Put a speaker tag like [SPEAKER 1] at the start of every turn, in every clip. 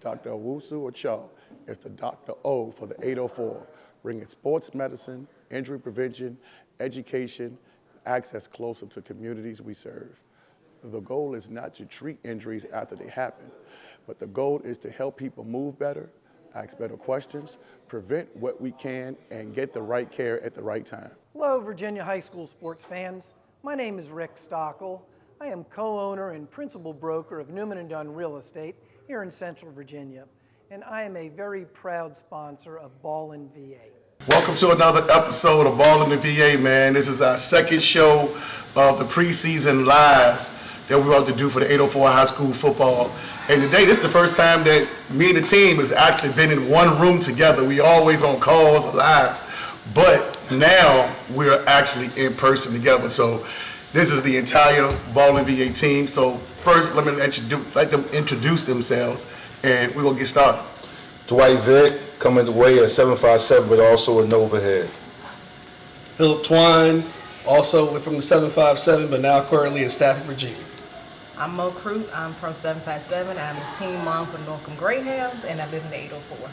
[SPEAKER 1] Dr. Owusu Ocho is the Dr. O for the 804, bringing sports medicine, injury prevention, education, access closer to communities we serve. The goal is not to treat injuries after they happen, but the goal is to help people move better, ask better questions, prevent what we can, and get the right care at the right time.
[SPEAKER 2] Hello, Virginia high school sports fans. My name is Rick Stockel. I am co-owner and principal broker of Newman & Dunn Real Estate here in Central Virginia, and I am a very proud sponsor of BallinVA.
[SPEAKER 1] Welcome to another episode of BallinVA, man. This is our second show of the preseason live that we're about to do for the 804 high school football. And today, this is the first time that me and the team has actually been in one room together. We always on calls live, but now we're actually in person together. So this is the entire BallinVA team. So first, let them introduce themselves, and we're gonna get started.
[SPEAKER 3] Dwight Vick, coming the way at 757, but also a Nova head.
[SPEAKER 4] Philip Twine, also from the 757, but now currently in Stafford, Virginia.
[SPEAKER 5] I'm Mo Crute. I'm from 757. I'm a team mom for Norcom Greyhounds, and I live in the 804.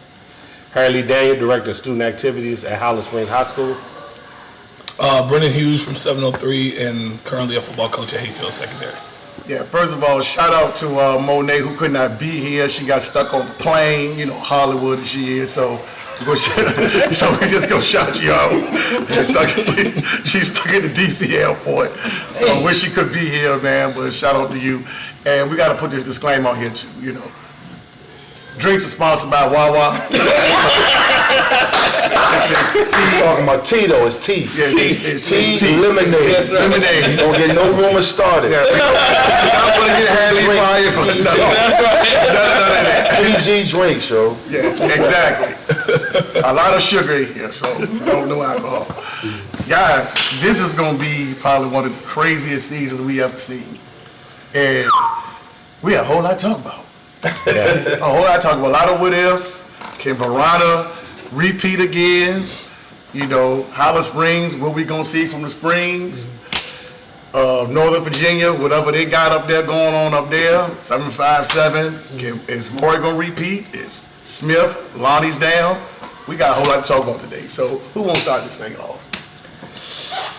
[SPEAKER 6] Harley Daniel, Director of Student Activities at Hollis Springs High School.
[SPEAKER 7] Brendan Hughes from 703 and currently a football coach at Hayfield Secondary.
[SPEAKER 1] Yeah, first of all, shout out to Monet, who could not be here. She got stuck on the plane, you know, Hollywood as she is, so we just go shout you out. She's stuck at the DC airport, so I wish she could be here, man, but shout out to you. And we got to put this disclaimer out here too, you know. Drinks are sponsored by Wawa.
[SPEAKER 3] Talking about tea though, it's tea.
[SPEAKER 1] Yeah, it's tea.
[SPEAKER 3] Lemonade.
[SPEAKER 1] Lemonade.
[SPEAKER 3] Don't get no rumors started.
[SPEAKER 1] Yeah, I'm going to get Harley fired for
[SPEAKER 3] nothing. PG drinks, yo.
[SPEAKER 1] Yeah, exactly. A lot of sugar in here, so no alcohol. Guys, this is going to be probably one of the craziest seasons we ever seen. And we have a whole lot to talk about. A whole lot to talk about. A lot of what ifs. Can Verona repeat again? You know, Hollis Springs, what we going to see from the Springs? Northern Virginia, whatever they got up there going on up there, 757. Is Maury going to repeat? Is Smith, Lonnie's down? We got a whole lot to talk about today. So who won't start this thing off?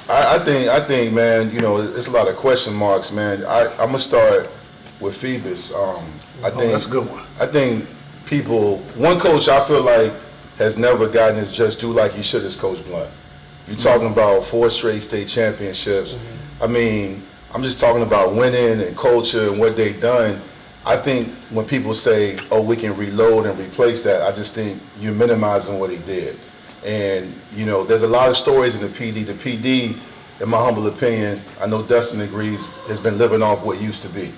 [SPEAKER 3] I think, man, you know, it's a lot of question marks, man. I'm going to start with Phoebus.
[SPEAKER 1] That's a good one.
[SPEAKER 3] I think one coach I feel like has never gotten his just due like he should is Coach Blunt. You're talking about 4 straight state championships. I mean, I'm just talking about winning and culture and what they've done. I think when people say, oh, we can reload and replace that, I just think you're minimizing what he did. And, you know, there's a lot of stories in the PD. The PD, in my humble opinion, I know Dustin agrees, has been living off what used to be.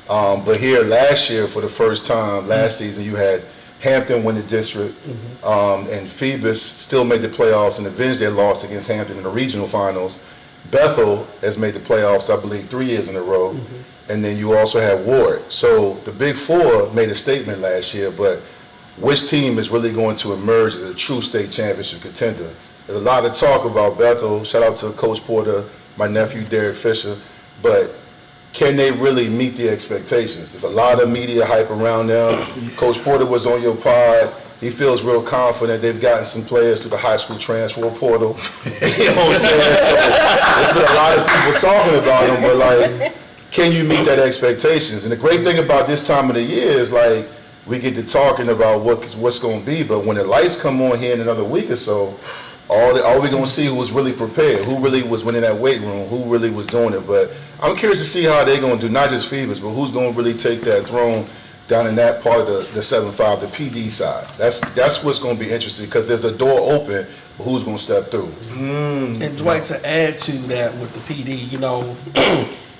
[SPEAKER 3] But here last year, for the first time, last season, you had Hampton win the district, and Phoebus still made the playoffs and avenged their loss against Hampton in the regional finals. Bethel has made the playoffs, I believe, 3 years in a row. And then you also have Ward. So the Big Four made a statement last year, but which team is really going to emerge as a true state championship contender? There's a lot of talk about Bethel. Shout out to Coach Porter, my nephew Derek Fisher. But can they really meet the expectations? There's a lot of media hype around them. Coach Porter was on your pod. He feels real confident. They've gotten some players through the high school transfer portal. You know what I'm saying? So there's been a lot of people talking about them, but like, can you meet that expectations? And the great thing about this time of the year is like, we get to talking about what's going to be, but when the lights come on here in another week or so, all we're going to see who was really prepared, who really was winning that weight room, who really was doing it. But I'm curious to see how they're going to do, not just Phoebus, but who's going to really take that throne down in that part of the 7-5, the PD side. That's what's going to be interesting, because there's a door open, but who's going to step through?
[SPEAKER 4] And Dwight, to add to that with the PD,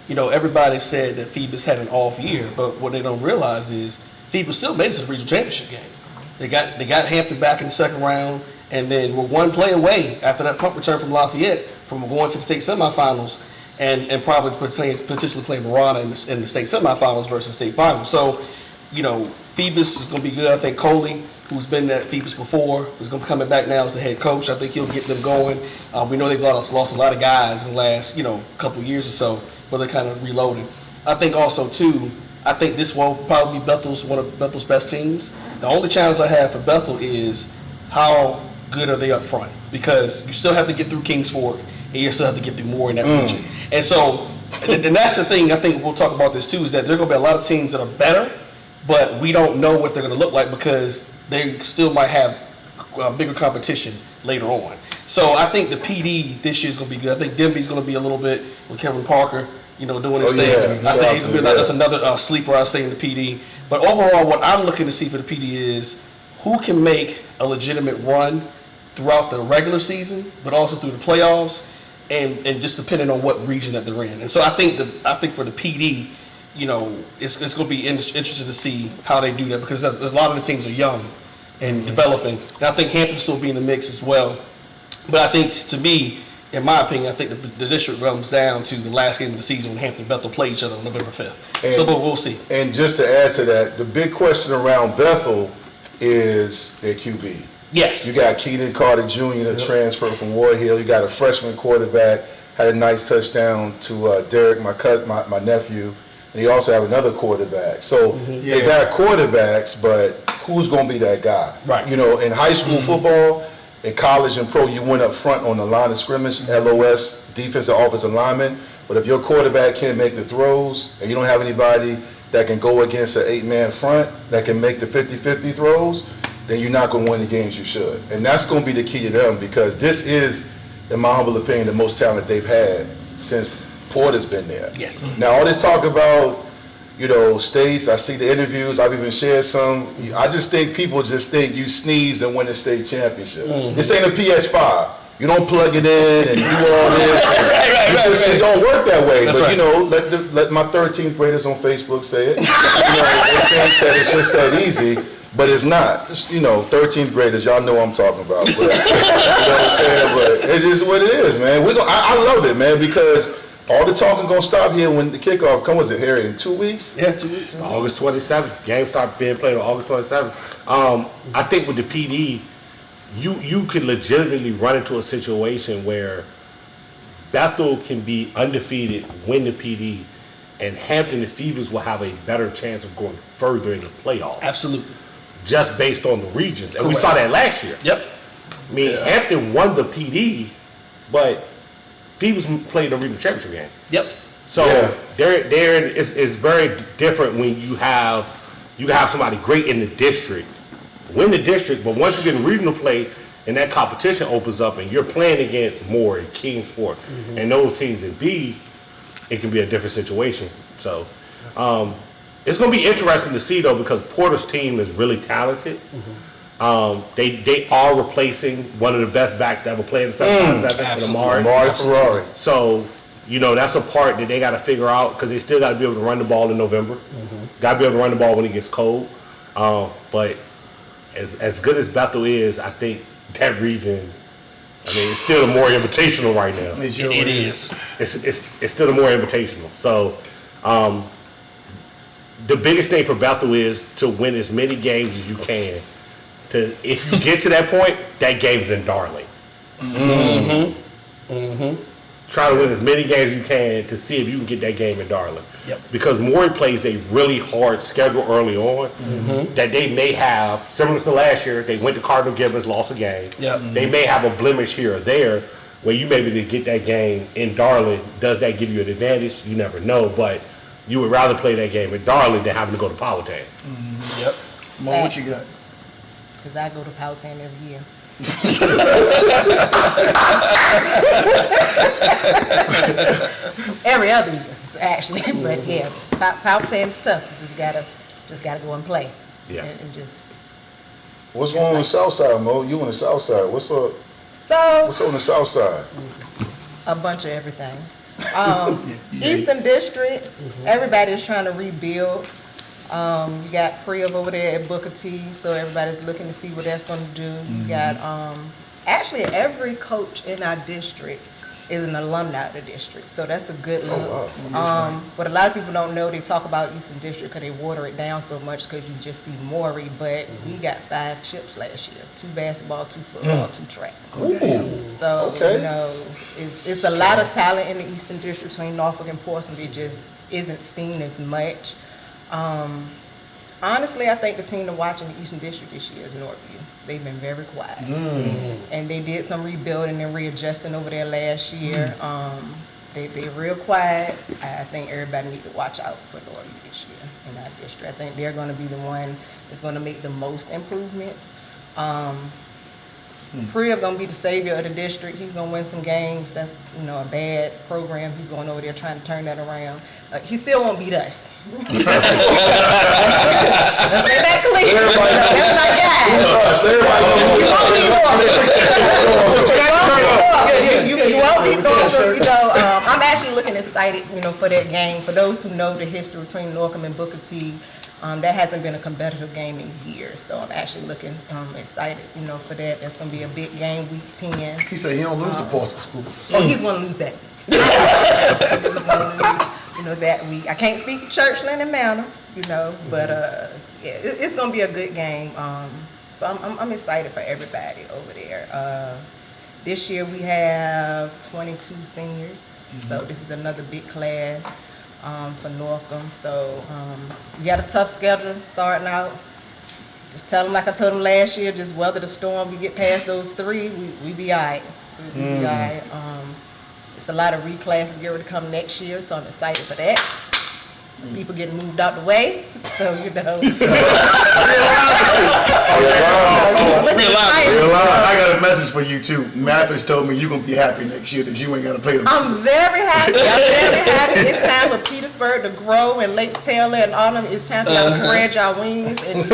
[SPEAKER 4] you know, everybody said that Phoebus had an off year, but what they don't realize is Phoebus still made it to the regional championship game. They got Hampton back in the second round, and then we're one play away after that punt return from Lafayette from going to the state semifinals, and probably potentially play Verona in the state semifinals versus state finals. So, you know, Phoebus is going to be good. I think Coley, who's been at Phoebus before, is going to be coming back now as the head coach. I think he'll get them going. We know they've lost a lot of guys in the last, couple of years or so, but they're kind of reloading. I think also, too, I think this will probably be one of Bethel's best teams. The only challenge I have for Bethel is how good are they up front? Because you still have to get through Kingsport, and you still have to get through more in that region. And so, and that's the thing, I think we'll talk about this too, is that there are going to be a lot of teams that are better, but we don't know what they're going to look like because they still might have bigger competition later on. So I think the PD this year is going to be good. I think Denby's going to be a little bit with Kevin Parker, doing his thing. I think he's going to be that's another sleeper I say in the PD. But overall, what I'm looking to see for the PD is who can make a legitimate run throughout the regular season, but also through the playoffs, and just depending on what region that they're in. And so I think for the PD, it's going to be interesting to see how they do that because a lot of the teams are young and developing. And I think Hampton will still be in the mix as well. But I think, to me, in my opinion, I think the district comes down to the last game of the season when Hampton and Bethel play each other on November 5th. But we'll see.
[SPEAKER 3] And just to add to that, the big question around Bethel is their QB.
[SPEAKER 4] Yes.
[SPEAKER 3] You got Keenan Carter Jr. that transferred from War Hill. You got a freshman quarterback, had a nice touchdown to Derek, my nephew. And you also have another quarterback. So they got quarterbacks, but who's going to be that guy?
[SPEAKER 4] Right.
[SPEAKER 3] In high school football, in college and pro, you went up front on the line of scrimmage, LOS, defensive offensive lineman. But if your quarterback can't make the throws and you don't have anybody that can go against an 8-man front that can make the 50-50 throws, then you're not going to win the games you should. And that's going to be the key to them because this is, in my humble opinion, the most talent they've had since Porter's been there.
[SPEAKER 4] Yes.
[SPEAKER 3] Now, all this talk about, states, I see the interviews, I've even shared some. I just think people just think you sneeze and win a state championship. This ain't a PS5. You don't plug it in and do all this. It don't work that way.
[SPEAKER 4] That's
[SPEAKER 3] but, let my 13th graders on Facebook say it. They think that it's just that easy. But it's not. 13th graders, y'all know what I'm talking about. But, you know what I'm saying? But it is what it is, man. I love it, man, because all the talking gonna stop here when the kickoff comes. Was it, Harry, in 2 weeks?
[SPEAKER 4] Yeah, 2 weeks.
[SPEAKER 6] August 27th. Game start being played on August 27th. I think with the PD, you could legitimately run into a situation where Bethel can be undefeated, win the PD, and Hampton and Phoebus will have a better chance of going further in the playoffs.
[SPEAKER 4] Absolutely.
[SPEAKER 6] Just based on the regions. And we saw that last year.
[SPEAKER 4] Yep.
[SPEAKER 6] I mean, Hampton won the PD, but Phoebus played the regional championship game.
[SPEAKER 4] Yep.
[SPEAKER 6] So it's very different when you have somebody great in the district, win the district, but once you get in regional play and that competition opens up and you're playing against Moore and Kingsport and those teams in B, it can be a different situation. So it's going to be interesting to see, though, because Porter's team is really talented. They are replacing one of the best backs that ever played in the 757 in Amari
[SPEAKER 3] Ferrari.
[SPEAKER 6] So, that's a part that they got to figure out because they still got to be able to run the ball in November. Got to be able to run the ball when it gets cold. But as good as Bethel is, I think that region, it's still the more invitational right now.
[SPEAKER 4] It is.
[SPEAKER 6] It's still the more invitational. So, the biggest thing for Bethel is to win as many games as you can. If you get to that point, that game's in Darling. Try to win as many games as you can to see if you can get that game in Darling.
[SPEAKER 4] Yep.
[SPEAKER 6] Because Maury plays a really hard schedule early on that they may have, similar to last year, they went to Cardinal Gibbons, lost a game.
[SPEAKER 4] Yep.
[SPEAKER 6] They may have a blemish here or there where you maybe to get that game in Darling. Does that give you an advantage? You never know, but you would rather play that game in Darling than having to go to Powhatan.
[SPEAKER 4] Yep.
[SPEAKER 2] Mo, what you got?
[SPEAKER 5] Because I go to Powhatan every year. Every other year, actually. But yeah, Powhatan's tough. You just gotta go and play.
[SPEAKER 6] Yeah.
[SPEAKER 5] And just.
[SPEAKER 3] What's wrong on the south side, Mo? You on the south side. What's up on the south side?
[SPEAKER 5] A bunch of everything. Eastern District, everybody's trying to rebuild. You got Priv over there at Booker T, so everybody's looking to see what that's going to do. You got, actually every coach in our district is an alumni of the district, so that's a good look. What a lot of people don't know, they talk about Eastern District because they water it down so much because you just see Maury, but we got 5 chips last year, 2 basketball, 2 football, 2 track. So, it's a lot of talent in the Eastern District between Norfolk and Portsmouth. It just isn't seen as much. Honestly, I think the team to watch in the Eastern District this year is Northview. They've been very quiet. And they did some rebuilding and readjusting over there last year. They're real quiet. I think everybody needs to watch out for Northview this year in our district. I think they're going to be the one that's going to make the most improvements. Priya going to be the savior of the district. He's going to win some games. That's, a bad program. He's going over there trying to turn that around. He still won't beat us. Let's say that clear. That's my guy. You won't be throwing. I'm actually looking excited, for that game. For those who know the history between Norcom and Booker T, that hasn't been a competitive game in years, so I'm actually looking excited, for that. That's going to be a big game, week 10.
[SPEAKER 1] He said he don't lose to Portsmouth School.
[SPEAKER 5] Oh, he's going to lose that. He's going to lose, that week. I can't speak for Churchland and Manor, but it's going to be a good game. So I'm excited for everybody over there. This year we have 22 seniors, so this is another big class. For Norcom, so we got a tough schedule starting out. Just tell them like I told them last year, just weather the storm. We get past those 3, we be all right. We be all right. It's a lot of reclasses getting ready to come next year, so I'm excited for that. Some people getting moved out the way, so
[SPEAKER 1] I got a message for you too. Mathis told me you're gonna be happy next year that you ain't gotta play them.
[SPEAKER 5] I'm very happy. It's time for Petersburg to grow and Lake Taylor and all of them. It's time for y'all to spread y'all wings and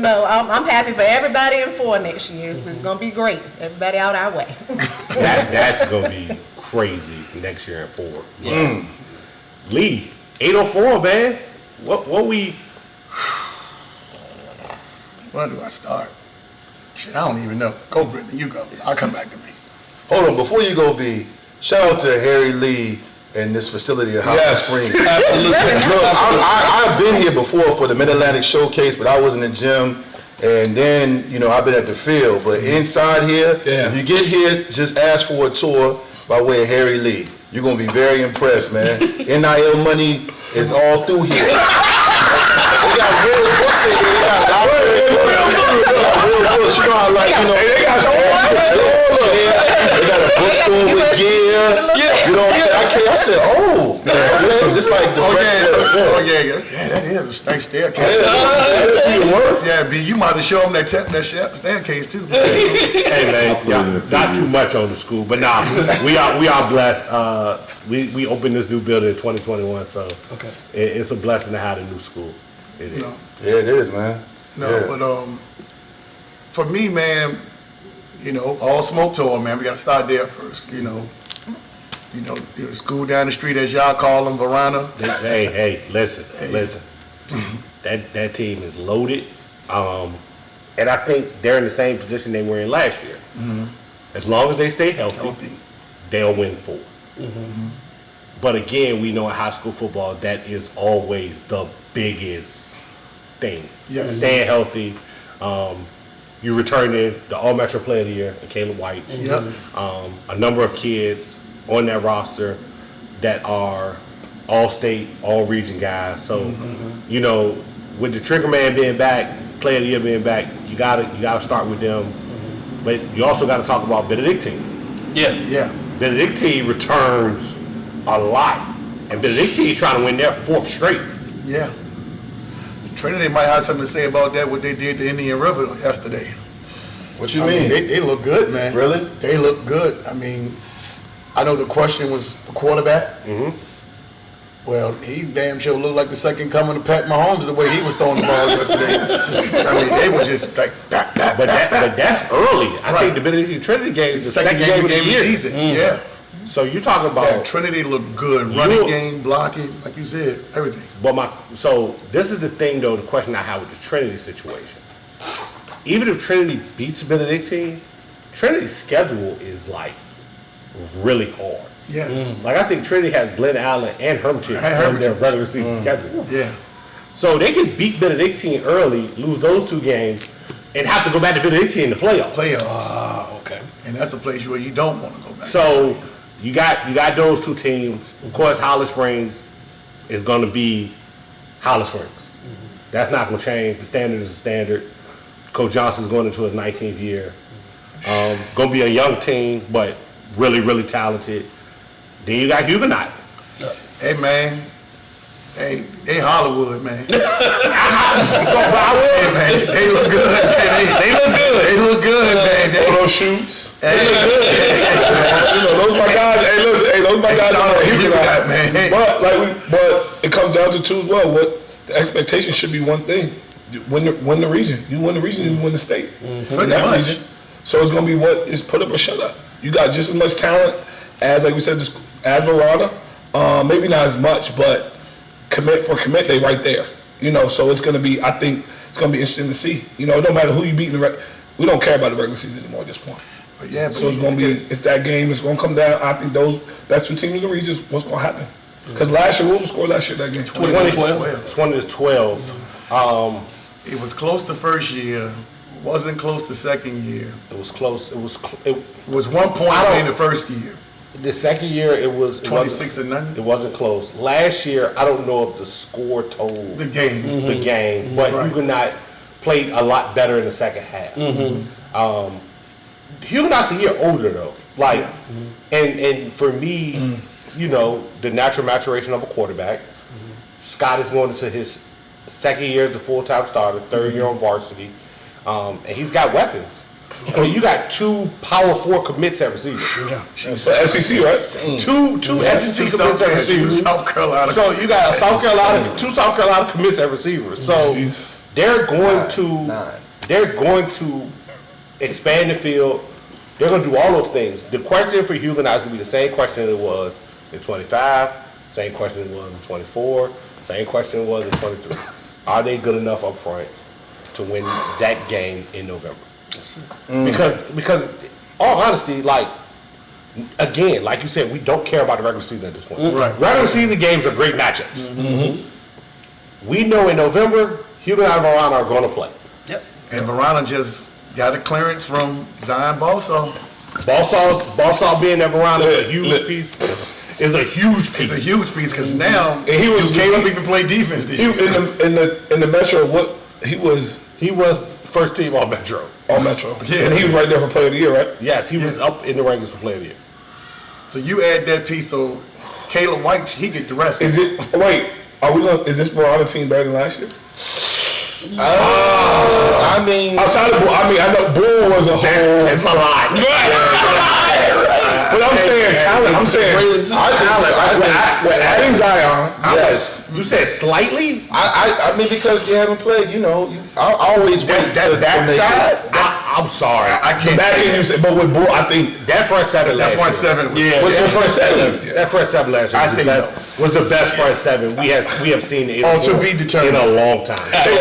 [SPEAKER 5] I'm happy for everybody in 4 next year. It's gonna be great. Everybody out our way.
[SPEAKER 6] That's gonna be crazy next year in 4. Yeah. Lee, 804, man. What we?
[SPEAKER 1] Where do I start? Shit, I don't even know. Go, Brittany. You go. I'll come back to me.
[SPEAKER 3] Hold on, before you go, B, shout out to Harry Lee and this facility at Hot Springs.
[SPEAKER 7] Absolutely.
[SPEAKER 3] Look, I've been here before for the Mid-Atlantic Showcase, but I was in the gym, and then, I've been at the field. But inside here, if you get here, just ask for a tour by way of Harry Lee. You're going to be very impressed, man. NIL money is all through here. They got real books in here. They got library books. You know how, they got a bookstore with gear. You know what I'm saying? I said, it's like the
[SPEAKER 1] Yeah, that is a nice staircase. Yeah, B, you might have show them that staircase too.
[SPEAKER 6] Hey man, not too much on the school, but nah, we are blessed. We opened this new building in 2021, so it's a blessing to have a new school. It is.
[SPEAKER 3] Yeah, it is, man.
[SPEAKER 1] But for me, man, all smoke tour, man. We got to start there first. The school down the street, as y'all call them, Verona.
[SPEAKER 6] Hey, listen. That team is loaded, and I think they're in the same position they were in last year. As long as they stay healthy. They'll win 4. But again, we know in high school football that is always the biggest thing.
[SPEAKER 1] Yes.
[SPEAKER 6] Staying healthy. You returning the All-Metro Player of the Year, Caleb White.
[SPEAKER 1] Yep.
[SPEAKER 6] A number of kids on that roster that are all-state, all-region guys. So, with the Trigger Man being back, Player of the Year being back, you gotta start with them. But you also got to talk about Benedictine.
[SPEAKER 1] Yeah.
[SPEAKER 6] Benedictine returns a lot, and Benedictine is trying to win their 4th straight.
[SPEAKER 1] Yeah. Trinity might have something to say about that, what they did to Indian River yesterday.
[SPEAKER 3] What you mean?
[SPEAKER 1] They look good, man.
[SPEAKER 3] Really?
[SPEAKER 1] They look good. I mean, I know the question was the quarterback. Well, he damn sure looked like the second coming of Pat Mahomes the way he was throwing the ball yesterday. I mean, they were just like,
[SPEAKER 6] but that's early. I think the Benedictine Trinity game is the second game of the season.
[SPEAKER 1] Yeah.
[SPEAKER 6] So you talking about
[SPEAKER 1] Trinity looked good, running game, blocking, like you said, everything.
[SPEAKER 6] So this is the thing though, the question I have with the Trinity situation. Even if Trinity beats Benedictine, Trinity's schedule is like really hard.
[SPEAKER 1] Yeah.
[SPEAKER 6] Like I think Trinity has Glen Allen and Hermitage on their regular season schedule.
[SPEAKER 1] Yeah.
[SPEAKER 6] So they can beat Benedictine early, lose those 2 games, and have to go back to Benedictine in the playoffs.
[SPEAKER 1] Okay. And that's a place where you don't want to go back.
[SPEAKER 6] So you got those 2 teams. Of course, Holly Springs is going to be Hollis Springs. That's not going to change. The standard is the standard. Coach Johnson's going into his 19th year. Going to be a young team, but really, really talented. Then you got Huguenot.
[SPEAKER 1] Hey, man. Hey, they Hollywood, man. Hey, man, they look good. They look good. They look good, man. They
[SPEAKER 3] those shoes.
[SPEAKER 1] They look good.
[SPEAKER 3] Those my guys. Hey, listen. Hey, those my guys.
[SPEAKER 1] Huguenot, man.
[SPEAKER 3] But it comes down to two as well. What the expectation should be one thing: win the region. You win the region, you win the state.
[SPEAKER 1] Pretty much.
[SPEAKER 3] So it's gonna be what is put up or shut up. You got just as much talent as, like we said, as Verona. Maybe not as much, but commit they right there. So it's gonna be. I think it's gonna be interesting to see. It don't matter who you beat in we don't care about the regular season anymore at this point.
[SPEAKER 1] But yeah,
[SPEAKER 3] so it's gonna be. It's that game. It's gonna come down. I think those best two teams in the region is what's gonna happen. Because last year, what was the score last year that game?
[SPEAKER 6] 2012.
[SPEAKER 1] It was close the first year. Wasn't close the second year.
[SPEAKER 6] It was close. It was
[SPEAKER 1] 1 point in the first year.
[SPEAKER 6] The second year, it was
[SPEAKER 1] 26-0.
[SPEAKER 6] It wasn't close. Last year, I don't know if the score told
[SPEAKER 1] the game.
[SPEAKER 6] The game, but Huguenot played a lot better in the second half. Huguenot's a year older though. And for me, the natural maturation of a quarterback. Scott is going into his second year as the full-time starter, third year on varsity, and he's got weapons. You got 2 Power 4 commits at receiver.
[SPEAKER 3] SEC, right?
[SPEAKER 6] Two SEC commits at receiver.
[SPEAKER 1] South Carolina.
[SPEAKER 6] So you got two South Carolina commits at receiver. So they're going to expand the field. They're going to do all those things. The question for Huguenot is going to be the same question it was in 25, same question it was in 24, same question it was in 23. Are they good enough up front to win that game in November? Because all honesty, again, like you said, we don't care about the regular season at this point.
[SPEAKER 1] Right.
[SPEAKER 6] Regular season games are great matchups. We know in November, Huguenot and Verona are going to play.
[SPEAKER 4] Yep.
[SPEAKER 1] And Verona just got a clearance from Zion Balsaw.
[SPEAKER 6] Balsaw being at Verona is a huge piece. It's a huge piece because now Caleb even play defense this year.
[SPEAKER 3] In the Metro, what he was
[SPEAKER 6] first team all Metro.
[SPEAKER 3] All Metro.
[SPEAKER 1] Yeah.
[SPEAKER 3] And he was right there for Player of the Year, right?
[SPEAKER 6] Yes, he was up in the rankings for Player of the Year.
[SPEAKER 1] So you add that piece, so Caleb White, he get the rest.
[SPEAKER 3] Is this Verona team better than last year? Outside of Bull, I know Bull was a whole.
[SPEAKER 6] It's a lot.
[SPEAKER 3] But I'm saying talent. I'm saying adding Zion.
[SPEAKER 6] Yes. You said slightly?
[SPEAKER 3] I mean, because you haven't played, I always wait that side.
[SPEAKER 6] I'm sorry.
[SPEAKER 1] I can't.
[SPEAKER 3] But with Bull, I think
[SPEAKER 6] that front seven last year.
[SPEAKER 1] That front seven.
[SPEAKER 3] What's the front seven?
[SPEAKER 6] That front seven last year.
[SPEAKER 1] I say
[SPEAKER 6] was the best front seven we have seen in
[SPEAKER 1] to be determined
[SPEAKER 6] in a long time.
[SPEAKER 3] I'm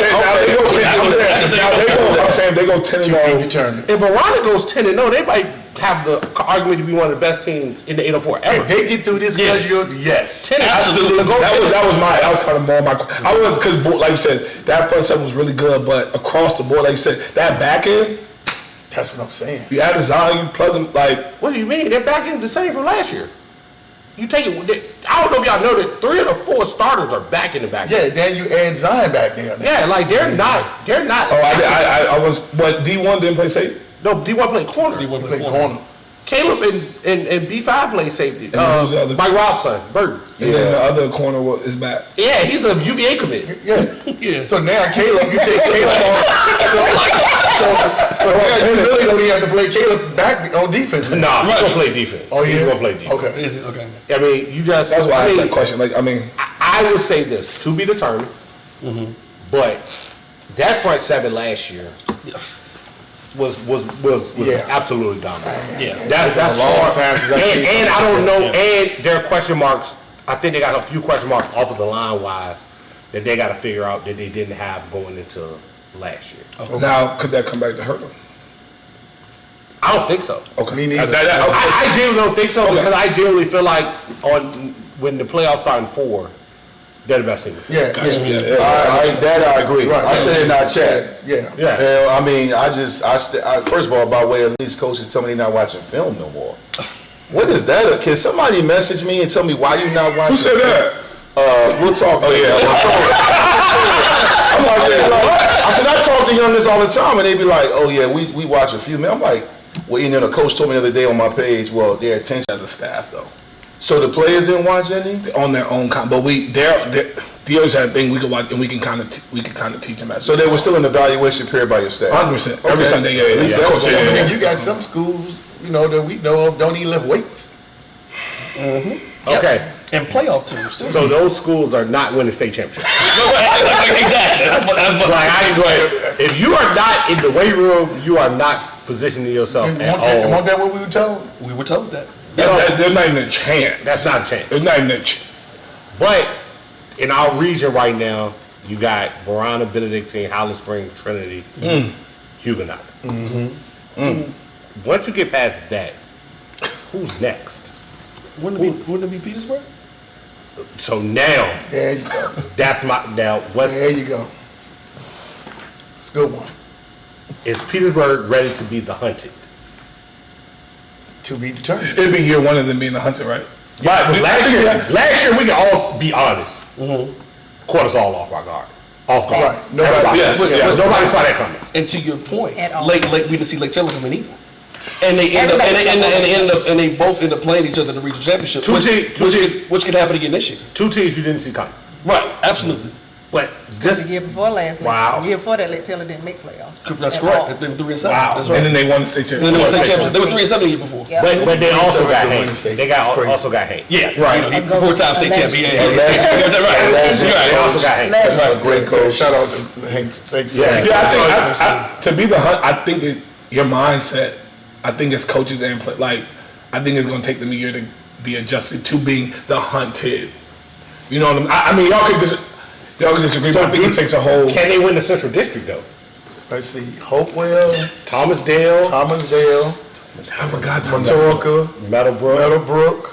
[SPEAKER 3] saying they go 10-0.
[SPEAKER 6] If Verona goes 10-0, they might have the argument to be one of the best teams in the 804 ever.
[SPEAKER 1] If they get through this, yes.
[SPEAKER 6] 10 absolutely.
[SPEAKER 3] That was kind of more my. I was because like you said, that front seven was really good, but across the board, like you said, that back end.
[SPEAKER 1] That's what I'm saying.
[SPEAKER 3] You add Zion, you plug them
[SPEAKER 6] What do you mean? They're back in the same from last year. You take it. I don't know if y'all know that 3 of the 4 starters are back in the back.
[SPEAKER 1] Yeah, then you add Zion back there.
[SPEAKER 6] Yeah, they're not.
[SPEAKER 3] Oh, I was. But D1 didn't play safety.
[SPEAKER 6] No, D1 played corner.
[SPEAKER 1] D1 played corner.
[SPEAKER 6] Caleb and B5 play safety. Mike Robson, Burton.
[SPEAKER 3] And then the other corner is back.
[SPEAKER 6] Yeah, he's a UVA commit.
[SPEAKER 1] Yeah. So now Caleb, you take Caleb on. So now you really don't even have to play Caleb back on defense.
[SPEAKER 6] Nah, he's gonna play defense.
[SPEAKER 1] Oh, yeah?
[SPEAKER 6] He's gonna play defense.
[SPEAKER 1] Okay.
[SPEAKER 4] Is it? Okay.
[SPEAKER 6] I mean, you just.
[SPEAKER 3] That's why I asked that question.
[SPEAKER 6] I would say this to be determined, but that front seven last year was absolutely dominant.
[SPEAKER 4] Yeah,
[SPEAKER 6] that's
[SPEAKER 1] a long time.
[SPEAKER 6] And I don't know. And there are question marks. I think they got a few question marks offensive line wise that they got to figure out that they didn't have going into last year.
[SPEAKER 3] Okay. Now, could that come back to hurt them?
[SPEAKER 6] I don't think so.
[SPEAKER 3] Okay.
[SPEAKER 1] Me neither.
[SPEAKER 6] I genuinely don't think so because I genuinely feel like when the playoffs start in 4, they're the best team.
[SPEAKER 1] Yeah.
[SPEAKER 3] That I agree.
[SPEAKER 1] Right.
[SPEAKER 3] I said in our chat.
[SPEAKER 1] Yeah.
[SPEAKER 3] I mean, first of all, by way of these coaches tell me they're not watching film no more. What is that? Can somebody message me and tell me why you're not watching? Who said that? We'll talk. Oh yeah. I'm like, because I talk to youngsters all the time, and they be like, "Oh yeah, we watch a few." Man, I'm like, well, and then a coach told me the other day on my page, well, their attention
[SPEAKER 7] As a staff, though,
[SPEAKER 3] So the players didn't watch any.
[SPEAKER 7] on their own, but the others had a thing we could watch, and we can kind of teach them.
[SPEAKER 3] So they were still in the evaluation period by your staff.
[SPEAKER 7] 100%. Every Sunday, yeah.
[SPEAKER 3] At least
[SPEAKER 7] yeah.
[SPEAKER 3] that's
[SPEAKER 7] Coach,
[SPEAKER 3] what-
[SPEAKER 1] I
[SPEAKER 7] yeah.
[SPEAKER 1] mean, you got some schools, that we know of don't even lift weights.
[SPEAKER 6] Okay,
[SPEAKER 4] And playoff teams too.
[SPEAKER 6] so those schools are not winning state championships.
[SPEAKER 4] Exactly.
[SPEAKER 6] Like, I can go ahead. If you are not in the weight room, you are not positioning yourself
[SPEAKER 1] And
[SPEAKER 6] at
[SPEAKER 1] wasn't
[SPEAKER 6] all.
[SPEAKER 1] that what we were told?
[SPEAKER 4] We were told that.
[SPEAKER 7] There's not even a chance.
[SPEAKER 6] That's not a chance.
[SPEAKER 7] There's not even a chance.
[SPEAKER 6] But in our region right now, you got Verona, Benedictine, Holland Springs, Trinity, Huguenot. Once you get past that, who's next?
[SPEAKER 4] Wouldn't it be Petersburg?
[SPEAKER 6] So now,
[SPEAKER 1] There you go.
[SPEAKER 6] that's now what's
[SPEAKER 1] There you go. It's a good one.
[SPEAKER 6] is Petersburg ready to be the hunted?
[SPEAKER 1] To be determined.
[SPEAKER 7] It'd be year one of them being the hunter, right?
[SPEAKER 6] But last year we can all be honest. Caught us all off guard. Off guard.
[SPEAKER 1] Right. Nobody-
[SPEAKER 6] Everybody.
[SPEAKER 7] Yes, yes.
[SPEAKER 6] Nobody saw that coming.
[SPEAKER 4] And to your point,
[SPEAKER 5] At all.
[SPEAKER 4] we didn't see Lake Taylor coming either. And they both end up playing each other in the regional championship, which could happen again this year.
[SPEAKER 6] Two teams you didn't see coming.
[SPEAKER 4] Right, absolutely.
[SPEAKER 6] But
[SPEAKER 5] The
[SPEAKER 6] this
[SPEAKER 5] year before last,
[SPEAKER 6] Wow.
[SPEAKER 5] the year before that, Lake Taylor didn't make playoffs.
[SPEAKER 4] That's
[SPEAKER 5] at all.
[SPEAKER 4] correct. They were 3-7.
[SPEAKER 6] Wow.
[SPEAKER 4] That's
[SPEAKER 7] And
[SPEAKER 4] right.
[SPEAKER 7] then they won the state
[SPEAKER 4] And then they won the state
[SPEAKER 7] championship.
[SPEAKER 4] championship. They were 3-7 the year before.
[SPEAKER 5] Yeah.
[SPEAKER 6] but they also got
[SPEAKER 1] Winning
[SPEAKER 6] hate.
[SPEAKER 1] state.
[SPEAKER 6] They
[SPEAKER 1] It's
[SPEAKER 6] got
[SPEAKER 1] crazy.
[SPEAKER 6] also got hate.
[SPEAKER 4] Yeah,
[SPEAKER 7] Right.
[SPEAKER 4] right. Four-time state champion. Yeah, yeah,
[SPEAKER 3] Last year-
[SPEAKER 4] yeah. Right.
[SPEAKER 3] last year-
[SPEAKER 6] They also got hate.
[SPEAKER 5] Last
[SPEAKER 3] A great coach.
[SPEAKER 1] Shout out to Hank Sakes.
[SPEAKER 6] Yeah.
[SPEAKER 7] Yeah, I think to be the hunt, I think your mindset. I think as coaches and I think it's going to take them a year to be adjusted to being the hunted. You know what I mean? I mean, y'all can disagree, but I think it takes a whole.
[SPEAKER 6] Can they win the Central District though?
[SPEAKER 1] Let's see. Hopewell,
[SPEAKER 6] Thomasdale,
[SPEAKER 1] Thomasdale,
[SPEAKER 7] I forgot to
[SPEAKER 1] Matorka,
[SPEAKER 6] Meadowbrook.
[SPEAKER 1] Meadowbrook.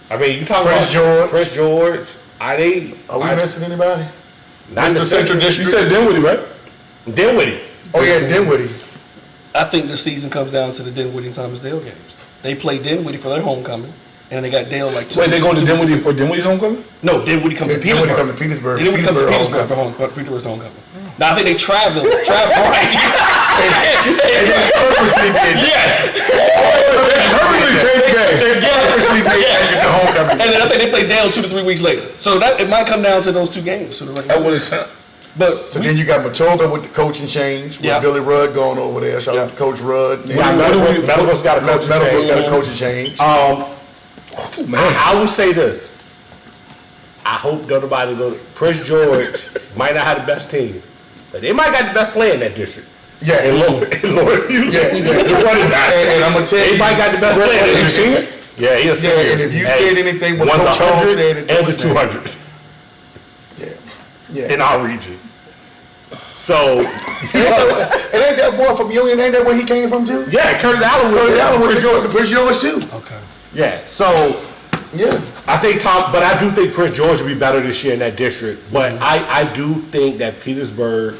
[SPEAKER 6] I mean, you talking
[SPEAKER 1] Prince
[SPEAKER 6] about
[SPEAKER 1] George.
[SPEAKER 6] Prince George. Are they?
[SPEAKER 1] Are we missing anybody?
[SPEAKER 6] Not in the Central
[SPEAKER 7] You
[SPEAKER 6] District.
[SPEAKER 7] said Dinwiddie, right?
[SPEAKER 6] Dinwiddie.
[SPEAKER 1] Oh yeah, Dinwiddie.
[SPEAKER 4] I think the season comes down to the Dinwiddie and Thomasdale games. They play Dinwiddie for their homecoming, and they got Dale like two.
[SPEAKER 7] Wait, they going to
[SPEAKER 4] two-
[SPEAKER 7] Dinwiddie for Dinwiddie's homecoming?
[SPEAKER 4] No, Dinwiddie comes to
[SPEAKER 1] Dinwiddie
[SPEAKER 4] Petersburg.
[SPEAKER 1] come to Petersburg.
[SPEAKER 4] Dinwiddie comes to Petersburg for Petersburg's homecoming. Now I think they travel right.
[SPEAKER 1] Purposely did.
[SPEAKER 4] Yes.
[SPEAKER 1] Purposely made that the homecoming.
[SPEAKER 4] And then I think they play Dale 2 to 3 weeks later. So it might come down to those two games for the regular
[SPEAKER 7] That would
[SPEAKER 4] season.
[SPEAKER 7] have.
[SPEAKER 4] But
[SPEAKER 1] So then you got Matorka with the coaching change, with
[SPEAKER 4] Yeah.
[SPEAKER 1] Billy Rudd going over there. Shout out to Coach Rudd.
[SPEAKER 6] Yeah, Meadowbrook's got a coaching
[SPEAKER 1] Meadowbrook
[SPEAKER 6] change.
[SPEAKER 1] got a coaching change.
[SPEAKER 6] I will say this. I hope nobody go. Prince George might not have the best team, but they might got the best player in that district.
[SPEAKER 1] Yeah,
[SPEAKER 6] And Lord,
[SPEAKER 1] yeah, yeah. And I'm gonna tell
[SPEAKER 6] They
[SPEAKER 1] you,
[SPEAKER 6] might got the best player. in that district. Yeah, he's a
[SPEAKER 1] Yeah,
[SPEAKER 6] senior.
[SPEAKER 1] and if you
[SPEAKER 6] Hey,
[SPEAKER 1] said anything what
[SPEAKER 6] won the
[SPEAKER 1] Coach Hall
[SPEAKER 6] 100
[SPEAKER 1] said at
[SPEAKER 6] and the
[SPEAKER 1] Georgetown.
[SPEAKER 6] 200
[SPEAKER 1] yeah,
[SPEAKER 6] in our region. So
[SPEAKER 1] And ain't that boy from Union? Ain't that where he came from too?
[SPEAKER 6] yeah, Curtis Allen was
[SPEAKER 1] Prince George too.
[SPEAKER 4] okay.
[SPEAKER 6] Yeah, so
[SPEAKER 1] Yeah.
[SPEAKER 6] I think but I do think Prince George will be better this year in that district. But I do think that Petersburg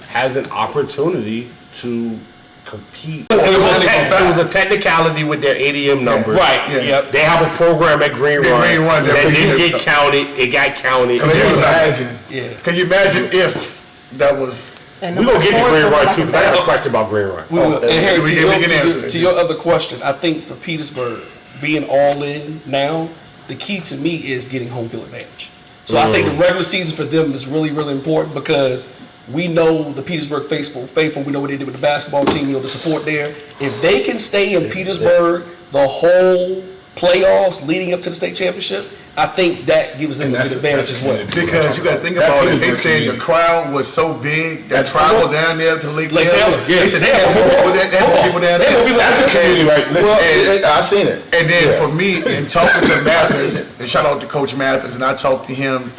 [SPEAKER 6] has an opportunity to compete. It was a technicality with their ADM numbers.
[SPEAKER 4] Right.
[SPEAKER 1] Yeah.
[SPEAKER 6] Yep. They have a program at Green
[SPEAKER 1] Yeah,
[SPEAKER 6] Run
[SPEAKER 1] Green Run,
[SPEAKER 6] that
[SPEAKER 1] they're
[SPEAKER 6] didn't
[SPEAKER 1] pretty
[SPEAKER 6] get
[SPEAKER 1] good.
[SPEAKER 6] counted. It got counted.
[SPEAKER 1] So they
[SPEAKER 6] We're
[SPEAKER 1] was
[SPEAKER 7] Imagine.
[SPEAKER 4] Yeah.
[SPEAKER 1] Can you imagine if that was?
[SPEAKER 5] And
[SPEAKER 6] gonna get to
[SPEAKER 5] the
[SPEAKER 6] Green Run
[SPEAKER 5] like
[SPEAKER 6] too, because I got a question about Green Run.
[SPEAKER 4] We will. And Harry,
[SPEAKER 1] we can answer that.
[SPEAKER 4] to your other question, I think for Petersburg being all in now, the key to me is getting home field advantage. So I think the regular season for them is really, really important because we know the Petersburg faithful. We know what they did with the basketball team. You know the support there. If they can stay in Petersburg the whole playoffs leading up to the state championship, I think that gives them
[SPEAKER 7] And
[SPEAKER 4] a good
[SPEAKER 7] that's
[SPEAKER 4] advantage as well.
[SPEAKER 1] Because you got to think
[SPEAKER 7] That
[SPEAKER 1] about it. They
[SPEAKER 7] Petersburg
[SPEAKER 1] said the
[SPEAKER 7] community.
[SPEAKER 1] crowd was so big that travel down there to Lake
[SPEAKER 4] Lake
[SPEAKER 1] Taylor.
[SPEAKER 4] Taylor, yeah.
[SPEAKER 1] They said they had more people down there.
[SPEAKER 7] That's a community, right?
[SPEAKER 3] Well, I seen it.
[SPEAKER 1] And then for me, in talking to Mathis, and shout out to Coach Mathis, and I talked to him,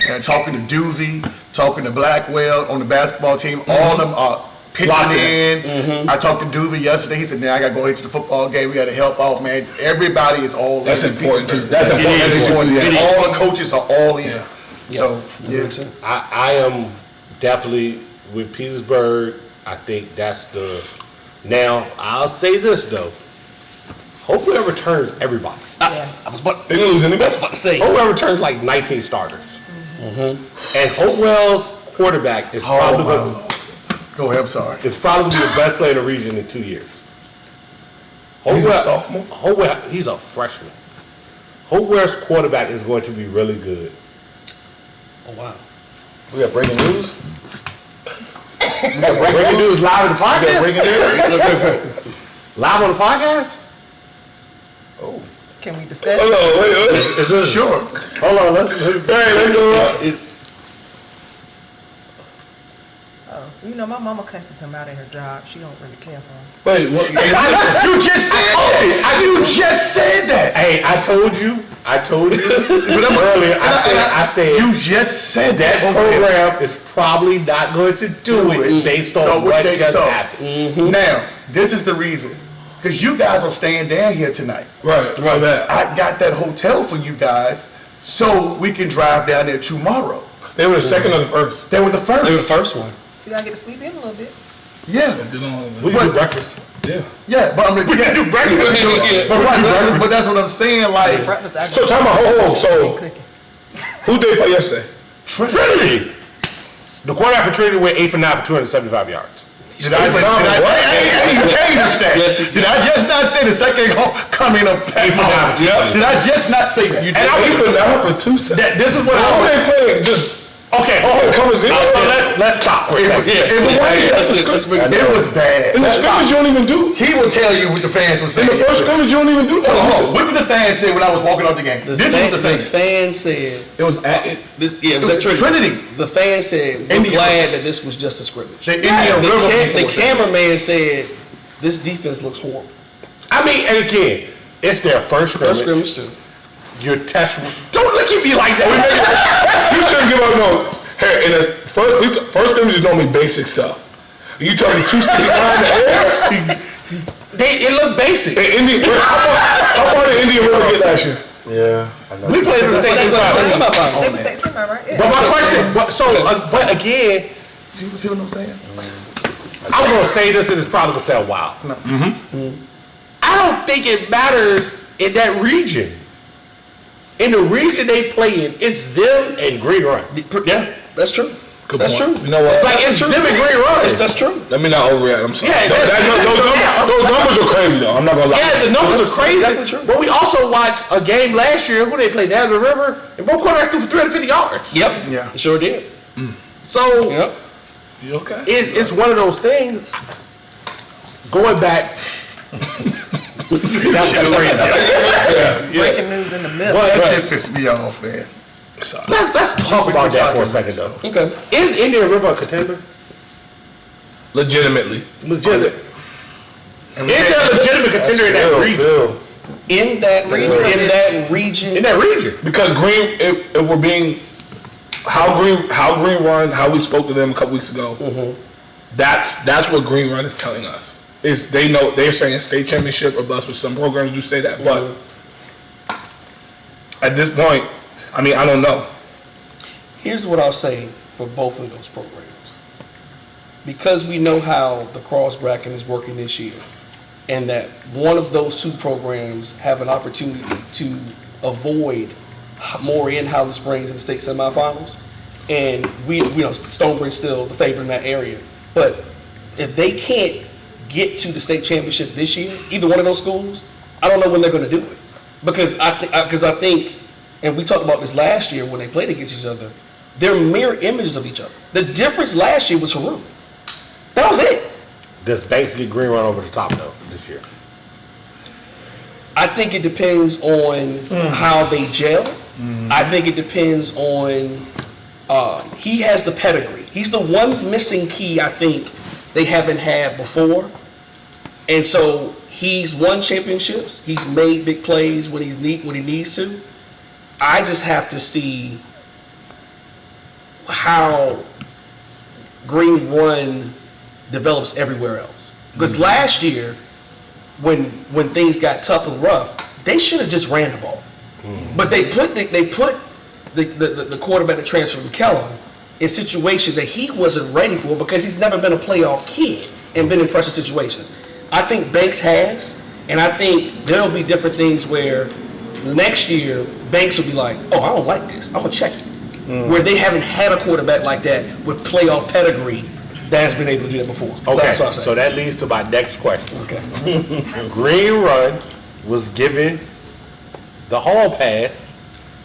[SPEAKER 1] and talking to Duvey, talking to Blackwell on the basketball team, all of them are pitching
[SPEAKER 6] Locked
[SPEAKER 1] in. I talked to Duvey yesterday. He said, "Man, I got to go into the football game. We got to help out, man. Everybody is all
[SPEAKER 7] That's
[SPEAKER 1] in.
[SPEAKER 7] important too.
[SPEAKER 1] Pittsburgh.
[SPEAKER 7] That's important.
[SPEAKER 1] It
[SPEAKER 7] That's
[SPEAKER 1] is.
[SPEAKER 7] important.
[SPEAKER 1] And
[SPEAKER 7] Yeah.
[SPEAKER 1] all the coaches are all in. So,
[SPEAKER 4] That
[SPEAKER 1] yeah.
[SPEAKER 4] makes sense.
[SPEAKER 6] I am definitely with Petersburg. I think that's the. Now I'll say this though. Hopefully Hopewell returns everybody.
[SPEAKER 5] Yeah.
[SPEAKER 4] I was about,
[SPEAKER 7] They didn't lose anybody.
[SPEAKER 4] I was about to say.
[SPEAKER 6] Hopewell returns like 19 starters. And Hopewell's quarterback is probably going to
[SPEAKER 1] Go ahead, I'm sorry.
[SPEAKER 6] is probably the best player in the region in 2 years.
[SPEAKER 7] He's a sophomore?
[SPEAKER 6] Hopewell, he's a freshman. Hopewell's quarterback is going to be really good.
[SPEAKER 4] Oh wow.
[SPEAKER 3] We got breaking news.
[SPEAKER 6] Breaking news live on the podcast?
[SPEAKER 3] Breaking news.
[SPEAKER 6] Live on the podcast?
[SPEAKER 5] Can we discuss?
[SPEAKER 7] Hold on, wait.
[SPEAKER 1] Sure.
[SPEAKER 6] Hold on, let's
[SPEAKER 7] Let's go.
[SPEAKER 5] Oh, you know, my mama cusses him out of her job. She don't really care for him.
[SPEAKER 7] Wait, what?
[SPEAKER 1] You just said that. You just said that.
[SPEAKER 6] Hey, I told you earlier, I said
[SPEAKER 1] You just said
[SPEAKER 6] that
[SPEAKER 1] that.
[SPEAKER 6] program is probably not going to do it based on what
[SPEAKER 1] they
[SPEAKER 6] just
[SPEAKER 1] saw.
[SPEAKER 6] happened.
[SPEAKER 1] Now, this is the reason. Because you guys are staying down here tonight.
[SPEAKER 7] Right, that.
[SPEAKER 1] I got that hotel for you guys so we can drive down there tomorrow.
[SPEAKER 7] They were the second or the first?
[SPEAKER 1] They were the first.
[SPEAKER 4] They were the first one.
[SPEAKER 5] See, I get to sleep in a little bit.
[SPEAKER 1] Yeah.
[SPEAKER 6] We can do breakfast.
[SPEAKER 7] Yeah.
[SPEAKER 1] Yeah, but I'm we can do breakfast. But that's what I'm saying. Like
[SPEAKER 5] Breakfast, I
[SPEAKER 7] So, time out, hold on. So,
[SPEAKER 5] cooking.
[SPEAKER 7] who did they play yesterday?
[SPEAKER 6] Trinity. The quarterback for Trinity went 8 for 9 for 275 yards.
[SPEAKER 1] Did I didn't tell you the stats. Did I just not say the second coming of Pat Mahomes? Did I just not say that?
[SPEAKER 7] And I was down for 2 seconds.
[SPEAKER 6] This is what
[SPEAKER 7] Who
[SPEAKER 6] I
[SPEAKER 7] they playing? Just
[SPEAKER 6] Okay,
[SPEAKER 7] covers in.
[SPEAKER 6] let's stop for a second.
[SPEAKER 1] It was bad.
[SPEAKER 7] In the scrimmage, you don't even do.
[SPEAKER 1] He will tell you what the fans were
[SPEAKER 7] In
[SPEAKER 1] saying.
[SPEAKER 7] the first scrimmage, you don't even do
[SPEAKER 1] Hold on,
[SPEAKER 7] that.
[SPEAKER 1] what did the fans say when I was walking out the game? This is what the fans.
[SPEAKER 4] fan said.
[SPEAKER 7] It was at it.
[SPEAKER 4] This, yeah,
[SPEAKER 1] It was Trinity.
[SPEAKER 4] The fan said, we're
[SPEAKER 1] Indian.
[SPEAKER 4] glad that this was just a scrimmage.
[SPEAKER 1] The Indian
[SPEAKER 4] the,
[SPEAKER 1] River
[SPEAKER 4] ca-
[SPEAKER 1] people
[SPEAKER 4] the
[SPEAKER 1] were saying.
[SPEAKER 4] cameraman said, this defense looks horrible.
[SPEAKER 6] I mean, and again, it's their first scrimmage.
[SPEAKER 4] First scrimmage too.
[SPEAKER 6] Your test. Don't look at me like that.
[SPEAKER 7] You shouldn't give up no. Hey, in the first scrimmage is normally basic stuff. You talking 269 in the air?
[SPEAKER 6] It looked basic.
[SPEAKER 7] How far did Indian River get last year?
[SPEAKER 3] Yeah, I know.
[SPEAKER 6] We played in the state semifinals.
[SPEAKER 5] They was state semi, right? Yeah.
[SPEAKER 6] But my question, but again,
[SPEAKER 1] See what I'm saying?
[SPEAKER 6] I'm gonna say this and it's probably gonna sound wild. I don't think it matters in that region. In the region they play in, it's them and Green Run.
[SPEAKER 4] Yeah, that's true.
[SPEAKER 7] Good
[SPEAKER 4] That's
[SPEAKER 7] point.
[SPEAKER 4] true.
[SPEAKER 7] You know what?
[SPEAKER 6] Like it's them and Green Run.
[SPEAKER 4] That's true.
[SPEAKER 7] Let me not overreact. I'm sorry.
[SPEAKER 6] Yeah,
[SPEAKER 7] those numbers are crazy though. I'm not gonna lie.
[SPEAKER 6] Yeah, the numbers are crazy.
[SPEAKER 4] definitely true.
[SPEAKER 6] But we also watched a game last year where they played down the river and both quarterbacks threw for 350 yards.
[SPEAKER 4] Yep.
[SPEAKER 1] Yeah.
[SPEAKER 4] They sure did.
[SPEAKER 6] So
[SPEAKER 4] Yep.
[SPEAKER 7] You okay?
[SPEAKER 6] it's one of those things. Going back. That's crazy.
[SPEAKER 5] Breaking news in the middle.
[SPEAKER 1] That shit pissed me off, man.
[SPEAKER 7] Sorry.
[SPEAKER 6] Let's talk about that for a second though.
[SPEAKER 4] Okay.
[SPEAKER 6] Is Indian River a contender?
[SPEAKER 7] Legitimately.
[SPEAKER 6] Legitimate. Is there a legitimate contender in that region?
[SPEAKER 3] Phil.
[SPEAKER 4] In that region.
[SPEAKER 6] In that region.
[SPEAKER 7] Because Green, if we're being, how Green Run, how we spoke to them a couple weeks ago, that's what Green Run is telling us. Is they know they're saying state championship or bust, which some programs do say that, but at this point, I mean, I don't know.
[SPEAKER 4] Here's what I'll say for both of those programs. Because we know how the cross bracket is working this year, and that one of those two programs have an opportunity to avoid Maury Holly Springs in the state semifinals, and we know Stonebridge still the favorite in that area. But if they can't get to the state championship this year, either one of those schools, I don't know when they're going to do it. Because I think, and we talked about this last year when they played against each other, they're mirror images of each other. The difference last year was Haru. That was it.
[SPEAKER 6] Does Banks get Green Run over the top though this year?
[SPEAKER 4] I think it depends on how they gel. I think it depends on, he has the pedigree. He's the one missing key I think they haven't had before. And so he's won championships. He's made big plays when he needs to. I just have to see how Green Run develops everywhere else. Because last year, when things got tough and rough, they should have just ran the ball. But they put the quarterback that transferred from Kellogg in situations that he wasn't ready for because he's never been a playoff kid and been in pressure situations. I think Banks has, And I think there'll be different things where next year Banks will be like, oh, I don't like this. I'm gonna check it. Where they haven't had a quarterback like that with playoff pedigree that has been able to do that before. So
[SPEAKER 6] Okay,
[SPEAKER 4] that's what I say.
[SPEAKER 6] so that leads to my next question.
[SPEAKER 4] Okay.
[SPEAKER 6] Green Run was given the hall pass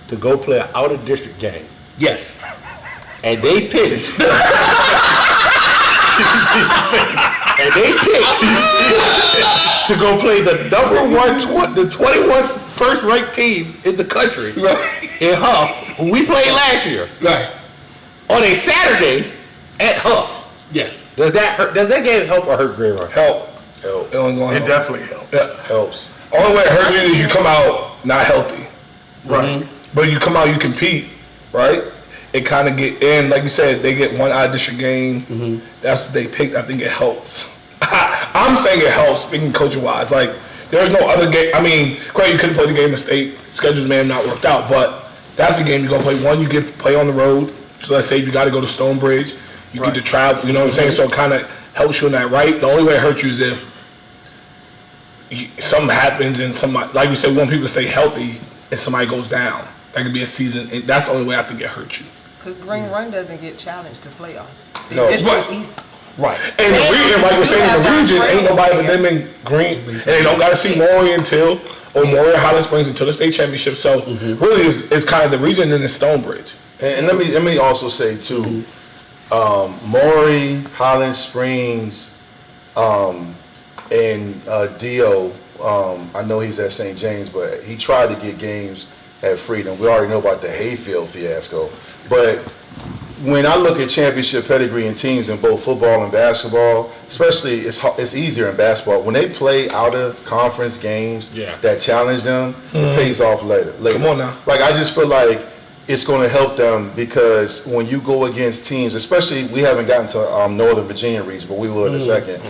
[SPEAKER 6] to go play an out-of-district game.
[SPEAKER 4] Yes.
[SPEAKER 6] And they picked. to go play the the 21st first-ranked team in the country in Huff, who we played last year.
[SPEAKER 4] Right.
[SPEAKER 6] On a Saturday at Huff.
[SPEAKER 4] Yes.
[SPEAKER 6] Does that game help or hurt Green Run?
[SPEAKER 3] Help.
[SPEAKER 7] It only gonna
[SPEAKER 1] It
[SPEAKER 7] help.
[SPEAKER 1] definitely helps.
[SPEAKER 7] Yeah.
[SPEAKER 3] Helps.
[SPEAKER 7] Only way it hurts you is you come out not healthy.
[SPEAKER 1] Right.
[SPEAKER 7] But you come out, you compete, right? It kind of get in, like you said, they get one out-of-district game. That's what they picked. I think it helps. I'm saying it helps, speaking coaching-wise. Like, there's no other game. I mean, great, you could have played the game in state. Schedules may have not worked out, but that's a game you're going to play. One, you get to play on the road. So let's say you got to go to Stonebridge. You get to travel, you know what I'm saying? So it kind of helps you in that, right? The only way it hurts you is if something happens and somebody, like we said, we want people to stay healthy and somebody goes down. That could be a season. And that's the only way I think it hurts you.
[SPEAKER 5] Because Green Run doesn't get challenged to playoffs.
[SPEAKER 3] No.
[SPEAKER 5] It's just easy.
[SPEAKER 4] Right.
[SPEAKER 7] And the region, like we're saying, in the region, ain't nobody but them in Green. And they don't got to see Maury until, or Maury or Highland Springs until the state championship. So really, it's kind of the region and the Stonebridge.
[SPEAKER 3] And let me also say too, Maury, Highland Springs, and Dio. I know he's at St. James, but he tried to get games at Freedom. We already know about the Hayfield fiasco. But when I look at championship pedigree and teams in both football and basketball, especially it's easier in basketball. When they play out of conference games that challenge them, it pays off later.
[SPEAKER 7] Come on now.
[SPEAKER 3] Like, I just feel like it's going to help them because when you go against teams, especially we haven't gotten to Northern Virginia region, but we will in a second.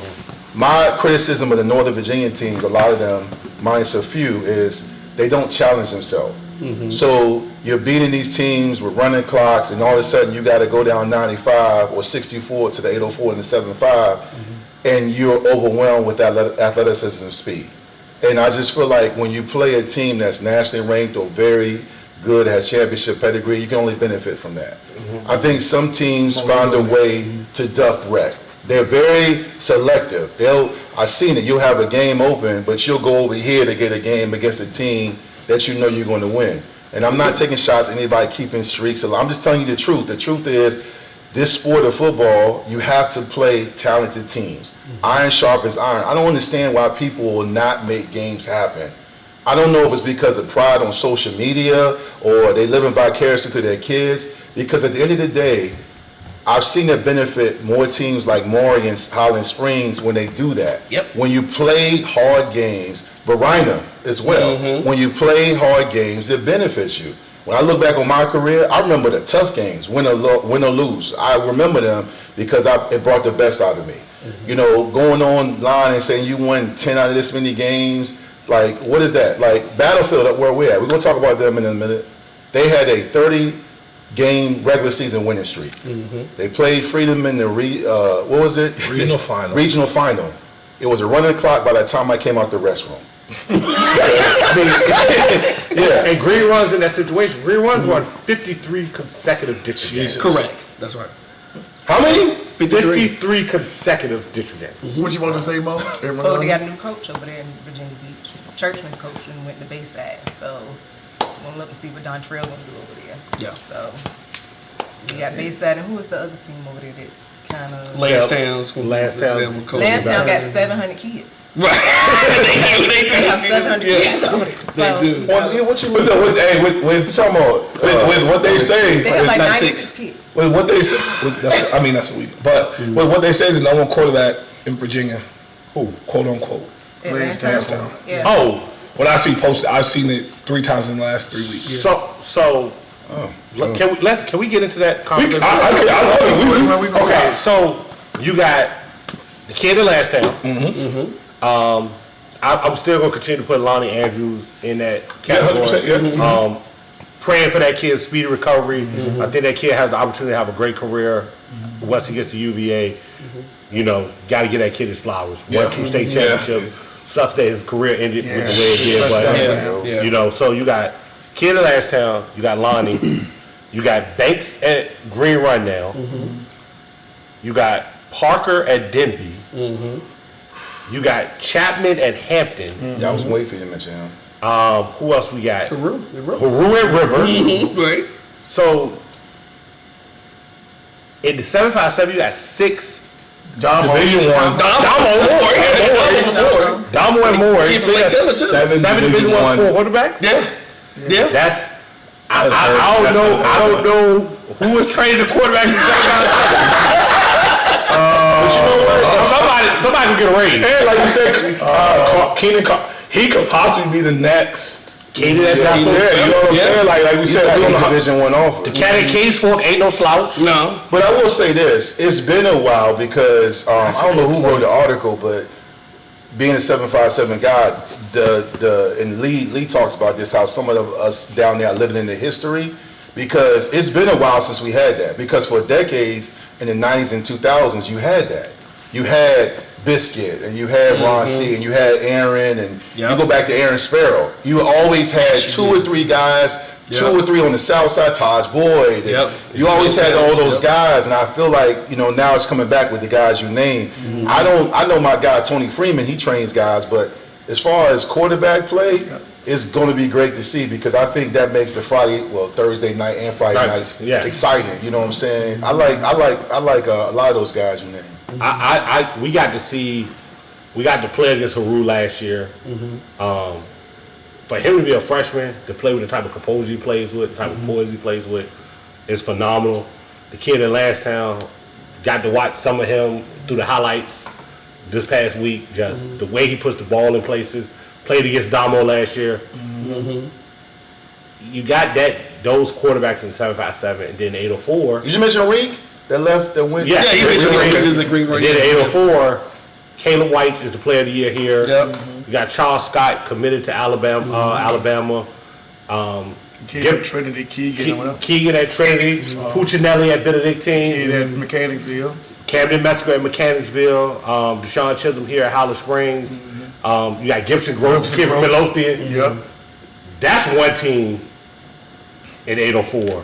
[SPEAKER 3] My criticism of the Northern Virginia teams, a lot of them, minus a few, is they don't challenge themselves. So you're beating these teams with running clocks, and all of a sudden you got to go down 95 or 64 to the 804 and the 75, and you're overwhelmed with that athleticism and speed. And I just feel like when you play a team that's nationally ranked or very good, has championship pedigree, you can only benefit from that. I think some teams find a way to duck rec. They're very selective. I've seen it. You'll have a game open, but you'll go over here to get a game against a team that you know you're going to win. And I'm not taking shots at anybody keeping streaks alive. I'm just telling you the truth. The truth is, this sport of football, you have to play talented teams. Iron sharpens iron. I don't understand why people will not make games happen. I don't know if it's because of pride on social media or they living vicariously to their kids, because at the end of the day, I've seen it benefit more teams like Maury and Highland Springs when they do that.
[SPEAKER 4] Yep.
[SPEAKER 3] When you play hard games, Verina as well. When you play hard games, it benefits you. When I look back on my career, I remember the tough games, win or lose. I remember them because it brought the best out of me. You know, going online and saying you won 10 out of this many games, like, what is that? Like, Battlefield, where we're at, we're going to talk about them in a minute. They had a 30-game regular season winning streak. They played Freedom in the,
[SPEAKER 7] Regional final.
[SPEAKER 3] Regional final. It was a running clock by the time I came out the restroom.
[SPEAKER 6] And Green Run's in that situation. Green Run's won 53 consecutive district games.
[SPEAKER 4] Correct. That's right.
[SPEAKER 3] How many?
[SPEAKER 6] 53 consecutive district games.
[SPEAKER 1] What you want to say, Mo?
[SPEAKER 5] Oh, they got a new coach over there in Virginia Beach. Churchman's coach and went to Bayside. So we'll look and see what Dontrell gonna do over there.
[SPEAKER 4] Yeah.
[SPEAKER 5] So we got Bayside, and who was the other team over there that kind of?
[SPEAKER 4] Lansdowne.
[SPEAKER 5] Lansdowne got 700 kids.
[SPEAKER 4] Right.
[SPEAKER 5] They have 700 kids over there. So
[SPEAKER 4] They do.
[SPEAKER 3] Well, yeah, what you mean?
[SPEAKER 7] With
[SPEAKER 3] Talking about,
[SPEAKER 7] with what they say,
[SPEAKER 5] they have like
[SPEAKER 4] 96
[SPEAKER 5] 96 kids.
[SPEAKER 7] with what they say, that's what we. But with what they say is the number one quarterback in Virginia, who quote unquote.
[SPEAKER 5] Lansdowne. Yeah.
[SPEAKER 6] Oh,
[SPEAKER 7] When I see posted, I've seen it 3 times in the last 3 weeks.
[SPEAKER 6] so can we get into that conversation?
[SPEAKER 7] I love it.
[SPEAKER 6] Okay, so you got the kid in Lansdowne. I'm still gonna continue to put Lonnie Andrews in that category.
[SPEAKER 7] 100%,
[SPEAKER 6] Praying for that kid's speedy recovery. I think that kid has the opportunity to have a great career once he gets to UVA. You know, got to get that kid his flowers. Won 2 state championships. Sucks that his career ended with the way it did,
[SPEAKER 1] That's
[SPEAKER 6] but
[SPEAKER 1] that,
[SPEAKER 4] yeah.
[SPEAKER 6] you know, so you got Kid at Lashtown, you got Lonnie, you got Banks at Green Run now, you got Parker at Denby, you got Chapman at Hampton.
[SPEAKER 3] Yeah, I was waiting for you to mention him.
[SPEAKER 6] Who else we got?
[SPEAKER 4] Peru.
[SPEAKER 6] Peru at River.
[SPEAKER 4] Right.
[SPEAKER 6] So in the 757, you got 6
[SPEAKER 7] Division one.
[SPEAKER 6] Damo and Moore.
[SPEAKER 4] Keep it like Taylor, too.
[SPEAKER 6] Seven Division One quarterbacks.
[SPEAKER 4] Yeah. Yeah.
[SPEAKER 6] That's I don't know who was training the quarterback in the 757. But you know what? Somebody can get a raise.
[SPEAKER 7] And like you said, Keenan, he could possibly be the next.
[SPEAKER 6] Keenan at
[SPEAKER 3] Yeah,
[SPEAKER 6] that
[SPEAKER 3] you
[SPEAKER 6] point.
[SPEAKER 7] You know what I'm saying? Like we
[SPEAKER 3] He's
[SPEAKER 7] said,
[SPEAKER 3] got
[SPEAKER 7] we don't know
[SPEAKER 3] a
[SPEAKER 7] how-
[SPEAKER 3] Division One offer.
[SPEAKER 6] The cat in Cage Fork ain't no slouch.
[SPEAKER 4] No.
[SPEAKER 3] But I will say this: it's been a while because I don't know who wrote the article, but being a 757 guy, and Lee talks about this, how some of us down there are living in the history, because it's been a while since we had that. Because for decades in the 90s and 2000s, you had that. You had Biscuit, and you had Ron C, and you had Aaron, and you go back to Aaron Sparrow. You always had 2 or 3 guys, 2 or 3 on the south side, Taj Boyd. and You always had all those guys, and I feel like, now it's coming back with the guys you named. I know my guy Tony Freeman, he trains guys, but as far as quarterback play, it's going to be great to see, because I think that makes the Thursday night and Friday nights exciting. You know what I'm saying? I like a lot of those guys you named.
[SPEAKER 6] We got to play against Haru last year. For him to be a freshman, to play with the type of composure he plays with, the type of poise he plays with, is phenomenal. The kid in Lashtown, got to watch some of him through the highlights this past week. Just the way he puts the ball in places. Played against Damo last year. You got those quarterbacks in 757, and then 804.
[SPEAKER 3] Did you mention Reek that went?
[SPEAKER 6] Yeah,
[SPEAKER 4] he mentioned Reek. The Green Run.
[SPEAKER 6] Then 804, Caleb White is the player of the year here.
[SPEAKER 4] Yep.
[SPEAKER 6] You got Charles Scott committed to Alabama.
[SPEAKER 1] Kid at Trinity,
[SPEAKER 6] Keegan at Trinity, Puccinelli at Benedictine,
[SPEAKER 1] Kid at Mechanicsville.
[SPEAKER 6] Camden Metzger at Mechanicsville, Deshaun Chisholm here at Hollis Springs. You got Gibson Groves, kid from Midlothian.
[SPEAKER 1] Yep.
[SPEAKER 6] That's one team in 804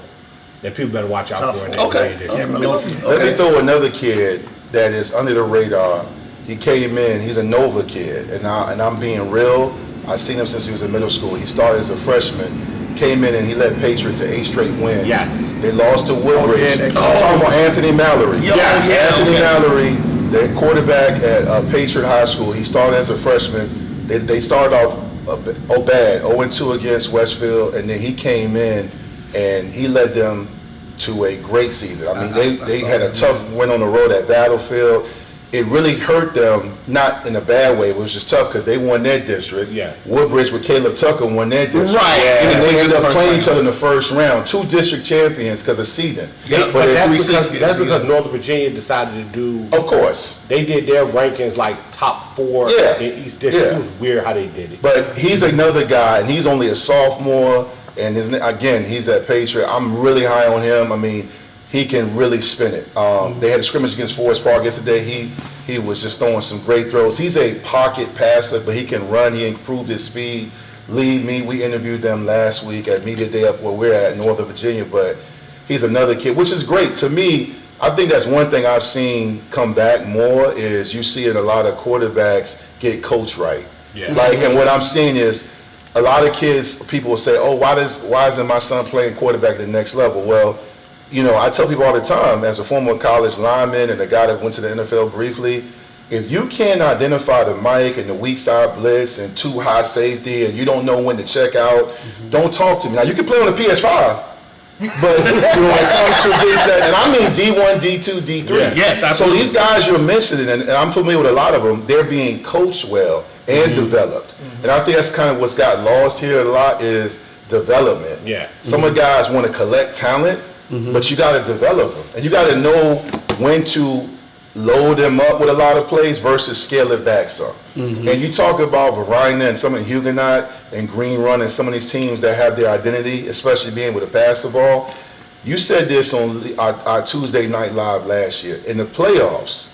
[SPEAKER 6] that people better watch out for.
[SPEAKER 1] Yeah, Midlothian.
[SPEAKER 3] Let me throw another kid that is under the radar. He came in, he's a Nova kid, and I'm being real. I've seen him since he was in middle school. He started as a freshman, came in and he led Patriot to 8 straight wins.
[SPEAKER 6] Yes.
[SPEAKER 3] They lost to Woodbridge.
[SPEAKER 1] I'm
[SPEAKER 3] talking about Anthony Mallory. Anthony Mallory, the quarterback at Patriot High School. He started as a freshman. They started off bad, 0-2 against Westfield, and then he came in and he led them to a great season. I mean, they had a tough win on the road at Battlefield. It really hurt them, not in a bad way. It was just tough because they won their district.
[SPEAKER 6] Yeah.
[SPEAKER 3] Woodbridge with Caleb Tucker won their district.
[SPEAKER 4] Right.
[SPEAKER 3] And
[SPEAKER 4] Yeah.
[SPEAKER 3] they ended up playing each other in the first round. 2 district champions because of seeding.
[SPEAKER 4] Yeah,
[SPEAKER 6] But
[SPEAKER 3] it-
[SPEAKER 6] that's because Northern Virginia decided to do.
[SPEAKER 3] of course.
[SPEAKER 6] They did their rankings like top 4
[SPEAKER 3] Yeah.
[SPEAKER 6] in each district.
[SPEAKER 3] Yeah.
[SPEAKER 6] It was weird how they did it.
[SPEAKER 3] But he's another guy, and he's only a sophomore. And he's at Patriot. I'm really high on him. I mean, he can really spin it. They had a scrimmage against Forest Park yesterday. He was just throwing some great throws. He's a pocket passer, but he can run. He improved his speed. We interviewed them last week at Media Day up where we're at in Northern Virginia, but he's another kid, which is great. To me, I think that's one thing I've seen come back more is you see it a lot of quarterbacks get coached right.
[SPEAKER 6] Yeah.
[SPEAKER 3] And what I'm seeing is a lot of kids, people will say, oh, why isn't my son playing quarterback at the next level? Well, I tell people all the time, as a former college lineman and a guy that went to the NFL briefly, if you can't identify the mic and the weak side blitz and 2 high safety and you don't know when to check out, don't talk to me. Now, you can play on the PS5, but when it comes to this, and I mean D1, D2, D3.
[SPEAKER 4] Yeah. Yes, absolutely.
[SPEAKER 3] So these guys you're mentioning, and I'm familiar with a lot of them, they're being coached well and developed. And I think that's kind of what's got lost here a lot is development.
[SPEAKER 6] Yeah.
[SPEAKER 3] Some of the guys want to collect talent, but you got to develop them. And you got to know when to load them up with a lot of plays versus scale it back some. And you talk about Varina and some of the Huguenot and Green Run and some of these teams that have their identity, especially being able to pass the ball. You said this on our Tuesday Night Live last year. In the playoffs,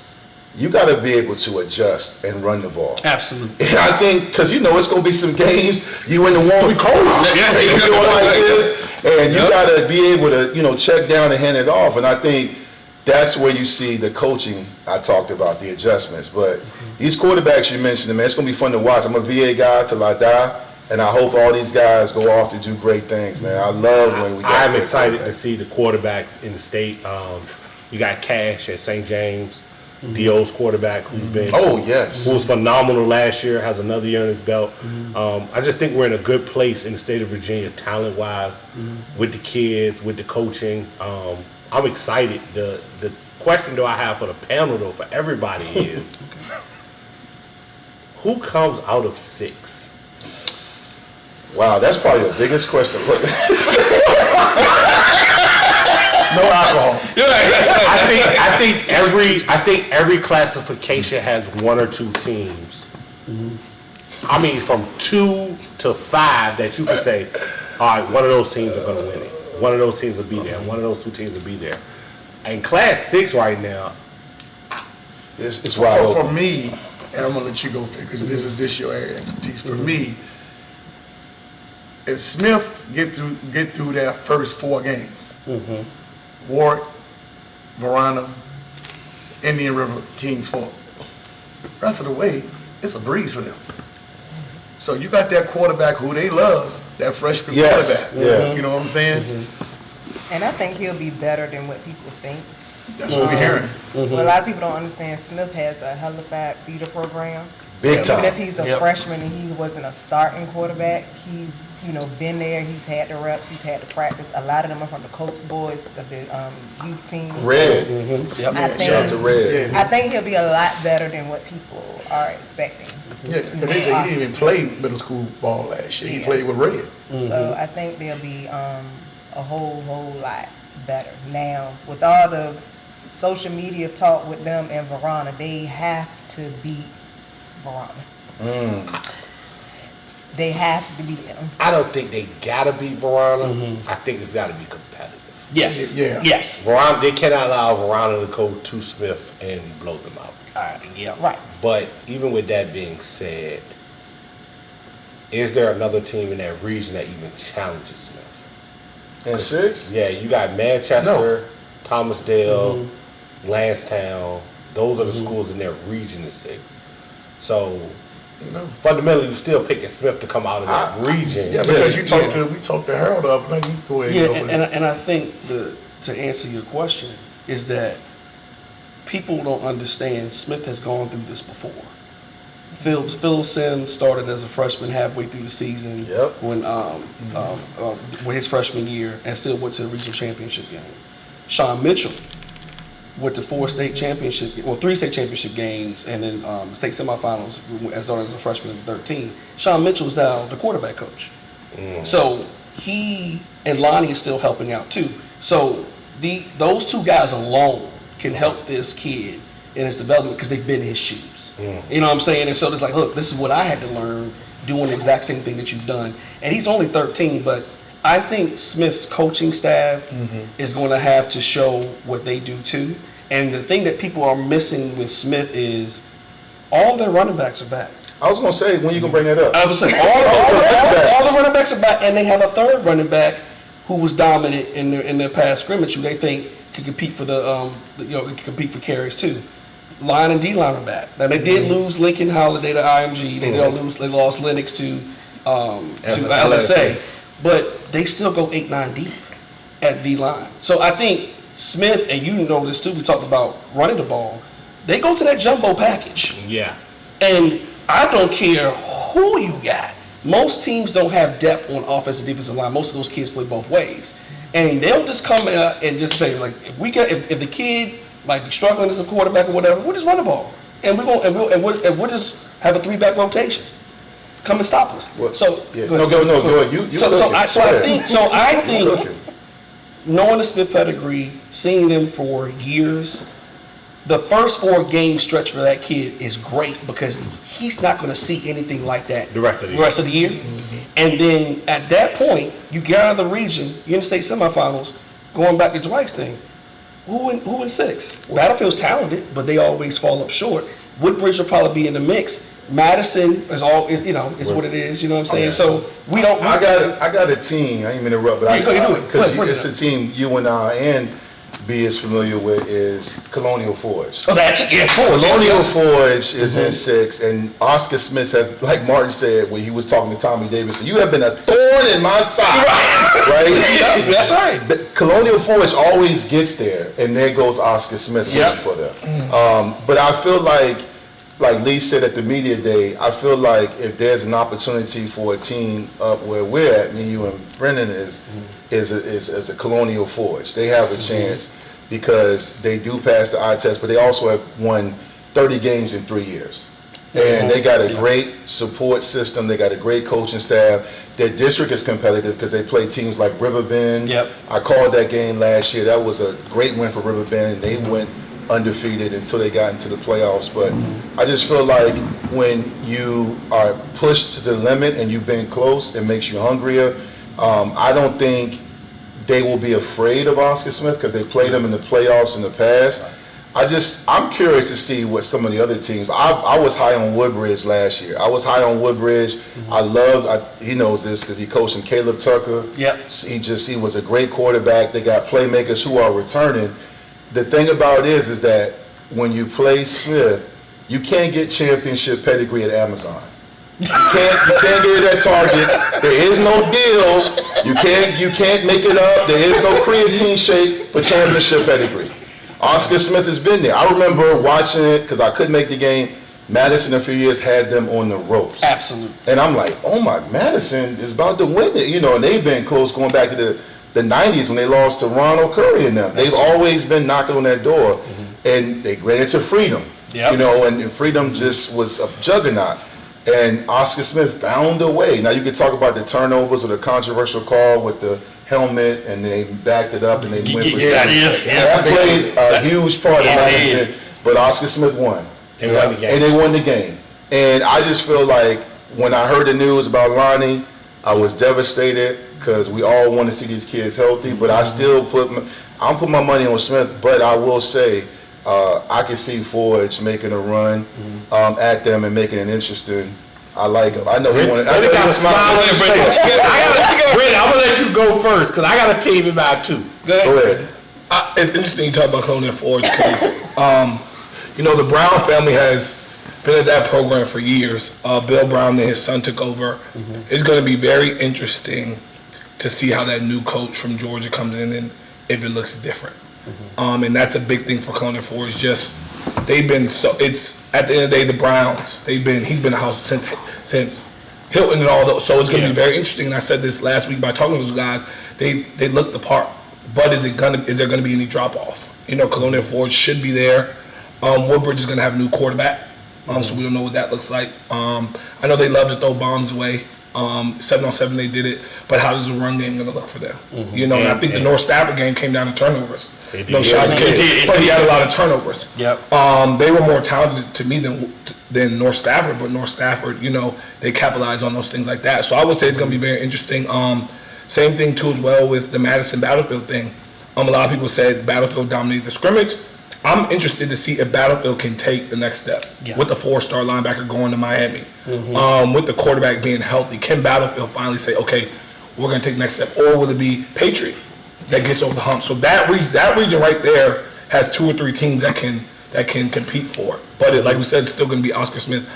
[SPEAKER 3] you got to be able to adjust and run the ball.
[SPEAKER 4] Absolutely.
[SPEAKER 3] And I think, because you know it's going to be some games, you in the warm cold, you doing like this, and you got to be able to, you know, check down and hand it off. And I think that's where you see the coaching I talked about, the adjustments. But these quarterbacks you mentioned, man, it's going to be fun to watch. I'm a VA guy till I die. And I hope all these guys go off to do great things, man. I love when we.
[SPEAKER 6] I'm excited to see the quarterbacks in the state. You got Cash at St. James, Dio's quarterback, who's been who was phenomenal last year, has another year on his belt. I just think we're in a good place in the state of Virginia, talent-wise, with the kids, with the coaching. I'm excited. The question though I have for the panel though, for everybody is, who comes out of 6?
[SPEAKER 3] Wow, that's probably the biggest question.
[SPEAKER 1] No alcohol.
[SPEAKER 6] I think every classification has 1 or 2 teams. I mean, from 2 to 5 that you can say, all right, one of those teams are going to win it. One of those teams will be there. One of those 2 teams will be there. In Class 6 right now,
[SPEAKER 3] it's wide open.
[SPEAKER 1] For me, and I'm gonna let you go because this your area of expertise. For me, if Smith get through their first 4 games, Warwick, Verona, Indian River, Kings Fork, rest of the way, it's a breeze for them. So you got that quarterback who they love, that freshman quarterback.
[SPEAKER 3] Yeah.
[SPEAKER 1] You know what I'm saying?
[SPEAKER 5] And I think he'll be better than what people think.
[SPEAKER 1] That's what we're hearing.
[SPEAKER 5] Well, a lot of people don't understand Smith has a hellified feeder program.
[SPEAKER 3] Big time.
[SPEAKER 5] Even if he's a freshman and he wasn't a starting quarterback, he's been there. He's had the reps. He's had the practice. A lot of them are from the Coach boys, the youth teams.
[SPEAKER 3] Red.
[SPEAKER 4] Yep.
[SPEAKER 5] I
[SPEAKER 3] Shout out to Red.
[SPEAKER 5] I think he'll be a lot better than what people are expecting.
[SPEAKER 1] Yeah, but they say he didn't even play middle school ball last year. He played with Red.
[SPEAKER 5] So I think they'll be a whole lot better. Now, with all the social media talk with them and Verona, they have to beat Verona. They have to beat them.
[SPEAKER 6] I don't think they gotta beat Verona. I think it's gotta be competitive.
[SPEAKER 4] Yes.
[SPEAKER 1] Yeah.
[SPEAKER 4] Yes.
[SPEAKER 6] Verona, they cannot allow Verona to go to Smith and blow them out.
[SPEAKER 5] Right.
[SPEAKER 6] But even with that being said, is there another team in that region that even challenges Smith?
[SPEAKER 3] And 6?
[SPEAKER 6] Yeah, you got Manchester, Thomasdale, Lansdowne. Those are the schools in their region of 6. So fundamentally, you still picking Smith to come out of that region.
[SPEAKER 1] Yeah, because we talked to Harold of it. You go ahead.
[SPEAKER 4] And I think to answer your question is that people don't understand Smith has gone through this before. Phil Sims started as a freshman halfway through the season when his freshman year and still went to the regional championship game. Sean Mitchell went to 3 state championship games and then state semifinals as started as a freshman in 13. Sean Mitchell is now the quarterback coach. So he and Lonnie is still helping out too. So those 2 guys alone can help this kid in his development because they've been in his shoes. You know what I'm saying? And so it's like, look, this is what I had to learn doing the exact same thing that you've done. And he's only 13, but I think Smith's coaching staff is going to have to show what they do too. And the thing that people are missing with Smith is all their running backs are back.
[SPEAKER 3] I was going to say, when you going to bring that up?
[SPEAKER 4] I was saying all the running backs are back, and they have a third running back who was dominant in their past scrimmage, who they think can compete for compete for carries too. Line and D-line are back. Now they did lose Lincoln Holiday to IMG. They lost Lennox to LSA, but they still go 8-9 deep at D-line. So I think Smith, and you know this too, we talked about running the ball, they go to that jumbo package.
[SPEAKER 6] Yeah.
[SPEAKER 4] And I don't care who you got. Most teams don't have depth on offensive and defensive line. Most of those kids play both ways. And they'll just come and just say, like, if the kid like struggling as a quarterback or whatever, we'll just run the ball. And we'll just have a 3-back rotation. Come and stop us.
[SPEAKER 3] Well,
[SPEAKER 4] so
[SPEAKER 3] go ahead.
[SPEAKER 4] I think knowing the Smith pedigree, seeing them for years, the first 4 game stretch for that kid is great because he's not going to see anything like that
[SPEAKER 6] the rest of the year.
[SPEAKER 4] And then at that point, you get out of the region, you're in the state semifinals, going back to Dwight's thing. Who in 6? Battlefield's talented, but they always fall up short. Woodbridge will probably be in the mix. Madison is what it is. You know what I'm saying? So we don't.
[SPEAKER 3] I got a team. I ain't mean to interrupt, but
[SPEAKER 4] Yeah, go ahead, do it.
[SPEAKER 3] because it's a team you and I and B is familiar with is Colonial Forge.
[SPEAKER 4] Oh, that's it. Yeah, Forge.
[SPEAKER 3] Colonial Forge is in 6, and Oscar Smith has, like Martin said when he was talking to Tommy Davis, you have been a thorn in my side, right?
[SPEAKER 4] Yep, that's right.
[SPEAKER 3] But Colonial Forge always gets there, and there goes Oscar Smith waiting for them. But I feel like Lee said at the media day, I feel like if there's an opportunity for a team up where we're at, me, you, and Brennan is a Colonial Forge. They have a chance because they do pass the eye test, but they also have won 30 games in 3 years. And they got a great support system. They got a great coaching staff. Their district is competitive because they play teams like Riverbend.
[SPEAKER 4] Yep.
[SPEAKER 3] I called that game last year. That was a great win for Riverbend, and they went undefeated until they got into the playoffs. But I just feel like when you are pushed to the limit and you've been close, it makes you hungrier. I don't think they will be afraid of Oscar Smith because they played him in the playoffs in the past. I'm curious to see what some of the other teams. I was high on Woodbridge last year. I was high on Woodbridge. He knows this because he coached in Caleb Tucker.
[SPEAKER 4] Yep.
[SPEAKER 3] He was a great quarterback. They got playmakers who are returning. The thing about it is that when you play Smith, you can't get championship pedigree at Amazon. You can't get it at Target. There is no deal. You can't make it up. There is no creatine shake for championship pedigree. Oscar Smith has been there. I remember watching it because I couldn't make the game. Madison a few years had them on the ropes.
[SPEAKER 4] Absolutely.
[SPEAKER 3] And I'm like, oh my, Madison is about to win it. And they've been close going back to the 90s when they lost to Ronald Curry and them. They've always been knocking on that door. And they granted to Freedom.
[SPEAKER 4] Yep.
[SPEAKER 3] And Freedom just was a juggernaut. And Oscar Smith found a way. Now you can talk about the turnovers or the controversial call with the helmet, and they backed it up and they went for it. That played a huge part in Madison, but Oscar Smith won.
[SPEAKER 6] They won the game.
[SPEAKER 3] And they won the game. And I just feel like when I heard the news about Lonnie, I was devastated because we all want to see these kids healthy, but I still put my money on Smith, but I will say I can see Forge making a run at them and making it interesting. I like him. I know he wanted.
[SPEAKER 6] I got a smile on his face. Brandon, I'm gonna let you go first because I got a team about 2.
[SPEAKER 3] Go ahead.
[SPEAKER 7] It's interesting you talk about Colonial Forge because, the Brown family has been at that program for years. Bill Brown and his son took over. It's going to be very interesting to see how that new coach from Georgia comes in and if it looks different. And that's a big thing for Colonial Forge. It's at the end of the day, the Browns, he's been in the house since Hilton and all those. So it's going to be very interesting. And I said this last week by talking to those guys. They look the part, but is there going to be any drop off? Colonial Forge should be there. Woodbridge is going to have a new quarterback, so we don't know what that looks like. I know they love to throw bombs away. 7-on-7 they did it, but how does the run game going to look for them? And I think the North Stafford game came down to turnovers. But he had a lot of turnovers.
[SPEAKER 4] Yep.
[SPEAKER 7] They were more talented to me than North Stafford, but North Stafford, they capitalize on those things like that. So I would say it's going to be very interesting. Same thing too as well with the Madison Battlefield thing. A lot of people said Battlefield dominated the scrimmage. I'm interested to see if Battlefield can take the next step with the 4-star linebacker going to Miami, with the quarterback being healthy. Can Battlefield finally say, okay, we're going to take the next step, or will it be Patriot that gets over the hump? So that region right there has 2 or 3 teams that can compete for it. But like we said, it's still going to be Oscar Smith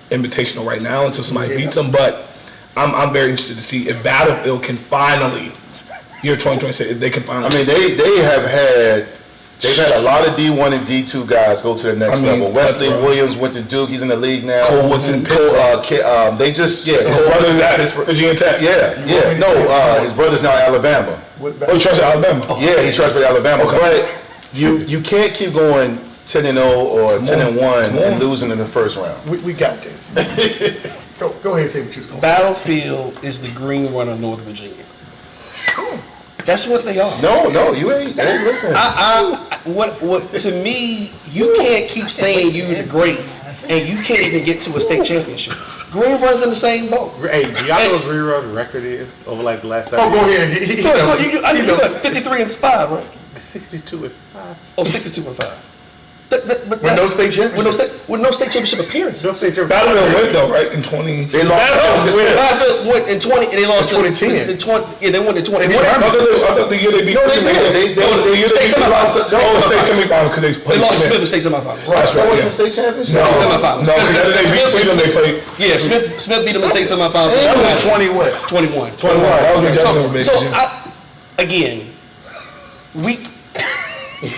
[SPEAKER 7] Invitational right now until somebody beats them. But I'm very interested to see if Battlefield can finally, year 2026, if they can finally.
[SPEAKER 3] I mean, they've had a lot of D1 and D2 guys go to the next level. Wesley Williams went to Duke. He's in the league now.
[SPEAKER 7] Cole Woodson,
[SPEAKER 3] Pittsburgh. They just,
[SPEAKER 7] his brother's at Virginia Tech.
[SPEAKER 3] His brother's now at Alabama.
[SPEAKER 7] He transferred to Alabama.
[SPEAKER 3] Yeah, he's transferred to Alabama. Okay. But you can't keep going 10-0 or 10-1 and losing in the first round.
[SPEAKER 1] We got this. Go ahead and say what you're going to say.
[SPEAKER 4] Battlefield is the green run of North Virginia. That's what they are.
[SPEAKER 3] No, you ain't listening.
[SPEAKER 4] What to me, you can't keep saying you're the great and you can't even get to a state championship. Green runs in the same boat.
[SPEAKER 6] Hey, do y'all know what Green Run's record is over like the last 30
[SPEAKER 1] Oh, go
[SPEAKER 6] years?
[SPEAKER 1] ahead.
[SPEAKER 4] You got 53 and 5, right?
[SPEAKER 6] 62-5.
[SPEAKER 4] Oh, 62-5.
[SPEAKER 3] With no state championship.
[SPEAKER 4] With no state championship appearances.
[SPEAKER 6] No state championship.
[SPEAKER 7] BallinVA went though, right? In 20.
[SPEAKER 3] They lost.
[SPEAKER 4] BallinVA went in 20, and they lost
[SPEAKER 3] In 2010.
[SPEAKER 4] In 20, yeah, they won in 20.
[SPEAKER 3] They
[SPEAKER 7] I thought the year they beat.
[SPEAKER 3] No, they did.
[SPEAKER 7] The year they beat state semifinals because they
[SPEAKER 4] They
[SPEAKER 7] played
[SPEAKER 4] lost to Smith
[SPEAKER 7] Smith.
[SPEAKER 4] in state semifinals.
[SPEAKER 3] That's
[SPEAKER 7] right,
[SPEAKER 3] right.
[SPEAKER 7] yeah.
[SPEAKER 3] The state championship.
[SPEAKER 7] No,
[SPEAKER 4] Semifinals.
[SPEAKER 7] no, because they beat them. They played.
[SPEAKER 4] Yeah, Smith beat them in state semifinals.
[SPEAKER 3] That was 20 what?
[SPEAKER 4] 21.
[SPEAKER 7] 21. That was when Justin was
[SPEAKER 4] So,
[SPEAKER 7] making.
[SPEAKER 4] again,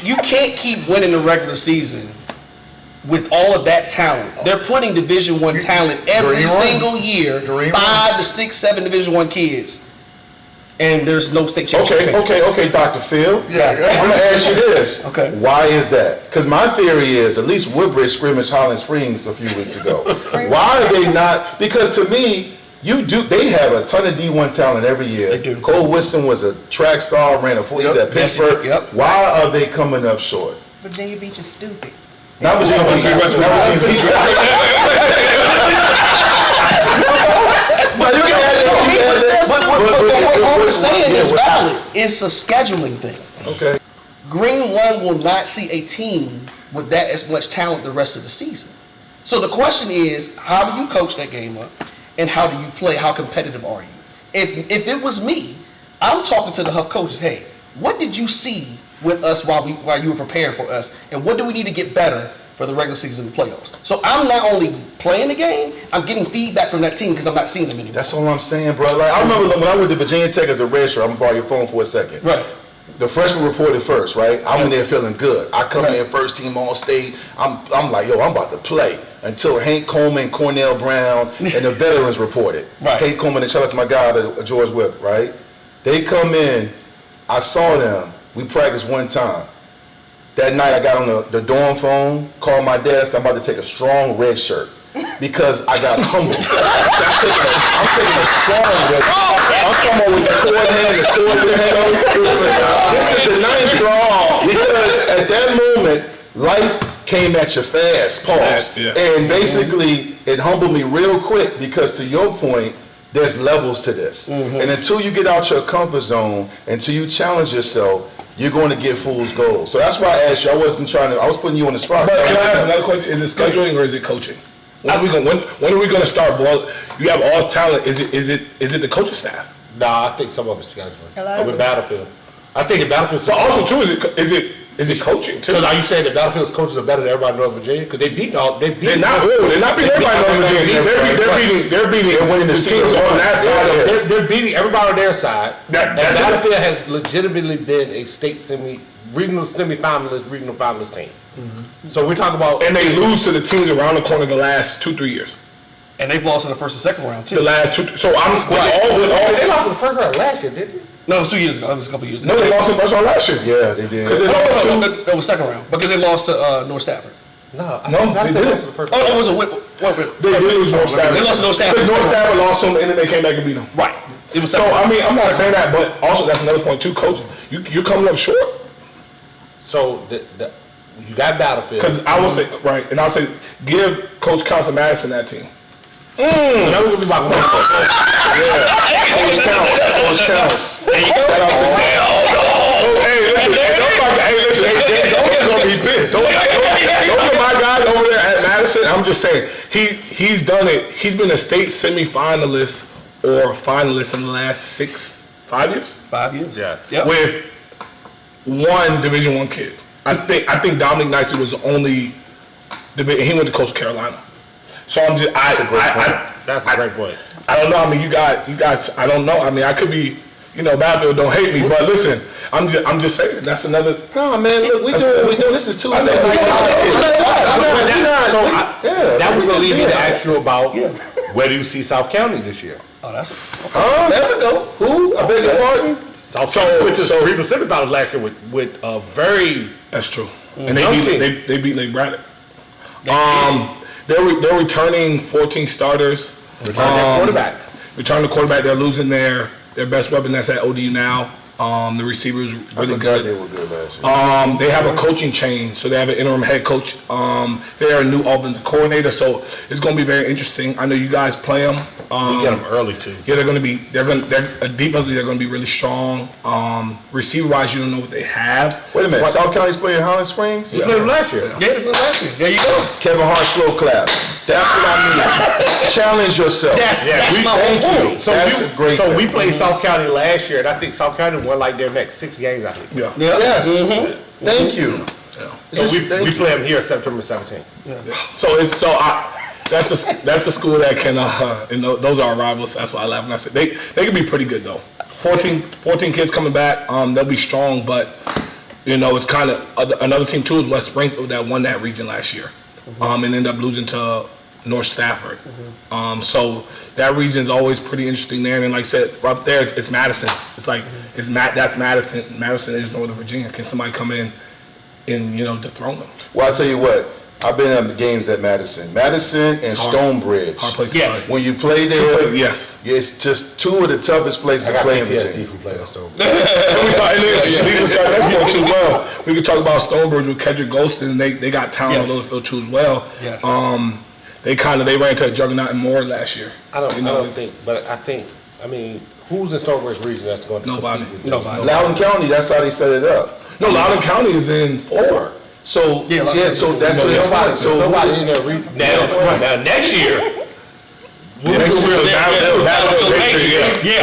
[SPEAKER 4] you can't keep winning the regular season with all of that talent. They're putting Division I talent every
[SPEAKER 3] Green run.
[SPEAKER 4] single year,
[SPEAKER 3] Green
[SPEAKER 4] 5 to 6, 7 Division I kids, and there's no state championship.
[SPEAKER 3] Okay, Dr. Phil.
[SPEAKER 1] Yeah.
[SPEAKER 3] I'm gonna ask you this.
[SPEAKER 4] Okay.
[SPEAKER 3] Why is that? Because my theory is, at least Woodbridge scrimmaged Highland Springs a few weeks ago. Why are they not? Because to me, they have a ton of D1 talent every year.
[SPEAKER 4] They do.
[SPEAKER 3] Cole Wilson was a track star, ran a 40s at
[SPEAKER 4] Yes,
[SPEAKER 3] Pittsburgh.
[SPEAKER 4] yep.
[SPEAKER 3] Why are they coming up short?
[SPEAKER 5] Virginia Beach is stupid.
[SPEAKER 3] Not Virginia Beach. Not Virginia Beach. But you can add that.
[SPEAKER 4] But what we're saying is valid. It's a scheduling thing.
[SPEAKER 3] Okay.
[SPEAKER 4] Green One will not see a team with that as much talent the rest of the season. So the question is, how do you coach that game up, and how do you play? How competitive are you? If it was me, I'm talking to the Huff coaches. Hey, what did you see with us while you were preparing for us, and what do we need to get better for the regular season and the playoffs? So I'm not only playing the game, I'm getting feedback from that team because I'm not seeing them anymore.
[SPEAKER 3] That's all I'm saying, bro. Like, I remember when I went to Virginia Tech as a redshirt. I'm gonna borrow your phone for a second.
[SPEAKER 4] Right.
[SPEAKER 3] The freshman reported first, right? I went there feeling good. I come in first team all state. I'm like, yo, I'm about to play. Until Hank Coleman, Cornell Brown, and the veterans reported.
[SPEAKER 4] Right.
[SPEAKER 3] Hank Coleman, and shout out to my guy, George With, right? They come in, I saw them, we practiced one time. That night I got on the dorm phone, called my dad, said I'm about to take a strong red shirt because I got humbled. I'm taking a strong red shirt. I'm talking about with the cord hand, the cord with the hand. This is the ninth draw. Because at that moment, life came at you fast, pause.
[SPEAKER 7] Yeah.
[SPEAKER 3] And basically, it humbled me real quick because to your point, there's levels to this. And until you get out your comfort zone, until you challenge yourself, you're going to get fool's gold. So that's why I asked you. I was putting you on the spot.
[SPEAKER 7] But can I ask another question? Is it scheduling or is it coaching? When are we going to start? Well, you have all talent. Is it the coaching staff?
[SPEAKER 6] Nah, I think some of it's scheduling.
[SPEAKER 5] Hello?
[SPEAKER 6] With Battlefield. I think in Battlefield.
[SPEAKER 7] But also too, is it coaching too?
[SPEAKER 6] Because are you saying that Battlefield's coaches are better than everybody in North Virginia? Because they beat.
[SPEAKER 7] They're not beating everybody in North Virginia. They're beating
[SPEAKER 3] winning the
[SPEAKER 7] teams
[SPEAKER 3] season.
[SPEAKER 7] on that side.
[SPEAKER 6] They're beating everybody on their side.
[SPEAKER 7] That's
[SPEAKER 6] and
[SPEAKER 7] it.
[SPEAKER 6] Battlefield has legitimately been a state regional finalist team. So we're talking about.
[SPEAKER 7] And they lose to the teams around the corner the last 2-3 years.
[SPEAKER 4] And they've lost in the first and second round too.
[SPEAKER 7] The last two. So I'm with
[SPEAKER 6] They
[SPEAKER 7] all.
[SPEAKER 6] lost in the first round last year, didn't they?
[SPEAKER 4] No, it was 2 years ago. It was a couple years ago.
[SPEAKER 7] No, they lost in the first round last year.
[SPEAKER 3] Yeah, they did.
[SPEAKER 7] Because they lost to.
[SPEAKER 4] It was second round because they lost to North Stafford.
[SPEAKER 6] No,
[SPEAKER 7] No, they didn't.
[SPEAKER 4] Oh, it was a win.
[SPEAKER 7] They did lose North Stafford.
[SPEAKER 4] They lost to North Stafford.
[SPEAKER 7] Because North Stafford lost them, and then they came back and beat them.
[SPEAKER 4] Right. It was
[SPEAKER 7] So
[SPEAKER 4] second round.
[SPEAKER 7] I mean, I'm not saying that, but also that's another point too, coach. You're coming up short.
[SPEAKER 6] So you got Battlefield.
[SPEAKER 7] Because I will say right, and I'll say give Coach Council Madison that team.
[SPEAKER 6] So that was gonna be my point.
[SPEAKER 3] Coach Counts. Shout out to
[SPEAKER 7] Those are gonna be pissed. Those are my guys over there at Madison. I'm just saying he's done it. He's been a state semifinalist or finalist in the last 5 years.
[SPEAKER 4] 5 years.
[SPEAKER 6] Yeah.
[SPEAKER 4] Yep.
[SPEAKER 7] With one Division I kid. I think Dominic Nicey was the only. He went to Coastal Carolina. So I'm just.
[SPEAKER 6] That's a great point.
[SPEAKER 7] I don't know. I mean, you guys. I don't know. I mean, I could be. Battlefield don't hate me, but listen, I'm just saying that's another.
[SPEAKER 3] No, man, look, we doing this is too late.
[SPEAKER 6] That was gonna lead me to ask you about where do you see South County this year?
[SPEAKER 4] Oh, that's.
[SPEAKER 3] There we go. Who? I beg your pardon?
[SPEAKER 6] South County went to the regional semifinals last year with a very.
[SPEAKER 7] That's true.
[SPEAKER 6] Mm-hmm.
[SPEAKER 7] And they beat Lake Braddock. They're returning 14 starters.
[SPEAKER 6] Return their quarterback.
[SPEAKER 7] Return the quarterback. They're losing their best weapon that's at ODU now. The receivers
[SPEAKER 3] I
[SPEAKER 7] really
[SPEAKER 3] forgot
[SPEAKER 7] good.
[SPEAKER 3] they were good last year.
[SPEAKER 7] They have a coaching change, so they have an interim head coach. They're a new offensive coordinator, so it's going to be very interesting. I know you guys play them.
[SPEAKER 6] We get them early too.
[SPEAKER 7] Yeah, they're defensively they're going to be really strong. Receiver wise, you don't know what they have.
[SPEAKER 3] Wait a minute, South County's playing Highland Springs?
[SPEAKER 6] We played them last year.
[SPEAKER 4] Yeah, they played last year. There you go.
[SPEAKER 3] Kevin Hart, slow clap. That's what I mean. Challenge yourself.
[SPEAKER 4] That's my
[SPEAKER 3] Thank
[SPEAKER 4] whole
[SPEAKER 3] you.
[SPEAKER 4] point.
[SPEAKER 3] That's a great
[SPEAKER 6] So
[SPEAKER 3] thing.
[SPEAKER 6] we played South County last year, and I think South County won like their next 6 games, I think.
[SPEAKER 7] Yeah.
[SPEAKER 3] Yes. Thank you.
[SPEAKER 6] So
[SPEAKER 3] Thank
[SPEAKER 6] we
[SPEAKER 3] you.
[SPEAKER 6] play them here September 17th.
[SPEAKER 7] That's a school that can and those are our rivals. That's why I laugh when I say they can be pretty good though. 14 kids coming back. They'll be strong, but it's kind of another team too is West Springfield that won that region last year, and ended up losing to North Stafford. So that region is always pretty interesting there. And like I said, up there it's Madison. It's like that's Madison. Madison is Northern Virginia. Can somebody come in and dethrone them?
[SPEAKER 3] Well, I'll tell you what. I've been at the games at Madison and Stonebridge.
[SPEAKER 7] Hard place to
[SPEAKER 6] Yes.
[SPEAKER 7] play.
[SPEAKER 3] When you play there,
[SPEAKER 7] Yes.
[SPEAKER 3] it's just two of the toughest places to play in Virginia.
[SPEAKER 6] from playing Stone.
[SPEAKER 7] We could talk about Stonebridge with Kedrick Golston. They got talent on those field too as well.
[SPEAKER 4] Yes.
[SPEAKER 7] They ran into a juggernaut in Moore last year.
[SPEAKER 6] I don't think, but I mean, who's in Stonebridge region that's going to
[SPEAKER 7] Nobody.
[SPEAKER 6] compete with
[SPEAKER 7] Nobody.
[SPEAKER 3] Loudoun County, that's how they set it up.
[SPEAKER 7] No, Loudoun County is in 4.
[SPEAKER 3] So so that's
[SPEAKER 6] No,
[SPEAKER 3] the
[SPEAKER 6] nobody,
[SPEAKER 3] point. So
[SPEAKER 6] nobody in there. Now next year,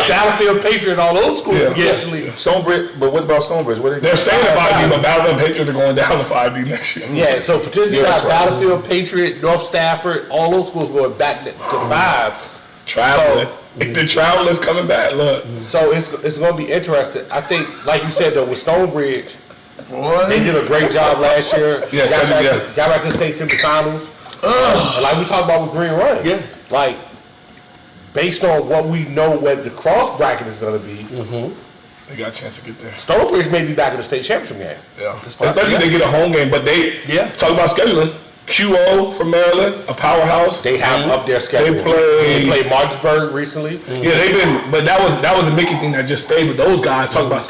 [SPEAKER 6] Battlefield Patriot, all those schools actually.
[SPEAKER 3] Stonebridge, but what about Stonebridge? What
[SPEAKER 7] They're staying at 5D, but Battlefield Patriots are going down to 5D next year.
[SPEAKER 6] Yeah, so potentially
[SPEAKER 3] Yeah, that's right.
[SPEAKER 6] Battlefield Patriot, North Stafford, all those schools going back to 5.
[SPEAKER 7] Traveling. The travelers coming back. Look.
[SPEAKER 6] So it's going to be interesting. I think, like you said though, with Stonebridge, they did a great job last year.
[SPEAKER 7] Yeah,
[SPEAKER 6] got back to state semifinals. And like we talked about with Green Run.
[SPEAKER 4] Yeah.
[SPEAKER 6] Like, based on what we know what the cross bracket is going to be,
[SPEAKER 7] They got a chance to get there.
[SPEAKER 6] Stonebridge may be back in the state championship game.
[SPEAKER 7] Yeah. Especially if they get a home game, but talk about scheduling. QO from Maryland, a powerhouse.
[SPEAKER 6] They have up their schedule.
[SPEAKER 7] They
[SPEAKER 6] played Martinsburg recently.
[SPEAKER 7] Yeah, they've been, but that was a Mickey thing that just stayed with those guys. Talk about,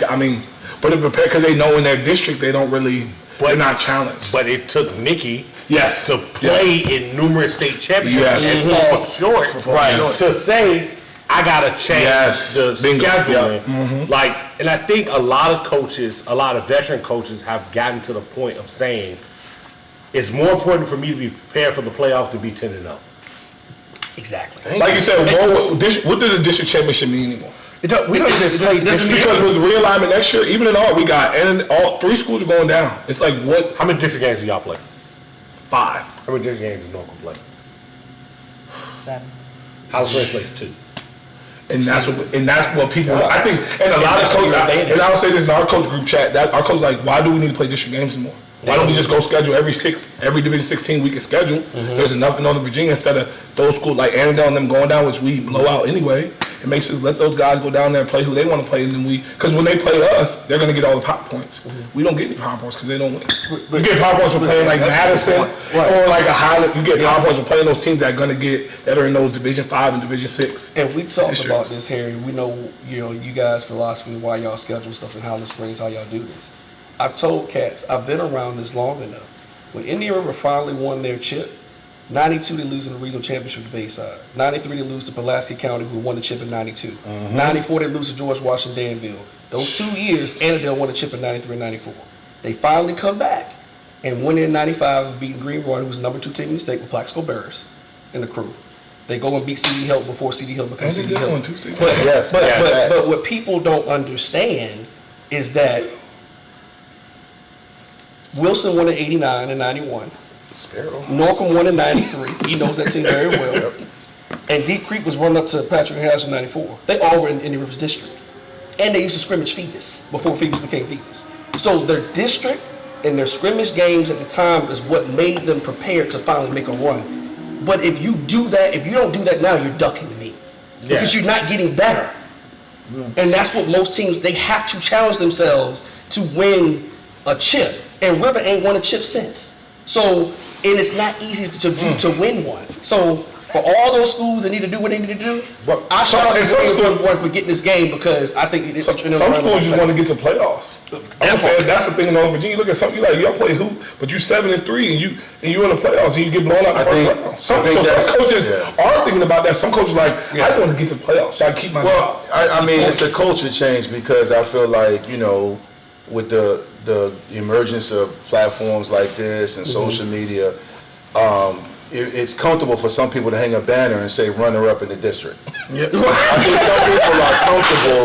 [SPEAKER 7] but they're prepared because they know in their district they don't really, they're not challenged.
[SPEAKER 6] But it took Mickey
[SPEAKER 7] Yes.
[SPEAKER 6] to play in numerous state championships and fall short.
[SPEAKER 7] Right.
[SPEAKER 6] To say, I got to change the
[SPEAKER 7] Bingo.
[SPEAKER 6] schedule. Like, and I think a lot of coaches, a lot of veteran coaches have gotten to the point of saying, it's more important for me to be prepared for the playoffs to be 10-0.
[SPEAKER 4] Exactly.
[SPEAKER 7] Like you said, what does a district championship mean anymore?
[SPEAKER 6] We don't even play
[SPEAKER 7] This is because with realignment next year, even in all we got, and all 3 schools are going down. It's like what?
[SPEAKER 6] How many district games do y'all play?
[SPEAKER 7] 5.
[SPEAKER 6] How many district games does Norfolk play?
[SPEAKER 5] 7.
[SPEAKER 6] House Springs plays 2.
[SPEAKER 7] And that's what people. I think, and a lot of coaches. And I would say this in our coach group chat. That our coach like, why do we need to play district games anymore? Why don't we just go schedule every Division 16 we can schedule? There's enough in Northern Virginia instead of those schools like Annandale and them going down, which we blow out anyway. It makes sense let those guys go down there and play who they want to play, and then because when they play us, they're going to get all the pop points. We don't get any pop points because they don't win. You get pop points for playing like Madison or like a Highland. You get pop points for playing those teams that are in those Division 5 and Division 6.
[SPEAKER 4] And we talked about this, Harry. We know, you guys' philosophy, why y'all schedule stuff in Highland Springs, how y'all do this. I've told cats, I've been around this long enough. When Indian River finally won their chip, 92 they lose in the regional championship to Bayside. 93 they lose to Pulaski County, who won the chip in 92. 94 they lose to George Washington Danville. Those 2 years, Annandale won the chip in 93 and 94. They finally come back and win in 95, beating Green Run, who was number 2 team in the state with Plaxico Bears in the crew. They go and beat CD Hill before CD Hill becomes CD Hill. But what people don't understand is that Wilson won in 89 and 91. Norcom won in 93. He knows that team very well. And Deep Creek was run up to Patrick Harris in 94. They all were in Indian River's district. And they used to scrimmage Phoebus before Phoebus became Phoebus. So their district and their scrimmage games at the time is what made them prepared to finally make a run. But if you don't do that now, you're ducking the meat. Because you're not getting better. And that's what most teams, they have to challenge themselves to win a chip. And River ain't won a chip since. So, and it's not easy to win one. So, for all those schools that need to do what they need to do,
[SPEAKER 7] But
[SPEAKER 4] I shout out to
[SPEAKER 7] some
[SPEAKER 4] William
[SPEAKER 7] schools-
[SPEAKER 4] Board for getting this game because I think
[SPEAKER 7] Some schools just want to get to playoffs. I'm saying that's the thing in Northern Virginia. You look at something, you like, y'all play hoop, but you 7-3 and you're in the playoffs and you get blown out the first round. Some coaches are thinking about that. Some coaches like, I just want to get to the playoffs so I can keep my job.
[SPEAKER 3] I mean, it's a culture change because I feel like, with the emergence of platforms like this and social media, it's comfortable for some people to hang a banner and say runner-up in the district.
[SPEAKER 1] Yep.
[SPEAKER 3] I think some people are comfortable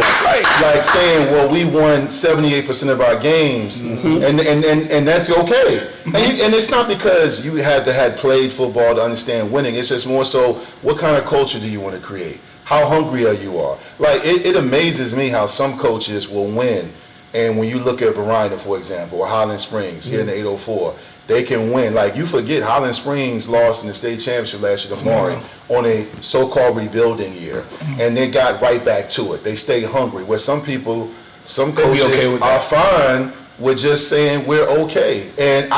[SPEAKER 3] like saying, well, we won 78% of our games, and that's okay. And it's not because you had played football to understand winning. It's just more so, what kind of culture do you want to create? How hungry are you are? Like, it amazes me how some coaches will win. And when you look at Verina, for example, or Highland Springs here in the 804, they can win. Like, you forget Highland Springs lost in the state championship last year to Maury on a so-called rebuilding year. And they got right back to it. They stay hungry. Where some coaches are fine with just saying we're okay. And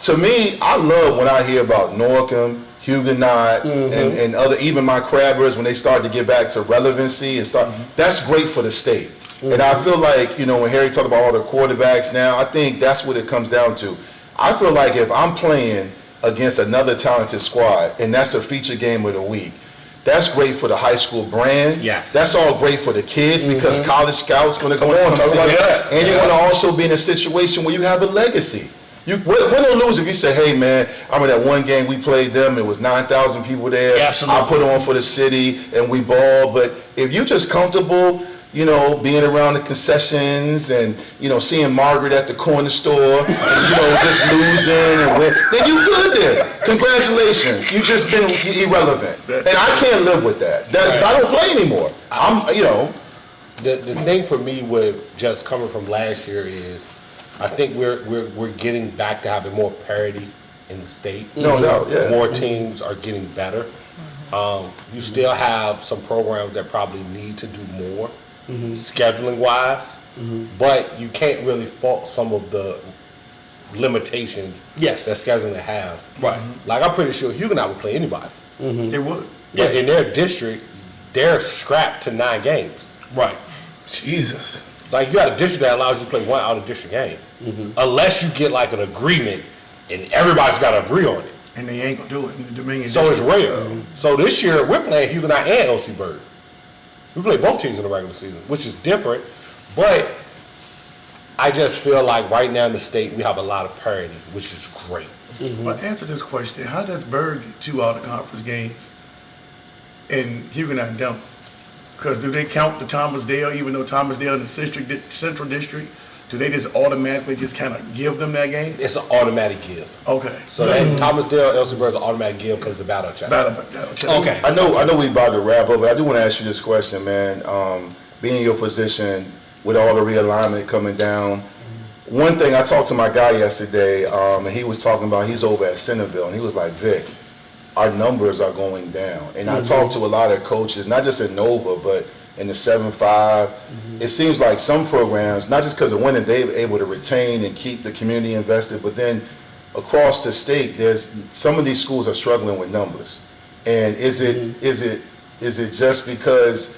[SPEAKER 3] to me, I love when I hear about Norcom, Huguenot, and other, even my Crabbers, when they start to get back to relevancy and that's great for the state. And I feel like, when Harry talked about all the quarterbacks now, I think that's what it comes down to. I feel like if I'm playing against another talented squad, and that's the feature game of the week, that's great for the high school brand.
[SPEAKER 6] Yes.
[SPEAKER 3] That's all great for the kids because college scouts going to go on. And you're going to also be in a situation where you have a legacy. You win or lose if you say, hey, man, I remember that one game we played them, it was 9,000 people there.
[SPEAKER 4] Absolutely.
[SPEAKER 3] I put on for the city, and we balled. But if you're just comfortable, being around the concessions and, seeing Margaret at the corner store, and, just losing and win, then you good there. Congratulations. You just been irrelevant. And I can't live with that. I don't play anymore.
[SPEAKER 6] The thing for me with just coming from last year is I think we're getting back to having more parity in the state.
[SPEAKER 3] No doubt, yeah.
[SPEAKER 6] More teams are getting better. You still have some programs that probably need to do more. Scheduling wise, but you can't really fault some of the limitations that scheduling have.
[SPEAKER 4] Right.
[SPEAKER 6] Like, I'm pretty sure Huguenot would play anybody.
[SPEAKER 1] They would.
[SPEAKER 6] But in their district, they're strapped to 9 games.
[SPEAKER 4] Right.
[SPEAKER 7] Jesus.
[SPEAKER 6] Like, you got a district that allows you to play one out of district game. Unless you get like an agreement and everybody's got to agree on it.
[SPEAKER 1] And they ain't gonna do it in the Dominion.
[SPEAKER 6] So it's rare. So this year, we're playing Huguenot and LC Bird. We play both teams in the regular season, which is different, but I just feel like right now in the state, we have a lot of parity, which is great.
[SPEAKER 1] But answer this question, how does Bird get 2 out-of-conference games and Huguenot don't? Because do they count the Thomasdale, even though Thomasdale in the Central District, do they just automatically just kind of give them that game?
[SPEAKER 6] It's an automatic give.
[SPEAKER 1] Okay.
[SPEAKER 6] So that Thomasdale, LC Bird is an automatic give because of the battle check.
[SPEAKER 1] Okay.
[SPEAKER 3] I know we about to wrap up, but I do want to ask you this question, man. Being in your position with all the realignment coming down, one thing I talked to my guy yesterday, and he was talking about he's over at Centerville, and he was like, Vic, our numbers are going down. And I talked to a lot of coaches, not just in Nova, but in the 7-5. It seems like some programs, not just because of winning, they're able to retain and keep the community invested, but then across the state, there's some of these schools are struggling with numbers. And is it just because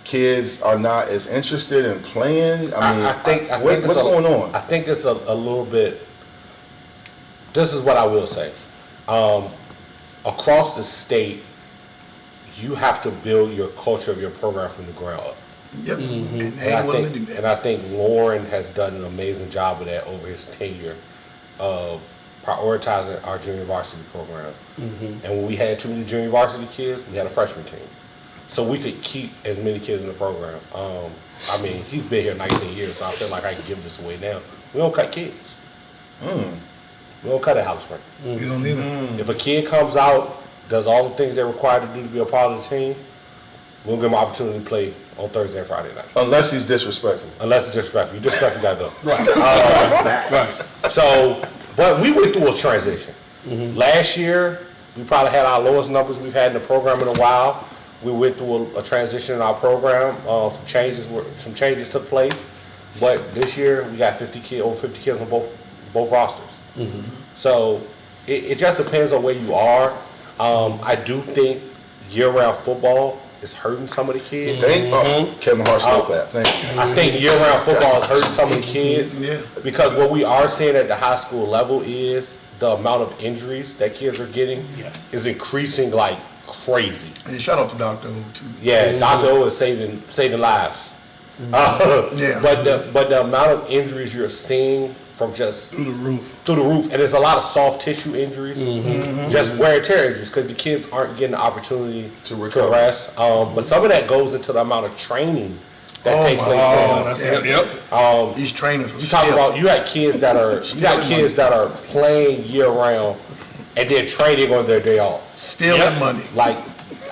[SPEAKER 3] kids are not as interested in playing? I mean,
[SPEAKER 6] I think
[SPEAKER 3] what's going on?
[SPEAKER 6] I think it's a little bit. This is what I will say. Across the state, you have to build your culture of your program from the ground up.
[SPEAKER 1] Yep. And they ain't willing to do that.
[SPEAKER 6] And I think Lauren has done an amazing job of that over his tenure of prioritizing our junior varsity program. And when we had too many junior varsity kids, we had a freshman team. So we could keep as many kids in the program. I mean, he's been here 19 years, so I feel like I can give this away now. We don't cut kids. We don't cut a house rent.
[SPEAKER 7] You don't need them.
[SPEAKER 6] If a kid comes out, does all the things they're required to do to be a part of the team, we'll give them an opportunity to play on Thursday and Friday night.
[SPEAKER 3] Unless he's disrespectful.
[SPEAKER 6] Unless it's disrespectful. You disrespectful, you gotta go.
[SPEAKER 4] Right.
[SPEAKER 6] So, but we went through a transition. Last year, we probably had our lowest numbers we've had in the program in a while. We went through a transition in our program. Some changes took place. But this year, we got over 50 kids on both rosters. So it just depends on where you are. I do think year-round football is hurting some of the kids.
[SPEAKER 3] Kevin Hart spoke that. Thank you.
[SPEAKER 6] I think year-round football is hurting some of the kids
[SPEAKER 1] Yeah.
[SPEAKER 6] because what we are seeing at the high school level is the amount of injuries that kids are getting is increasing like crazy.
[SPEAKER 1] And shout out to Dr. O too.
[SPEAKER 6] Yeah, Dr. O is saving lives.
[SPEAKER 1] Yeah.
[SPEAKER 6] But the amount of injuries you're seeing from just
[SPEAKER 7] Through the roof.
[SPEAKER 6] and there's a lot of soft tissue injuries, just wear and tear injuries because the kids aren't getting the opportunity
[SPEAKER 3] To recover.
[SPEAKER 6] rest. But some of that goes into the amount of training that takes place.
[SPEAKER 7] That's it. Yep.
[SPEAKER 1] These trainers are
[SPEAKER 6] You talk about you got kids that are playing year round and then training on their day off.
[SPEAKER 1] stealing money.
[SPEAKER 6] Like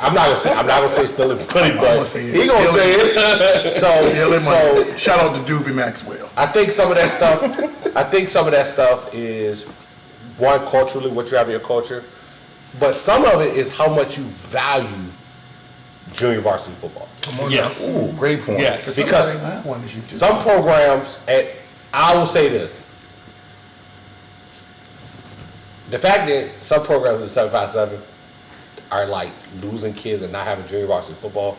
[SPEAKER 6] I'm not gonna say stealing money,
[SPEAKER 1] I'm gonna
[SPEAKER 6] but
[SPEAKER 1] say
[SPEAKER 3] He gonna say it.
[SPEAKER 1] stealing money.
[SPEAKER 6] so
[SPEAKER 1] Shout out to Doovie Maxwell.
[SPEAKER 6] I think some of that stuff is one culturally what you have in your culture, but some of it is how much you value junior varsity football.
[SPEAKER 7] Yes.
[SPEAKER 3] Ooh, great point.
[SPEAKER 7] Yes.
[SPEAKER 6] Because some programs, I will say this, the fact that some programs in 757 are like losing kids and not having junior varsity football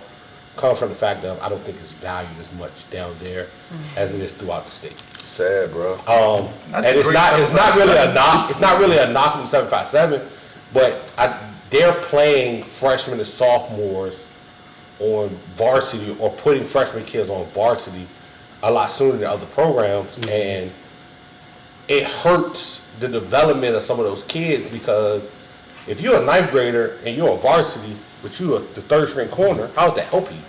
[SPEAKER 6] comes from the fact that I don't think it's valued as much down there as it is throughout the state.
[SPEAKER 3] Sad, bro.
[SPEAKER 6] And it's not really a knock. It's not really a knock on 757, but they're playing freshmen and sophomores on varsity or putting freshman kids on varsity a lot sooner than other programs, and it hurts the development of some of those kids because if you're a ninth grader and you're a varsity, but you're the third string corner, how does that help you?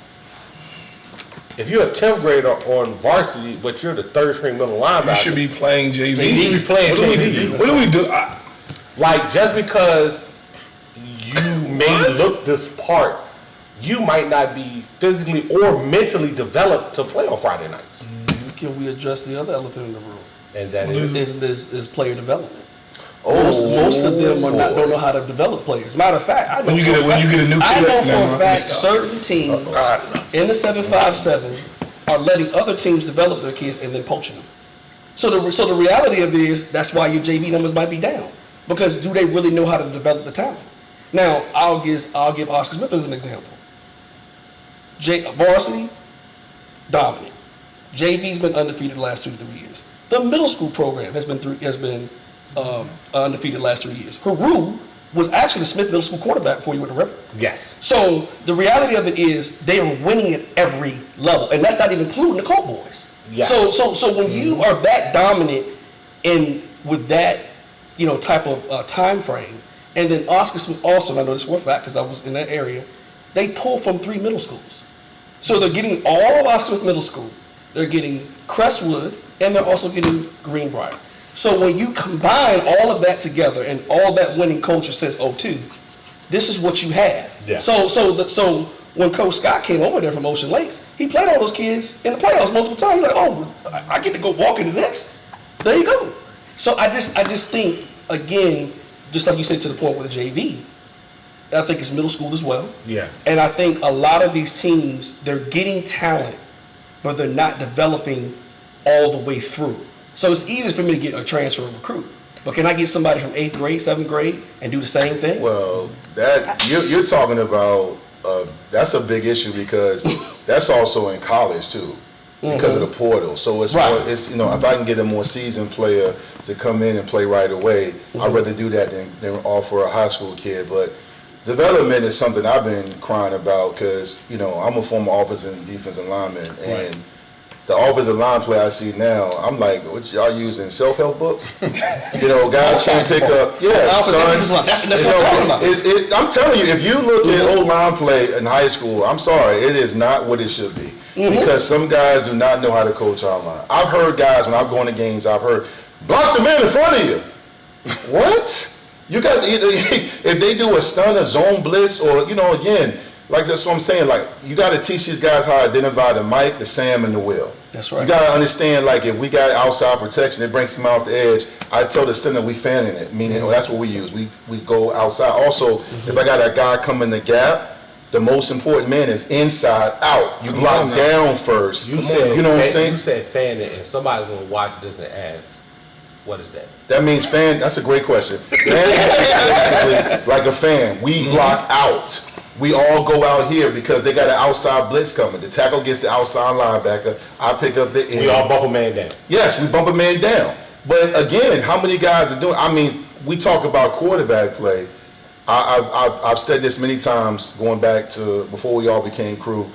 [SPEAKER 6] If you're a 10th grader on varsity, but you're the third string middle linebacker,
[SPEAKER 7] You should be playing JV.
[SPEAKER 6] You should be playing JV.
[SPEAKER 7] What do we do?
[SPEAKER 6] Like, just because you may look this part, you might not be physically or mentally developed to play on Friday nights.
[SPEAKER 4] Can we address the other elephant in the room?
[SPEAKER 6] And that is
[SPEAKER 4] Is player development.
[SPEAKER 3] Oh,
[SPEAKER 4] Most of them don't know how to develop players. Matter of fact, I know
[SPEAKER 7] When you get a new
[SPEAKER 4] I
[SPEAKER 7] kid,
[SPEAKER 4] know for
[SPEAKER 7] never
[SPEAKER 4] a
[SPEAKER 7] mind.
[SPEAKER 4] fact certain teams in the 757 are letting other teams develop their kids and then poaching them. So the reality of it is that's why your JV numbers might be down, because do they really know how to develop the talent? Now I'll give Oscar Smith as an example. Varsity dominant. JV's been undefeated the last 2 to 3 years. The middle school program has been undefeated the last 3 years. Haru was actually the Smith Middle School quarterback before he went to River.
[SPEAKER 6] yes.
[SPEAKER 4] So the reality of it is they are winning at every level, and that's not even including the Colt boys.
[SPEAKER 6] Yeah.
[SPEAKER 4] So when you are that dominant in with that type of time frame, and then Oscar Smith also, and I know this for a fact because I was in that area, they pull from 3 middle schools. So they're getting all of Oscar Smith Middle School, they're getting Crestwood, and they're also getting Greenbrier. So when you combine all of that together and all that winning culture says, oh, too, this is what you have.
[SPEAKER 6] Yeah.
[SPEAKER 4] So when Coach Scott came over there from Ocean Lakes, he played all those kids in the playoffs multiple times. He's like, oh, I get to go walk into this. There you go. So I just think, again, just like you said to the point with the JV, I think it's middle school as well.
[SPEAKER 6] Yeah.
[SPEAKER 4] And I think a lot of these teams, they're getting talent, but they're not developing all the way through. So it's easy for me to get a transfer recruit. But can I get somebody from 8th grade, 7th grade, and do the same thing?
[SPEAKER 3] Well, that you're talking about, that's a big issue because that's also in college too, because of the portal. So it's
[SPEAKER 4] Right.
[SPEAKER 3] more, it's if I can get a more seasoned player to come in and play right away, I'd rather do that than offer a high school kid. But development is something I've been crying about because I'm a former offensive and defensive lineman, and the offensive line play I see now, I'm like, what y'all using self-help books? Guys can't pick up. Yeah,
[SPEAKER 4] That's what I'm talking about.
[SPEAKER 3] I'm telling you, if you look at O-line play in high school, I'm sorry, it is not what it should be. Because some guys do not know how to coach O-line. I've heard guys, when I'm going to games, I've heard, block the man in front of you. What? You got if they do a stun, a zone blitz, or again, like that's what I'm saying. Like you got to teach these guys how to identify the Mike, the Sam, and the Will.
[SPEAKER 4] That's right.
[SPEAKER 3] You got to understand, like if we got outside protection, it brings them off the edge. I tell the center we fanning it, meaning that's what we use. We go outside. Also, if I got a guy come in the gap, the most important man is inside out. You block down first. You know what I'm saying?
[SPEAKER 6] You said fan it, and somebody's gonna watch this and ask, what is that?
[SPEAKER 3] That means fan. That's a great question. Fan is basically like a fan. We block out. we all go out here because they got an outside blitz coming. The tackle gets the outside linebacker. I pick up the end.
[SPEAKER 6] We all bump a man down.
[SPEAKER 3] Yes, we bump a man down. But again, how many guys are doing? I mean, we talk about quarterback play. I've said this many times going back to before we all became crew.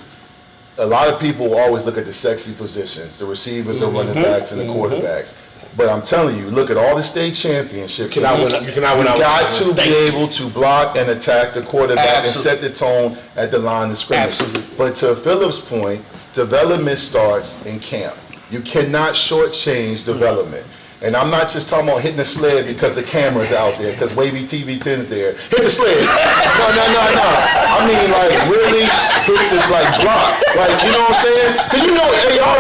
[SPEAKER 3] A lot of people always look at the sexy positions, the receivers, the running backs, and the quarterbacks. But I'm telling you, look at all the state championships. You got to be able to block and attack the quarterback and set the tone at the line of scrimmage.
[SPEAKER 4] Absolutely.
[SPEAKER 3] But to Philip's point, development starts in camp. You cannot shortchange development. And I'm not just talking about hitting the sled because the camera's out there, because Wavy TV 10's there. Hit the sled. No. I mean, like, really hit the, like, block. Like, you know what I'm saying? Because y'all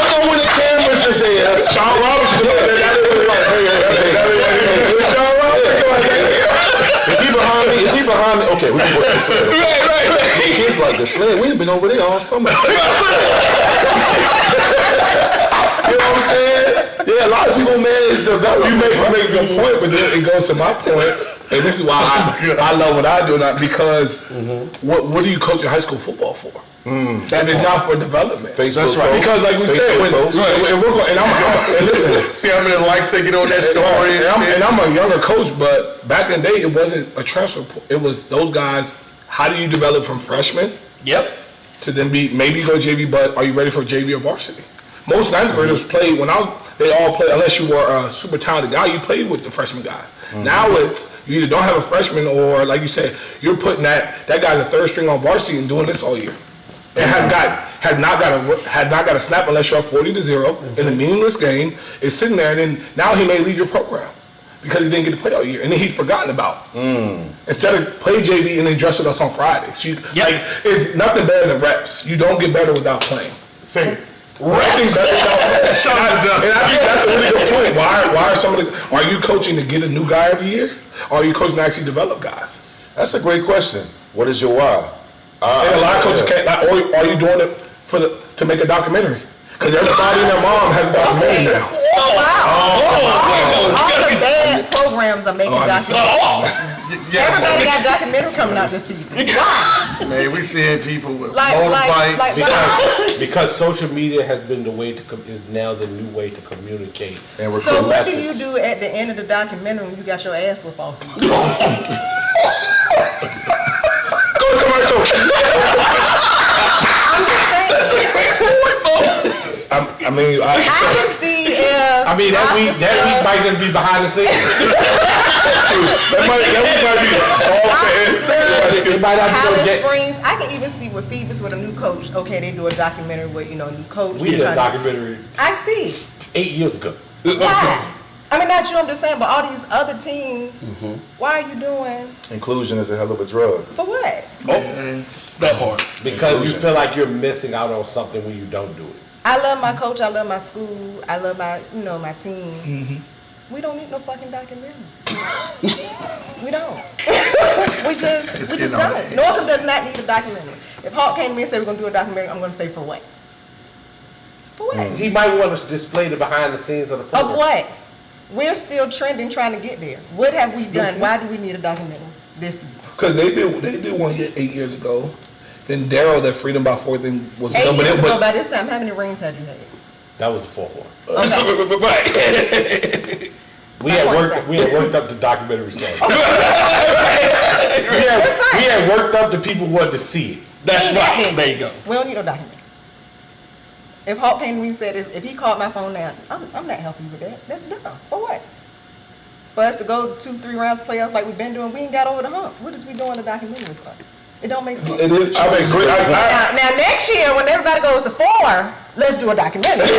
[SPEAKER 3] know when the cameras is there. Sean Robinson is he behind me? Is he behind me? Okay, we can go to the sled. Right. The kids like, the sled, we ain't been over there all summer. You know what I'm saying? Yeah, a lot of people, man, is development.
[SPEAKER 7] You make a good point, but then it goes to my point, and this is why I love what I do, because what do you coach in high school football for? That is not for development.
[SPEAKER 3] Facebook That's right.
[SPEAKER 7] Post. Because like we said, and we're going, and listen,
[SPEAKER 1] See how many likes they get on that story.
[SPEAKER 7] and I'm a younger coach, but back in the day, it wasn't a transfer. It was those guys. How do you develop from freshman?
[SPEAKER 4] Yep.
[SPEAKER 7] To then maybe go JV, but are you ready for JV or varsity? Most ninth graders played they all play, unless you were a super talented guy, you played with the freshman guys. Now it's, you either don't have a freshman or, like you said, you're putting that guy's a third string on varsity and doing this all year. It had not got a snap unless you're up 40-0 in a meaningless game. It's sitting there, and then now he may leave your program because he didn't get to play all year, and then he's forgotten about. Instead of play JV and then dress with us on Fridays. Like, it's nothing better than reps. You don't get better without playing.
[SPEAKER 1] Say it.
[SPEAKER 7] Repping better without playing. And I think that's a really good point. Are you coaching to get a new guy every year? Or are you coaching to actually develop guys?
[SPEAKER 3] That's a great question. What is your why?
[SPEAKER 7] And a lot of coaches can't, or are you doing it to make a documentary? Because everybody and their mom has a documentary now.
[SPEAKER 5] Oh, wow. All the bad programs are making documentaries. Everybody got documentary coming out this season. Why?
[SPEAKER 1] Man, we seeing people with
[SPEAKER 5] Like,
[SPEAKER 6] because social media has been the way is now the new way to communicate.
[SPEAKER 3] And
[SPEAKER 5] so what do you do at the end of the documentary when you got your ass whipped all season?
[SPEAKER 3] Go to commercial.
[SPEAKER 5] I'm just saying.
[SPEAKER 7] I mean,
[SPEAKER 5] I can see if
[SPEAKER 6] that week might just be behind the scenes.
[SPEAKER 7] that might
[SPEAKER 5] Highland Springs, I can even see with Phoebus with a new coach. Okay, they do a documentary with, new coach.
[SPEAKER 6] We did a documentary
[SPEAKER 5] I see.
[SPEAKER 6] 8 years ago.
[SPEAKER 5] Why? I mean, not you, I'm just saying, but all these other teams, why are you doing?
[SPEAKER 3] Inclusion is a hell of a drug.
[SPEAKER 5] For what?
[SPEAKER 4] That part.
[SPEAKER 6] Because you feel like you're missing out on something when you don't do it.
[SPEAKER 5] I love my coach, I love my school, I love my, my team. We don't need no fucking documentary. We don't. we just don't. Northam does not need a documentary. If Hawk came to me and said we're gonna do a documentary, I'm gonna say for what? For what?
[SPEAKER 6] He might want to display the behind the scenes of the program.
[SPEAKER 5] Of what? We're still trending, trying to get there. What have we done? Why do we need a documentary this season?
[SPEAKER 7] Because they did one 8 years ago. Then Daryl, that Freedom by 4 thing was
[SPEAKER 5] 8 years ago, by this time, how many rings had you had?
[SPEAKER 6] That was the fourth one.
[SPEAKER 5] Okay.
[SPEAKER 6] We had worked up the documentary stage. we had worked up the people who wanted to see it.
[SPEAKER 4] That's right. There you go.
[SPEAKER 5] We don't need no documentary. If Hawk came to me and said, if he called my phone now, I'm not helping you with that. That's dumb. For what? For us to go 2-3 rounds of playoffs like we've been doing, we ain't got over the hump. What is we doing the documentary for? It don't make sense.
[SPEAKER 7] It is. I agree.
[SPEAKER 5] Now next year, when everybody goes to 4, let's do a documentary.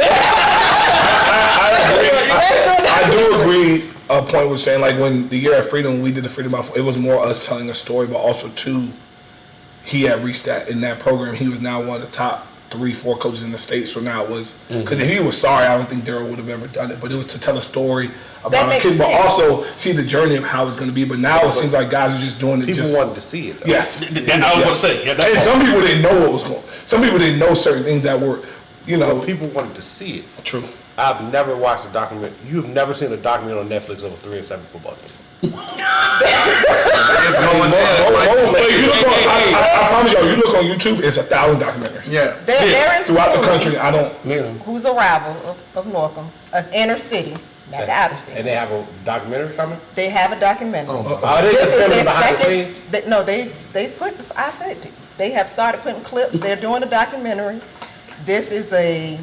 [SPEAKER 7] I do agree. A point was saying, like, when the year at Freedom, we did the Freedom by 4, it was more us telling a story, but also too, he had reached that in that program. He was now one of the top 3-4 coaches in the state. So now it was because if he was sorry, I don't think Daryl would have ever done it. But it was to tell a story about a kid, but also see the journey of how it's going to be. But now it seems like guys are just doing it.
[SPEAKER 6] People wanted to see it. Though.
[SPEAKER 7] Yes,
[SPEAKER 4] I was going to say. Yeah,
[SPEAKER 7] and some people didn't know what was going. Some people didn't know certain things that were,
[SPEAKER 6] Well, people wanted to see it.
[SPEAKER 7] True.
[SPEAKER 6] I've never watched a documentary. You've never seen a documentary on Netflix of a 3-7 football team.
[SPEAKER 1] going there.
[SPEAKER 7] I promise y'all, you look on YouTube, it's 1,000 documentaries.
[SPEAKER 1] Yeah.
[SPEAKER 5] There is
[SPEAKER 7] Throughout the
[SPEAKER 5] two
[SPEAKER 7] country, I don't.
[SPEAKER 5] who's a rival of Norcom's, inner city, not the outer city.
[SPEAKER 6] And they have a documentary coming?
[SPEAKER 5] They have a documentary.
[SPEAKER 6] Are they
[SPEAKER 5] This
[SPEAKER 6] just
[SPEAKER 5] is
[SPEAKER 6] filming
[SPEAKER 5] their
[SPEAKER 6] behind the
[SPEAKER 5] second.
[SPEAKER 6] scenes?
[SPEAKER 5] No, they put. I said it. They have started putting clips. They're doing a documentary. This is a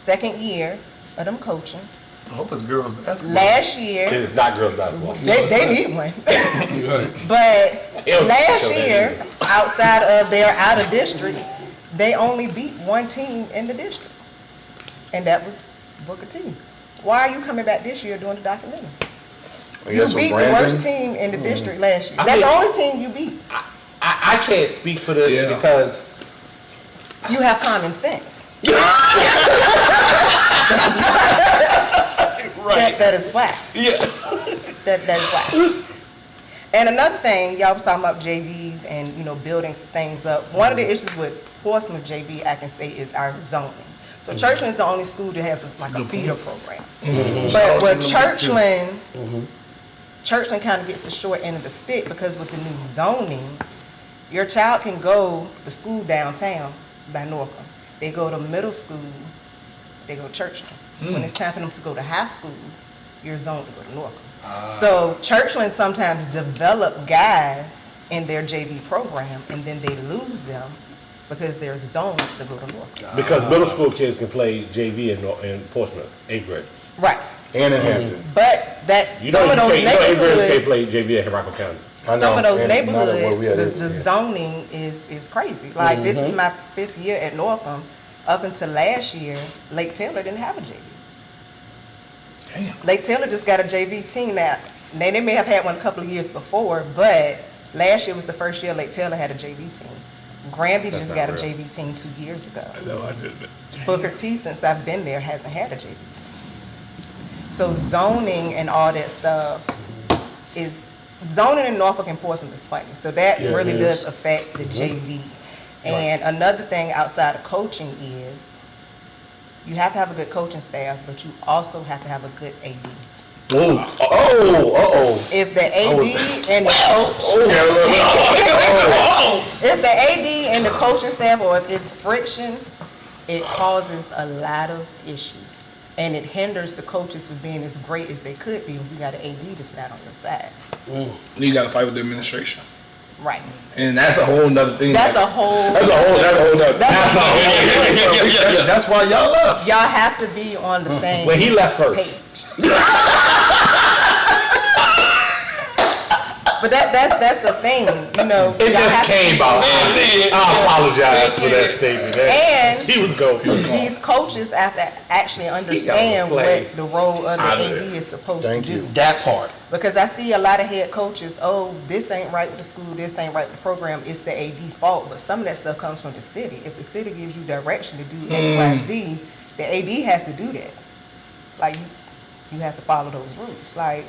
[SPEAKER 5] second year of them coaching.
[SPEAKER 1] I hope it's girls basketball.
[SPEAKER 5] Last year,
[SPEAKER 6] It's not girls basketball.
[SPEAKER 5] they need one. But last year, outside of their outer districts, they only beat one team in the district, and that was Booker T. Why are you coming back this year doing the documentary? You beat the worst team in the district last year. That's the only team you beat.
[SPEAKER 6] I can't speak for this because
[SPEAKER 5] You have common sense. That is why.
[SPEAKER 4] Yes.
[SPEAKER 5] That is why. And another thing, y'all was talking about JVs and, building things up. One of the issues with Portsmouth JV, I can say, is our zoning. So Churchland is the only school that has like a feeder program. But with Churchland, Churchland kind of gets the short end of the stick because with the new zoning, your child can go to school downtown by Norcom. They go to middle school, they go to Churchland. When it's time for them to go to high school, you're zoned to go to Norcom. So Churchland sometimes develop guys in their JV program and then they lose them because they're zoned to go to Norcom.
[SPEAKER 6] because middle school kids can play JV in Portsmouth, 8th grade.
[SPEAKER 5] Right.
[SPEAKER 3] And in Hampton.
[SPEAKER 5] But that's
[SPEAKER 6] You know,
[SPEAKER 5] some of those
[SPEAKER 6] 8th graders can't
[SPEAKER 5] neighborhoods.
[SPEAKER 6] play JV in Henrico County.
[SPEAKER 3] I know,
[SPEAKER 5] Some of those
[SPEAKER 3] and now that
[SPEAKER 5] neighborhoods,
[SPEAKER 3] we had
[SPEAKER 5] the
[SPEAKER 3] it, yeah.
[SPEAKER 5] zoning is crazy. Like this is my 5th year at Norcom. Up until last year, Lake Taylor didn't have a JV.
[SPEAKER 1] Damn.
[SPEAKER 5] Lake Taylor just got a JV team now. They may have had one a couple of years before, but last year was the first year Lake Taylor had a JV team. Granby just
[SPEAKER 6] not
[SPEAKER 5] got a
[SPEAKER 6] real.
[SPEAKER 5] JV team 2 years ago.
[SPEAKER 7] No, I didn't.
[SPEAKER 5] Booker T, since I've been there, hasn't had a JV team. So zoning and all that stuff is, zoning in Norfolk and Portsmouth is funny. So that
[SPEAKER 3] Yeah,
[SPEAKER 5] really
[SPEAKER 3] it
[SPEAKER 5] does
[SPEAKER 3] is.
[SPEAKER 5] affect the JV. And another thing outside of coaching is, you have to have a good coaching staff, but you also have to have a good AD. If the AD and the coach, if the AD and the coaching staff, or if it's friction, it causes a lot of issues. And it hinders the coaches from being as great as they could be when you got an AD that's not on your side.
[SPEAKER 7] You got to fight with the administration,
[SPEAKER 5] Right.
[SPEAKER 7] and that's a whole nother thing.
[SPEAKER 5] That's a whole.
[SPEAKER 7] That's a whole nother.
[SPEAKER 1] That's why y'all left.
[SPEAKER 5] Y'all have to be on the same.
[SPEAKER 6] Well, he left first.
[SPEAKER 5] page. But that's the thing,
[SPEAKER 6] It
[SPEAKER 5] y'all
[SPEAKER 6] just
[SPEAKER 5] have to
[SPEAKER 6] came
[SPEAKER 5] be-
[SPEAKER 6] out. I apologize for that statement.
[SPEAKER 5] And
[SPEAKER 6] He was going.
[SPEAKER 5] these coaches have to actually understand
[SPEAKER 6] play
[SPEAKER 5] what the role of the
[SPEAKER 6] out of
[SPEAKER 5] AD
[SPEAKER 6] it.
[SPEAKER 5] is supposed
[SPEAKER 3] Thank
[SPEAKER 5] to
[SPEAKER 3] you.
[SPEAKER 5] do.
[SPEAKER 4] That part.
[SPEAKER 5] Because I see a lot of head coaches, this ain't right with the school, this ain't right with the program, it's the AD fault. But some of that stuff comes from the city. If the city gives you direction to do X, Y, Z, the AD has to do that. Like, you have to follow those rules. Like,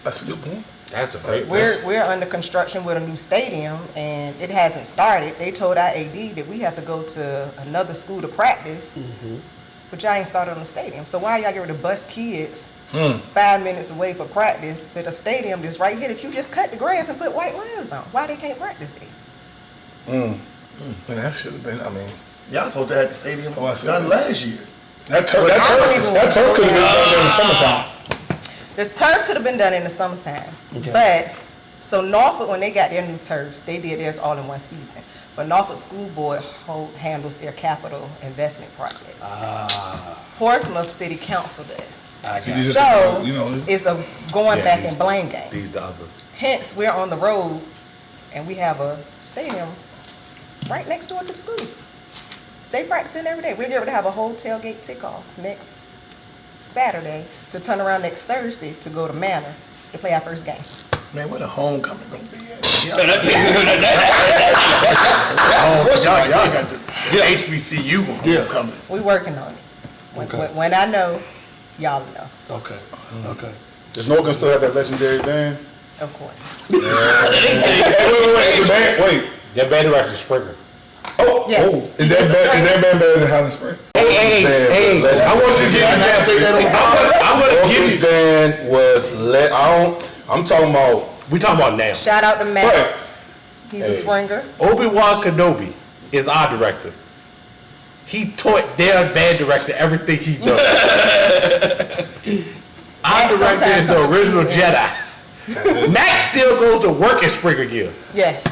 [SPEAKER 7] That's a good point.
[SPEAKER 6] That's a great
[SPEAKER 5] we're under construction with a new stadium and it hasn't started. They told our AD that we have to go to another school to practice, but y'all ain't started on the stadium. So why y'all get ready to bus kids 5 minutes away for practice to the stadium that's right here that you just cut the grass and put white lines on? Why they can't practice there?
[SPEAKER 7] And that should have been. I mean,
[SPEAKER 1] Y'all supposed to have the stadium
[SPEAKER 7] Oh, I see.
[SPEAKER 1] done last year.
[SPEAKER 7] that turf could have been done in the summertime.
[SPEAKER 5] The turf could have been done in the summertime, but, so Norfolk, when they got their new turfs, they did theirs all in one season. But Norfolk School Board handles their capital investment projects. Portsmouth City Council does. So, it's a going back and blame game.
[SPEAKER 6] These the other.
[SPEAKER 5] Hence, we're on the road and we have a stadium right next door to the school. They practice in every day. We're going to have a whole tailgate kickoff next Saturday to turn around next Thursday to go to Manor to play our first game.
[SPEAKER 1] Man, where the homecoming gonna be at? Y'all got the HBCU homecoming.
[SPEAKER 5] We working on it. When I know, y'all know,
[SPEAKER 4] Okay. Okay.
[SPEAKER 3] Does Norcom still have that legendary band?
[SPEAKER 5] of course.
[SPEAKER 7] Wait.
[SPEAKER 6] Their band director is Springer.
[SPEAKER 5] Yes.
[SPEAKER 7] Is that band better than Highland Springs?
[SPEAKER 6] Hey, I want you to give me that. I'm gonna give
[SPEAKER 3] Norcom's
[SPEAKER 6] you.
[SPEAKER 3] band was I'm talking about
[SPEAKER 6] We talking about now.
[SPEAKER 5] Shout out to Matt.
[SPEAKER 7] Right.
[SPEAKER 5] He's a Springer.
[SPEAKER 6] Obi-Wan Kenobi is our director. He taught their band director everything he does. Our director is the original Jedi. Max still goes to work in Springer gear.
[SPEAKER 5] Yes,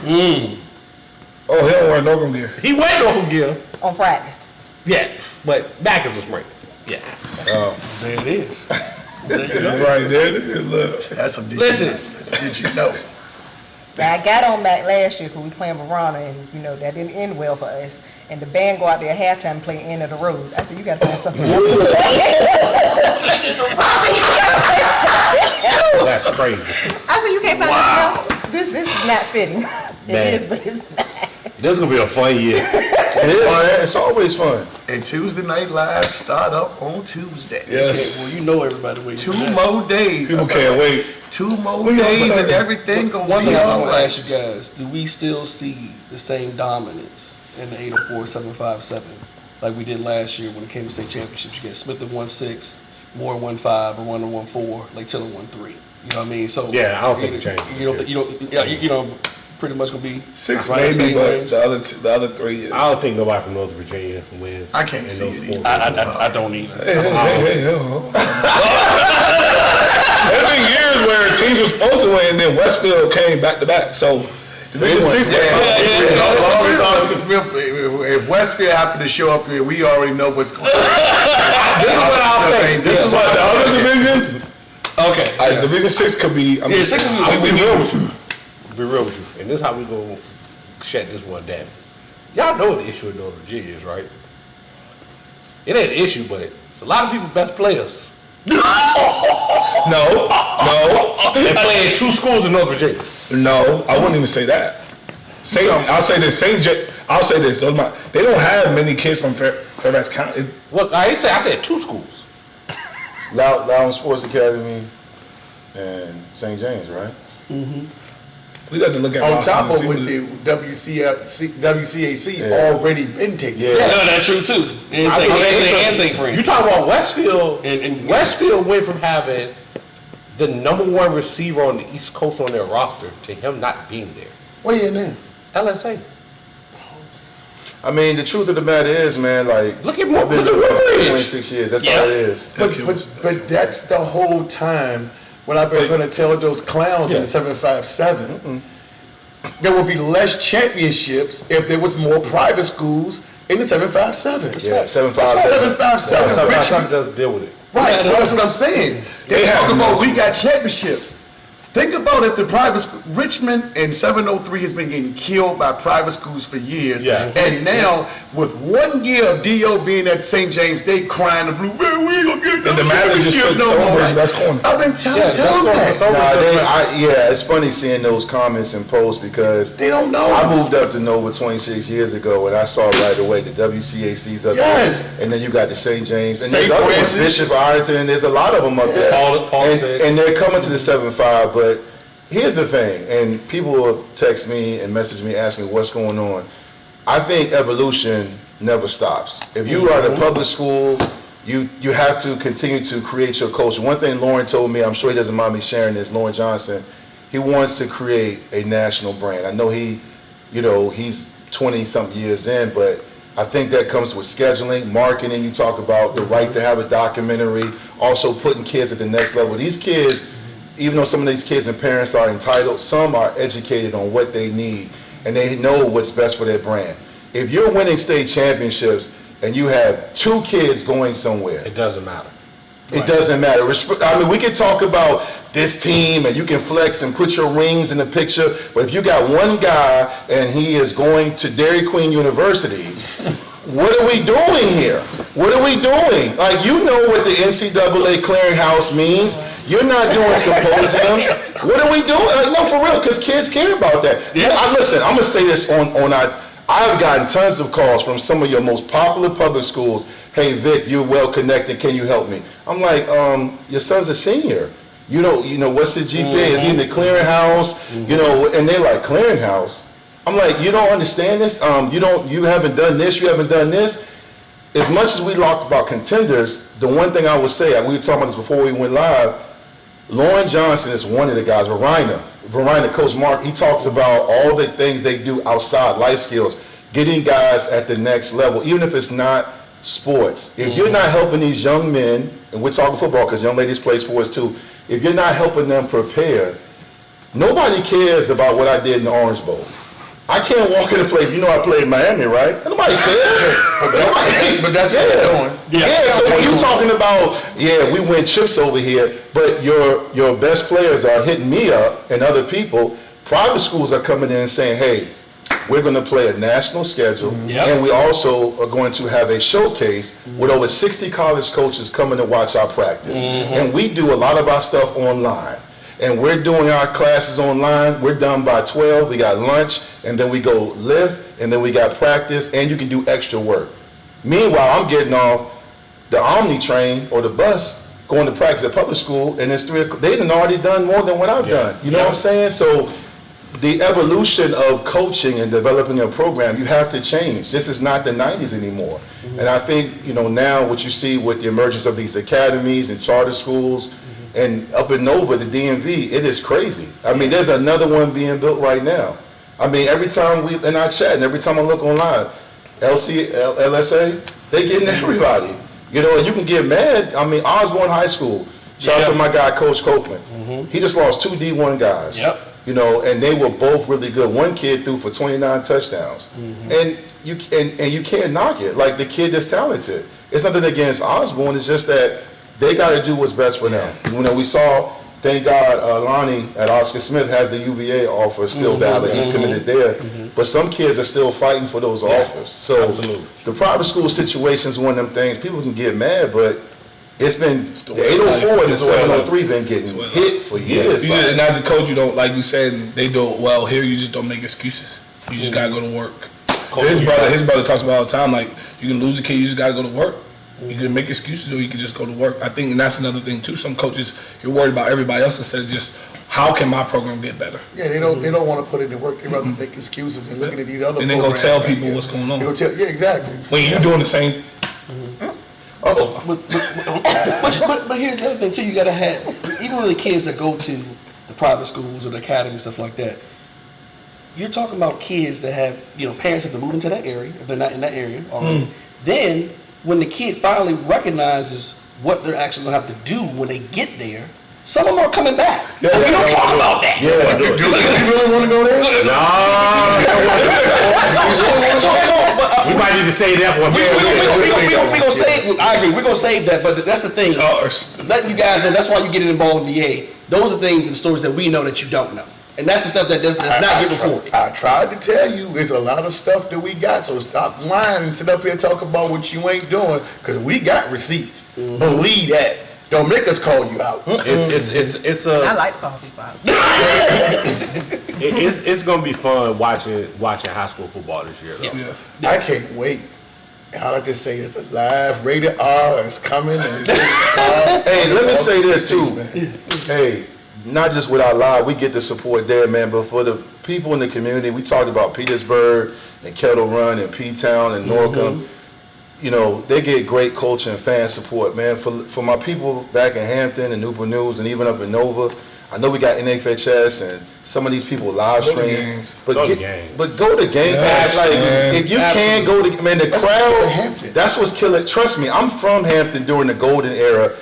[SPEAKER 7] Oh, he don't wear no gear.
[SPEAKER 6] He went no gear.
[SPEAKER 5] on Fridays.
[SPEAKER 6] Yeah, but Mac is a Springer. Yeah.
[SPEAKER 4] There it is. There you go.
[SPEAKER 7] Right there. Look.
[SPEAKER 1] That's some did
[SPEAKER 6] Listen.
[SPEAKER 1] Did you know?
[SPEAKER 5] Now, I got on Mac last year because we playing Verona, and that didn't end well for us. And the band go out there at halftime and play End of the Road. I said, you got to find something else.
[SPEAKER 6] That's crazy.
[SPEAKER 5] I said, you can't find nothing else. This is not fitting. It
[SPEAKER 6] Man.
[SPEAKER 5] is, but it's not.
[SPEAKER 6] This is gonna be a fun year.
[SPEAKER 3] It's always fun.
[SPEAKER 1] And Tuesday Night Live start up on Tuesday.
[SPEAKER 7] Yes.
[SPEAKER 4] Well, you know everybody waiting.
[SPEAKER 1] 2
[SPEAKER 4] for that.
[SPEAKER 1] more days.
[SPEAKER 7] People can't wait.
[SPEAKER 1] 2 more
[SPEAKER 7] We
[SPEAKER 1] days
[SPEAKER 7] also-
[SPEAKER 1] and everything gonna
[SPEAKER 4] One
[SPEAKER 1] be
[SPEAKER 4] thing I was
[SPEAKER 1] all
[SPEAKER 4] going to
[SPEAKER 1] right.
[SPEAKER 4] ask you guys: do we still see the same dominance in the 804-757 like we did last year when it came to state championships? You get Smith at 1-6, Moore 1-5, or 1-1-4, like Tiller 1-3. You know what I mean? So
[SPEAKER 6] Yeah, I don't think it changed.
[SPEAKER 4] You know, pretty much going to be
[SPEAKER 7] 6
[SPEAKER 4] right,
[SPEAKER 7] maybe,
[SPEAKER 4] same
[SPEAKER 7] but
[SPEAKER 4] range.
[SPEAKER 7] the other 3 is.
[SPEAKER 6] I don't think nobody from Northern Virginia wins.
[SPEAKER 1] I can't
[SPEAKER 6] in
[SPEAKER 1] see
[SPEAKER 6] those
[SPEAKER 1] it
[SPEAKER 6] four
[SPEAKER 1] either.
[SPEAKER 6] games.
[SPEAKER 4] I don't either.
[SPEAKER 7] Hey. There's been years where teams were supposed to win, and then Westfield came back to back. So Division 6
[SPEAKER 1] If Westfield happened to show up here, we already know what's going on.
[SPEAKER 6] This is what I'll say. This is what
[SPEAKER 7] the other divisions.
[SPEAKER 4] Okay.
[SPEAKER 7] Division 6 could be. I mean,
[SPEAKER 4] Yeah, 6
[SPEAKER 7] I'll be real with you.
[SPEAKER 6] Be real with you. And this is how we gonna shut this one down. Y'all know what the issue with Northern Virginia is, right? It ain't an issue, but it's a lot of people's best players.
[SPEAKER 7] No.
[SPEAKER 6] They play in 2 schools in North Virginia.
[SPEAKER 7] No, I wouldn't even say that. I'll say this. I'll say this. They don't have many kids from Fairfax County.
[SPEAKER 6] Well, I said 2 schools.
[SPEAKER 3] Loudon Sports Academy and St. James, right?
[SPEAKER 7] We got to look at
[SPEAKER 1] On
[SPEAKER 7] rosters
[SPEAKER 1] top
[SPEAKER 7] and
[SPEAKER 1] of
[SPEAKER 7] see
[SPEAKER 1] what
[SPEAKER 7] who-
[SPEAKER 1] the WCAC
[SPEAKER 3] Yeah.
[SPEAKER 1] already been taking.
[SPEAKER 3] Yeah.
[SPEAKER 4] No, that's true too. And St. Francis.
[SPEAKER 6] You talking about Westfield?
[SPEAKER 4] And-
[SPEAKER 6] Westfield went from having the #1 receiver on the East Coast on their roster to him not being there.
[SPEAKER 1] Where you now?
[SPEAKER 6] LSA.
[SPEAKER 3] I mean, the truth of the matter is, man, like,
[SPEAKER 6] Look at
[SPEAKER 3] I've been
[SPEAKER 6] look at
[SPEAKER 3] doing it for
[SPEAKER 6] Woodbridge.
[SPEAKER 3] 26 years. That's
[SPEAKER 4] Yeah.
[SPEAKER 3] all it is.
[SPEAKER 1] But that's the whole time when I've been trying to tell those clowns in the 757, there would be less championships if there was more private schools in the 757.
[SPEAKER 3] Yeah, 757.
[SPEAKER 1] 757. Richmond.
[SPEAKER 6] Something doesn't deal with it.
[SPEAKER 1] Right, that's what I'm saying. They talk about we got championships. Think about if the private school, Richmond and 703 has been getting killed by private schools for years.
[SPEAKER 6] Yeah.
[SPEAKER 1] And now, with 1 year of D.O. being at St. James, they crying the blue, man, we ain't gonna get no
[SPEAKER 7] And the manager just
[SPEAKER 1] championship
[SPEAKER 7] took
[SPEAKER 1] no more.
[SPEAKER 7] over West Corner.
[SPEAKER 1] I've been trying to tell them that.
[SPEAKER 3] It's funny seeing those comments and posts because
[SPEAKER 1] They don't know.
[SPEAKER 3] I moved up to Nova 26 years ago, and I saw right away the WCAC's up
[SPEAKER 1] Yes.
[SPEAKER 3] there, and then you got the St. James, and
[SPEAKER 1] St.
[SPEAKER 3] there's other ones,
[SPEAKER 1] Francis.
[SPEAKER 3] Bishop Ironton, there's a lot of them up there.
[SPEAKER 6] Paul said.
[SPEAKER 3] And they're coming to the 7-5, but here's the thing, and people will text me and message me, ask me what's going on. I think evolution never stops. If you are at a public school, you have to continue to create your culture. One thing Lauren told me, I'm sure he doesn't mind me sharing this, Lauren Johnson, he wants to create a national brand. I know he's 20-something years in, but I think that comes with scheduling, marketing. You talk about the right to have a documentary, also putting kids at the next level. These kids, even though some of these kids and parents are entitled, some are educated on what they need, and they know what's best for their brand. If you're winning state championships and you have 2 kids going somewhere,
[SPEAKER 6] It doesn't matter.
[SPEAKER 3] it doesn't matter. I mean, we can talk about this team and you can flex and put your rings in the picture, but if you got one guy and he is going to Dairy Queen University, what are we doing here? What are we doing? Like, you know what the NCAA clearinghouse means. You're not doing symposiums. What are we doing? Like, no, for real, because kids care about that. Listen, I'm going to say this I've gotten tons of calls from some of your most popular public schools. Hey, Vic, you're well connected. Can you help me? I'm like, your son's a senior. You know, what's his GPA? Is he in the clearinghouse? You know, and they're like, clearinghouse? I'm like, you don't understand this? You haven't done this, you haven't done this. As much as we talked about contenders, the one thing I would say, we were talking about this before we went live, Lauren Johnson is one of the guys, Reiner. Verona, Coach Mark, he talks about all the things they do outside, life skills, getting guys at the next level, even if it's not sports. If you're not helping these young men, and we're talking football because young ladies play sports too, if you're not helping them prepare, nobody cares about what I did in the Orange Bowl. I can't walk in a place, I played in Miami, right? Nobody cares.
[SPEAKER 1] But that's what they're doing.
[SPEAKER 3] Yeah, so when you're talking about, we win chips over here, but your best players are hitting me up and other people, private schools are coming in and saying, hey, we're going to play a national schedule, and we also are going to have a showcase with over 60 college coaches coming to watch our practice. And we do a lot of our stuff online. And we're doing our classes online. We're done by 12. We got lunch, and then we go lift, and then we got practice, and you can do extra work. Meanwhile, I'm getting off the Omni train or the bus, going to practice at public school, and it's 3 o'clock. They done already done more than what I've done. You know what I'm saying? So the evolution of coaching and developing a program, you have to change. This is not the 90s anymore. And I think, now what you see with the emergence of these academies and charter schools, and up in Nova, the DMV, it is crazy. I mean, there's another one being built right now. I mean, every time we in our chat, and every time I look online, LSA, they getting everybody. And you can get mad. I mean, Osborne High School, shout out to my guy, Coach Copeland. He just lost 2 D1 guys. And they were both really good. One kid threw for 29 touchdowns. And you can't knock it. Like, the kid that's talented. It's nothing against Osborne, it's just that they got to do what's best for them. We saw, thank God, Lonnie at Oscar Smith has the UVA offer still valid. He's committed there. But some kids are still fighting for those offers. So the private school situation is one of them things. People can get mad, but it's been the 804 and the 703 been getting hit for years.
[SPEAKER 7] And as a coach, you don't, like you said, they do it well. Here, you just don't make excuses. You just got to go to work. His brother talks about all the time, like, you can lose a kid, you just got to go to work. You can make excuses or you can just go to work. I think, and that's another thing too. Some coaches, you're worried about everybody else instead of just, how can my program get better?
[SPEAKER 1] Yeah, they don't want to put in the work. They rather make excuses and looking at these other.
[SPEAKER 7] And then go tell people what's going on.
[SPEAKER 1] Exactly.
[SPEAKER 7] When you're doing the same.
[SPEAKER 4] But here's the other thing too. You gotta have, even with the kids that go to the private schools or the academy, stuff like that. You're talking about kids that have, parents have to move into that area if they're not in that area already. Then, when the kid finally recognizes what they're actually gonna have to do when they get there, some of them are coming back. We don't talk about that.
[SPEAKER 3] Yeah,
[SPEAKER 1] Do you really want to go there?
[SPEAKER 6] No. We might need to say that one.
[SPEAKER 4] We gonna save. I agree. We're gonna save that, but that's the thing. Letting you guys know. That's why you get involved in VA. Those are things and stories that we know that you don't know. And that's the stuff that does not get recorded.
[SPEAKER 1] I tried to tell you, it's a lot of stuff that we got. So stop lying and sit up here and talk about what you ain't doing, because we got receipts. Believe that. Don't make us call you out.
[SPEAKER 6] It's
[SPEAKER 5] I like calling people out.
[SPEAKER 6] It's gonna be fun watching high school football this year, though.
[SPEAKER 7] Yes.
[SPEAKER 1] I can't wait. All I can say is the live rated R is coming.
[SPEAKER 3] Hey, let me say this too. Hey, not just with our live, we get the support there, man, but for the people in the community, we talked about Petersburg and Kettle Run and P-Town and Norcom. They get great culture and fan support, man. For my people back in Hampton and Newport News and even up in Nova, I know we got NFHS and some of these people live stream, but go to games.
[SPEAKER 7] Yes,
[SPEAKER 3] like
[SPEAKER 7] man.
[SPEAKER 3] if you can't go to, man, the crowd. That's what's killing. Trust me, I'm from Hampton during the golden era.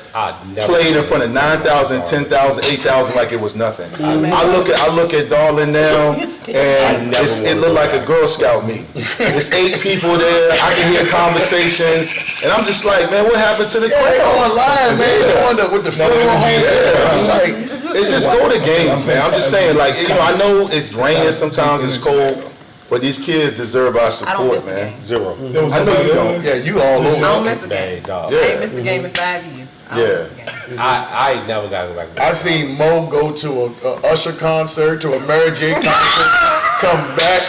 [SPEAKER 3] Played in front of 9,000, 10,000, 8,000 like it was nothing. I look at Darling now, and it looked like a Girl Scout meet. There's 8 people there. I can hear conversations, and I'm just like, man, what happened to the crowd?
[SPEAKER 1] Going live, man. With the film.
[SPEAKER 3] It's just go to games, man. I'm just saying, like, I know it's raining sometimes, it's cold, but these kids deserve our support, man.
[SPEAKER 6] Zero.
[SPEAKER 3] I know you don't.
[SPEAKER 1] Yeah, you all over.
[SPEAKER 5] I don't miss a game.
[SPEAKER 6] Yeah.
[SPEAKER 5] I ain't missed a game in 5 years. I don't miss a game.
[SPEAKER 6] I ain't never got to go back.
[SPEAKER 1] I've seen Mo go to a Usher concert, to a Mary J concert, come back,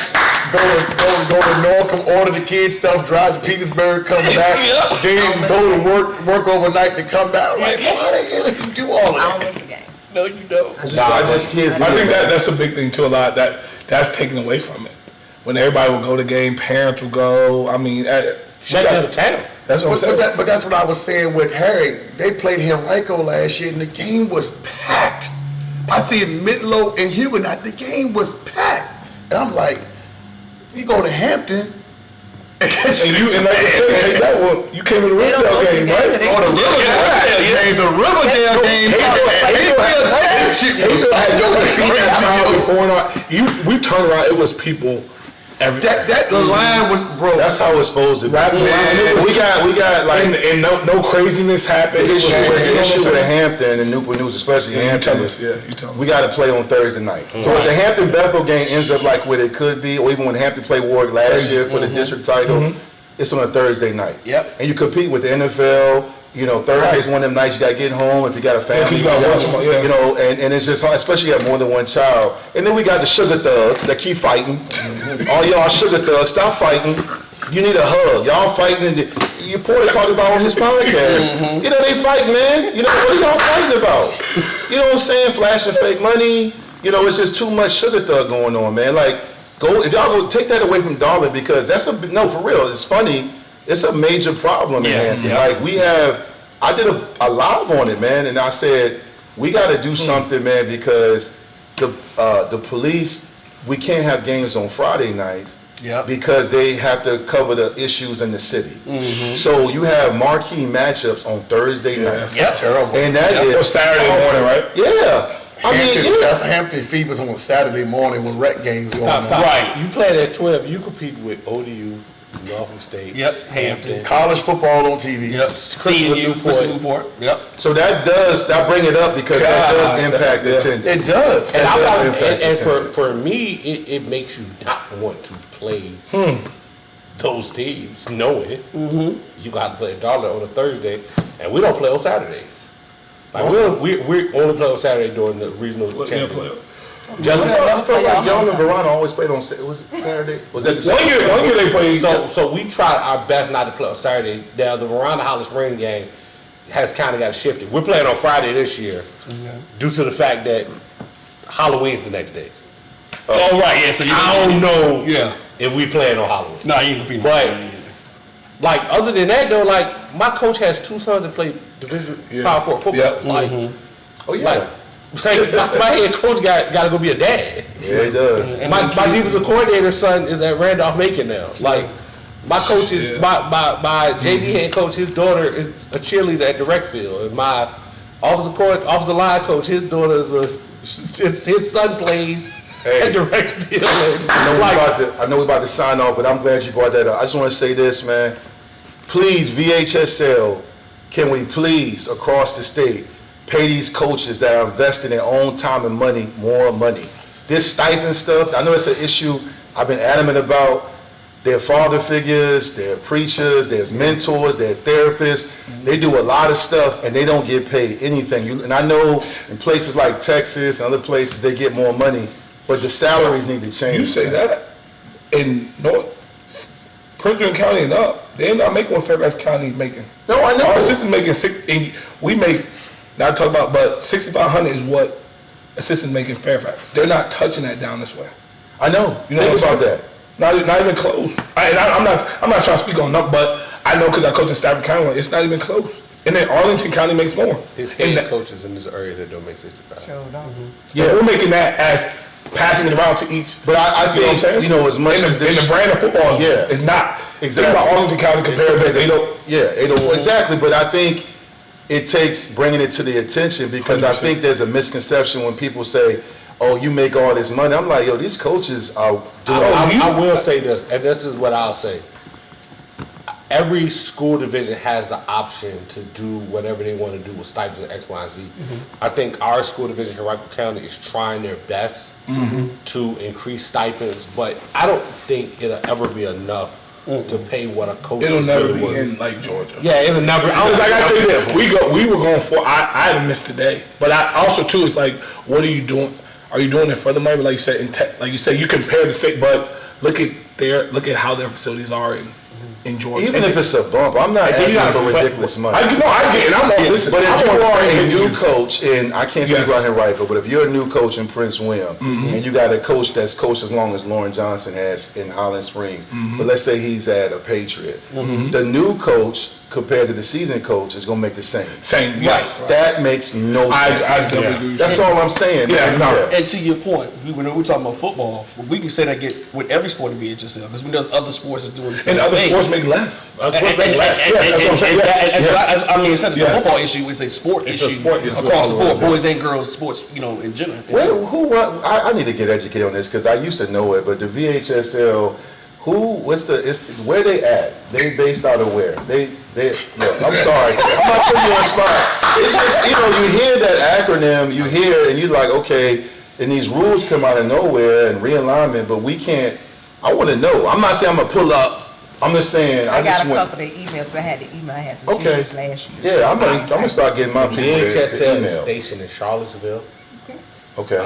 [SPEAKER 1] go to Norcom, order the kids stuff, drive to Petersburg, come back, then go to work overnight to come back. Like, why the hell did you do all of that?
[SPEAKER 5] I don't miss a game.
[SPEAKER 4] No, you don't.
[SPEAKER 3] I think
[SPEAKER 7] that's a big thing too. A lot that's taken away from it. When everybody will go to game, parents will go. I mean,
[SPEAKER 6] shut down the channel.
[SPEAKER 7] That's what I'm saying.
[SPEAKER 1] But that's what I was saying with Harry. They played Henrico last year, and the game was packed. I see Midlow and Huguenot. The game was packed, and I'm like, you go to Hampton.
[SPEAKER 7] And like I said, that one, you came to the Riverdale game, right?
[SPEAKER 1] Oh, the Riverdale game. The Riverdale game.
[SPEAKER 7] We turned around. It was people.
[SPEAKER 1] That the line was, bro.
[SPEAKER 3] That's how it's supposed to be. We got like,
[SPEAKER 7] and no craziness happened.
[SPEAKER 3] The issue with Hampton and Newport News, especially Hampton, we got to play on Thursday nights. So if the Hampton Bethel game ends up like what it could be, or even when Hampton played Warwick last year for the district title, it's on a Thursday night.
[SPEAKER 4] Yep.
[SPEAKER 3] And you compete with the NFL. You know, Thursday's one of them nights you got to get home if you got a family. You know, and it's just hard, especially if you have more than one child. And then we got the sugar thugs that keep fighting. All y'all sugar thugs, stop fighting. You need a hug. Y'all fighting. You Porter talked about on his podcast. You know, they fight, man. You know, what are y'all fighting about? You know what I'm saying? Flashing fake money. You know, it's just too much sugar thug going on, man. Like, if y'all go take that away from Darwin, because no, for real, it's funny. It's a major problem in Hampton. Like I did a live on it, man, and I said we got to do something, man, because the police, we can't have games on Friday nights because they have to cover the issues in the city. So you have marquee matchups on Thursday nights.
[SPEAKER 7] That's terrible.
[SPEAKER 3] And that is
[SPEAKER 7] Saturday morning, right?
[SPEAKER 3] Yeah.
[SPEAKER 1] Hampton Feed was on Saturday morning when rec games going on.
[SPEAKER 6] Right. You played at 12. You compete with ODU, Norfolk State.
[SPEAKER 4] Hampton.
[SPEAKER 1] College football on TV.
[SPEAKER 4] Newport. Yep.
[SPEAKER 3] So that bring it up because that does impact attendance.
[SPEAKER 1] It does.
[SPEAKER 6] And for me, it makes you not want to play those teams, knowing you got to play Darla on a Thursday, and we don't play on Saturdays. Like we only play on Saturday during the regional championship.
[SPEAKER 3] I felt like Young and Verona always played on. Was it Saturday? Was that
[SPEAKER 7] one year they played?
[SPEAKER 6] So we tried our best not to play on Saturday. Now the Verona Hollis Spring game has kind of got shifted. We're playing on Friday this year due to the fact that Halloween's the next day.
[SPEAKER 4] Oh right, yeah. So
[SPEAKER 6] I don't know if we playing on Halloween.
[SPEAKER 4] No, you ain't be.
[SPEAKER 6] But like other than that though, like my coach has two sons that play Division Power 4 football. Like,
[SPEAKER 3] oh yeah.
[SPEAKER 6] Like my head coach got to go be a dad.
[SPEAKER 3] Yeah, he does.
[SPEAKER 6] And my defensive coordinator's son is at Randolph-Macon now. Like my coach is my JV head coach. His daughter is a cheerleader at the rec field, and my offensive line coach, his daughter is his son plays at the rec field.
[SPEAKER 3] I know we're about to sign off, but I'm glad you brought that up. I just want to say this, man. Please, VHSL, can we please across the state pay these coaches that are investing their own time and money more money? This stipend stuff, I know it's an issue I've been adamant about. They're father figures, they're preachers, there's mentors, they're therapists. They do a lot of stuff and they don't get paid anything. And I know in places like Texas and other places they get more money, but the salaries need to change.
[SPEAKER 7] You say that in Prince William County and up, they're not making what Fairfax County is making.
[SPEAKER 3] No, I know.
[SPEAKER 7] Our assistants making we make. Not talk about, but 6,500 is what assistants make in Fairfax. They're not touching that down this way.
[SPEAKER 3] I know.
[SPEAKER 7] You know
[SPEAKER 3] Think about that.
[SPEAKER 7] Not even close. I'm not trying to speak on them, but I know because I coach in Stafford County, it's not even close. And then Arlington County makes more.
[SPEAKER 6] His head coaches in this area that don't make 65.
[SPEAKER 7] Yeah, we're making that as passing it around to each.
[SPEAKER 3] But I think as much as this,
[SPEAKER 7] and the brand of football is not
[SPEAKER 3] exactly.
[SPEAKER 7] Think about Arlington County compared to 804.
[SPEAKER 3] Yeah, 804. Exactly. But I think it takes bringing it to the attention because 100%. I think there's a misconception when people say, oh, you make all this money. I'm like, yo, these coaches are doing
[SPEAKER 6] I will say this, and this is what I'll say. Every school division has the option to do whatever they want to do with stipends and X, Y, and Z. I think our school division in Rickham County is trying their best to increase stipends, but I don't think it'll ever be enough to pay what a coach.
[SPEAKER 7] It'll never be in like Georgia.
[SPEAKER 6] Yeah, it'll never.
[SPEAKER 7] I tell you that we were going for. I had missed today, but I also too. It's like, what are you doing? Are you doing it for the money? Like you said, like you said, you compare the state, but look at how their facilities are, and in Georgia.
[SPEAKER 3] Even if it's a bump, I'm not
[SPEAKER 6] then you
[SPEAKER 3] asking for
[SPEAKER 6] gotta-
[SPEAKER 3] ridiculous money.
[SPEAKER 7] I get it. I'm on listen.
[SPEAKER 3] But if
[SPEAKER 7] I'm
[SPEAKER 3] you
[SPEAKER 7] on the
[SPEAKER 3] are
[SPEAKER 7] same
[SPEAKER 3] a
[SPEAKER 7] page
[SPEAKER 3] new
[SPEAKER 7] as you.
[SPEAKER 3] coach, and I can't speak
[SPEAKER 7] Yes.
[SPEAKER 3] about Henrico, but if you're a new coach in Prince William, and you got a coach that's coached as long as Lauren Johnson has in Highland Springs, but let's say he's at a Patriot, the new coach compared to the seasoned coach is going to make the same.
[SPEAKER 7] Same, yes.
[SPEAKER 3] That makes no sense.
[SPEAKER 7] I totally agree with
[SPEAKER 3] That's
[SPEAKER 7] you.
[SPEAKER 3] all I'm saying.
[SPEAKER 7] Yeah,
[SPEAKER 3] man.
[SPEAKER 7] no.
[SPEAKER 4] And to your point, when we're talking about football, we can say that with every sport in VHSL because we know other sports is doing the same
[SPEAKER 7] And other
[SPEAKER 4] thing.
[SPEAKER 7] sports make less.
[SPEAKER 6] That's what they like.
[SPEAKER 7] Yeah, that's what I'm saying. Yes.
[SPEAKER 4] So I mean, it's not just
[SPEAKER 7] Yes.
[SPEAKER 4] a football issue; it's a sport
[SPEAKER 6] It's a
[SPEAKER 4] issue
[SPEAKER 6] sport issue
[SPEAKER 4] across the
[SPEAKER 6] all
[SPEAKER 4] board,
[SPEAKER 6] around.
[SPEAKER 4] boys and girls sports, in general.
[SPEAKER 3] I need to get educated on this because I used to know it, but the VHSL, where they at? They based out of where? Look, I'm sorry. I'm not putting you on the spot. It's just, you hear that acronym, you hear, and you're like, okay, and these rules come out of nowhere and realignment, but we can't, I want to know. I'm not saying I'm going to pull up. I'm just saying,
[SPEAKER 5] I got
[SPEAKER 3] just
[SPEAKER 5] a
[SPEAKER 3] went,
[SPEAKER 5] couple of emails. I had to email. I had some
[SPEAKER 3] Okay.
[SPEAKER 5] emails last year.
[SPEAKER 3] yeah, I'm going to start getting my people the
[SPEAKER 6] VHSL is
[SPEAKER 3] email.
[SPEAKER 6] stationed in Charlottesville.
[SPEAKER 3] Okay.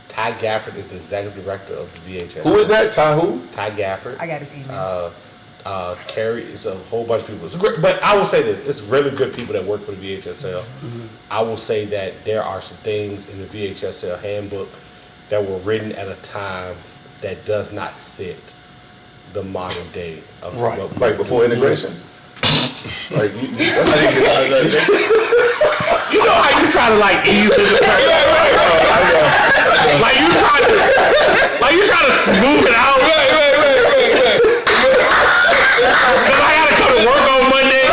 [SPEAKER 6] Ty Gafford is the executive director of the VHSL.
[SPEAKER 3] Who is that? Ty who?
[SPEAKER 6] Ty Gafford.
[SPEAKER 5] I got his email.
[SPEAKER 6] Carrie, it's a whole bunch of people. It's great, but I will say this: it's really good people that work for the VHSL. I will say that there are some things in the VHSL handbook that were written at a time that does not fit the modern day of what we
[SPEAKER 3] Like before integration? Like, that's how you get
[SPEAKER 6] You know how you try to like ease into like you try to smooth it out. Cause I gotta come to work on Monday.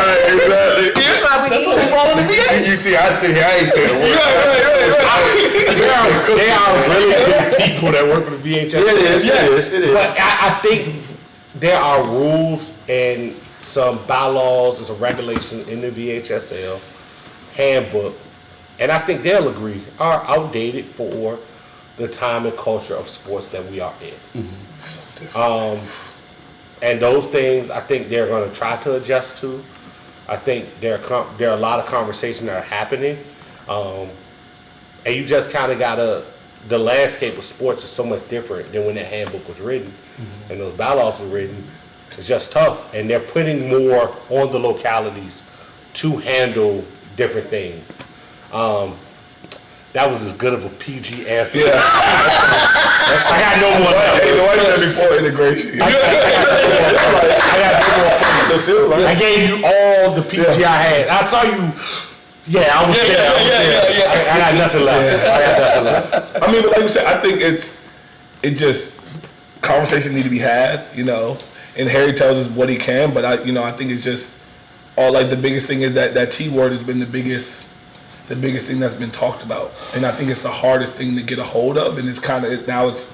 [SPEAKER 4] That's what we call in the VA.
[SPEAKER 3] You see, I sit here, I ain't saying a word.
[SPEAKER 6] They are really good people that work for the VHS.
[SPEAKER 3] It is.
[SPEAKER 6] But I think there are rules and some bylaws and some regulations in the VHSL handbook, and I think they'll agree, are outdated for the time and culture of sports that we are in.
[SPEAKER 3] So different.
[SPEAKER 6] And those things, I think they're going to try to adjust to. I think there are a lot of conversations that are happening, and you just kind of the landscape of sports is so much different than when that handbook was written, and those bylaws were written. It's just tough, and they're putting more on the localities to handle different things. That was as good of a PG answer.
[SPEAKER 7] Yeah.
[SPEAKER 6] I got no more.
[SPEAKER 7] Why is that before integration?
[SPEAKER 6] I gave you all the PG I had. I saw you. Yeah, I was there. I got nothing left.
[SPEAKER 7] I mean, but like you said, I think it just conversation need to be had, And Harry tells us what he can, but I think it's just all like the biggest thing is that T word has been the biggest thing that's been talked about, and I think it's the hardest thing to get a hold of, and it's kind of now it's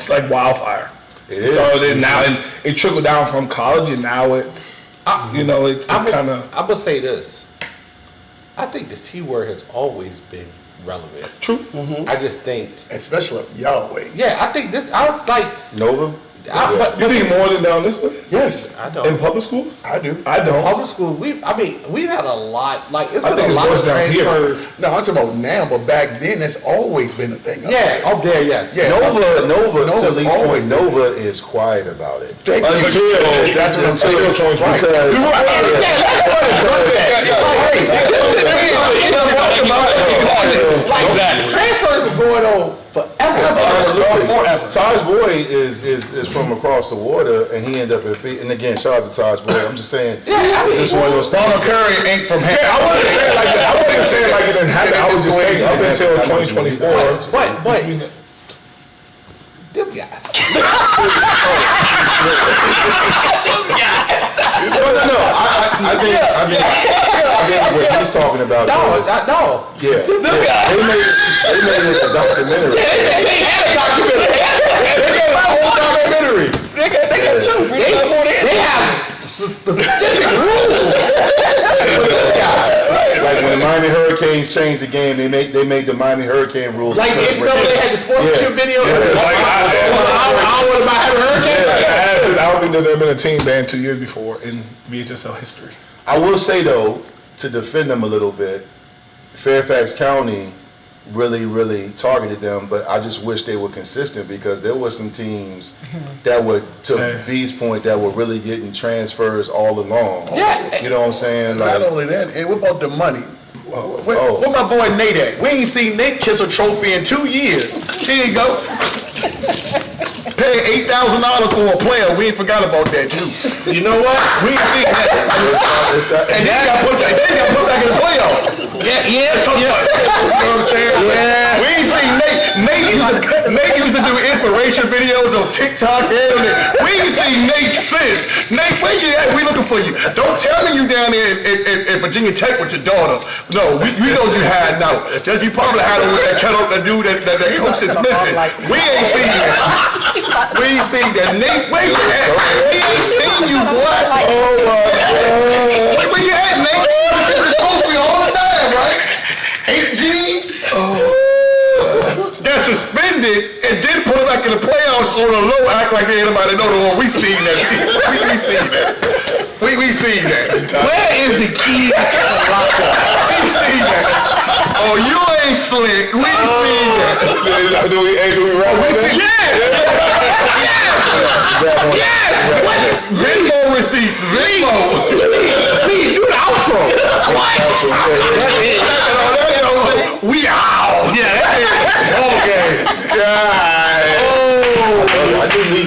[SPEAKER 7] like wildfire.
[SPEAKER 3] It is.
[SPEAKER 7] So now and it trickled down from college, and now it's it's kind of.
[SPEAKER 6] I'm gonna say this. I think the T word has always been relevant.
[SPEAKER 7] True.
[SPEAKER 6] I just think,
[SPEAKER 1] Especially y'all way.
[SPEAKER 6] yeah, I think this. I like.
[SPEAKER 3] Nova?
[SPEAKER 6] But
[SPEAKER 7] You think more than down this way?
[SPEAKER 1] Yes,
[SPEAKER 6] I
[SPEAKER 7] In
[SPEAKER 6] don't.
[SPEAKER 7] public schools?
[SPEAKER 1] I do.
[SPEAKER 7] I don't.
[SPEAKER 6] Public school, we've had a lot. Like it's
[SPEAKER 7] I
[SPEAKER 6] been
[SPEAKER 7] think
[SPEAKER 6] a
[SPEAKER 7] it's
[SPEAKER 6] lot
[SPEAKER 7] worse
[SPEAKER 6] of
[SPEAKER 7] down here.
[SPEAKER 6] transfers.
[SPEAKER 1] No, I'm talking about now, but back then, that's always been a thing.
[SPEAKER 6] Yeah, up there, yes.
[SPEAKER 1] Yeah.
[SPEAKER 3] Nova,
[SPEAKER 1] Nova's
[SPEAKER 3] to Lee's
[SPEAKER 1] always
[SPEAKER 3] point, Nova is quiet about it.
[SPEAKER 1] Thank you.
[SPEAKER 3] Until
[SPEAKER 1] That's what I'm saying.
[SPEAKER 6] Transfers were going on forever.
[SPEAKER 3] Absolutely. Taj Boyd is from across the water, and he ended up at feet. And again, shout out to Taj Boyd. I'm just saying, this is one of those
[SPEAKER 1] Donald
[SPEAKER 3] things.
[SPEAKER 1] Curry ain't from here.
[SPEAKER 7] I wasn't saying like that. I wasn't saying like it didn't happen. I was just saying up until 2024.
[SPEAKER 6] But them guys.
[SPEAKER 3] No. I think what he's talking about is,
[SPEAKER 6] No.
[SPEAKER 3] yeah. They made it a documentary.
[SPEAKER 6] They had a documentary. They got a whole documentary.
[SPEAKER 4] They got two.
[SPEAKER 6] They have specific rules.
[SPEAKER 3] Like when the Miami Hurricanes changed the game, they made the Miami Hurricane rules.
[SPEAKER 6] Like they still they had the sportsmanship video. I don't want to have a hurricane.
[SPEAKER 7] I don't think there's ever been a team banned 2 years before in VHSL history.
[SPEAKER 3] I will say though, to defend them a little bit, Fairfax County really, really targeted them, but I just wish they were consistent because there were some teams that would, to B's point, that were really getting transfers all along.
[SPEAKER 8] Yeah.
[SPEAKER 3] You know what I'm saying?
[SPEAKER 8] Not only that, and what about the money? Where my boy Nate at? We ain't seen Nate kiss a trophy in 2 years. Here you go. Paying $8,000 for a player. We ain't forgot about that too.
[SPEAKER 6] You know what?
[SPEAKER 8] We ain't seen that. And then got put back in the playoffs. Yeah. You know what I'm saying? Yeah. We ain't seen Nate. Nate used to do inspiration videos on TikTok. We ain't seen Nate since. Nate, where you at? We looking for you. Don't tell me you down there at Virginia Tech with your daughter. No, we know you hiding out. Just you probably hiding with that kettle, that dude that coach is missing. We ain't seen that. We ain't seen that. Nate, where you at? We ain't seen you, boy. Oh my God. Where you at, Nate? You post me all the time, right? 8 G's. Got suspended and then put it back in the playoffs on a low, act like anybody know the one. We seen that. We seen that. We seen that.
[SPEAKER 6] Where is the key to the lockup?
[SPEAKER 8] We seen that. Oh, you ain't slick. We seen that.
[SPEAKER 3] Do we wrap
[SPEAKER 8] We
[SPEAKER 3] with
[SPEAKER 8] seen, yes. Venmo receipts. Venmo.
[SPEAKER 6] Please do the outro.
[SPEAKER 8] We out.
[SPEAKER 6] Yeah.
[SPEAKER 8] Okay.
[SPEAKER 3] I do need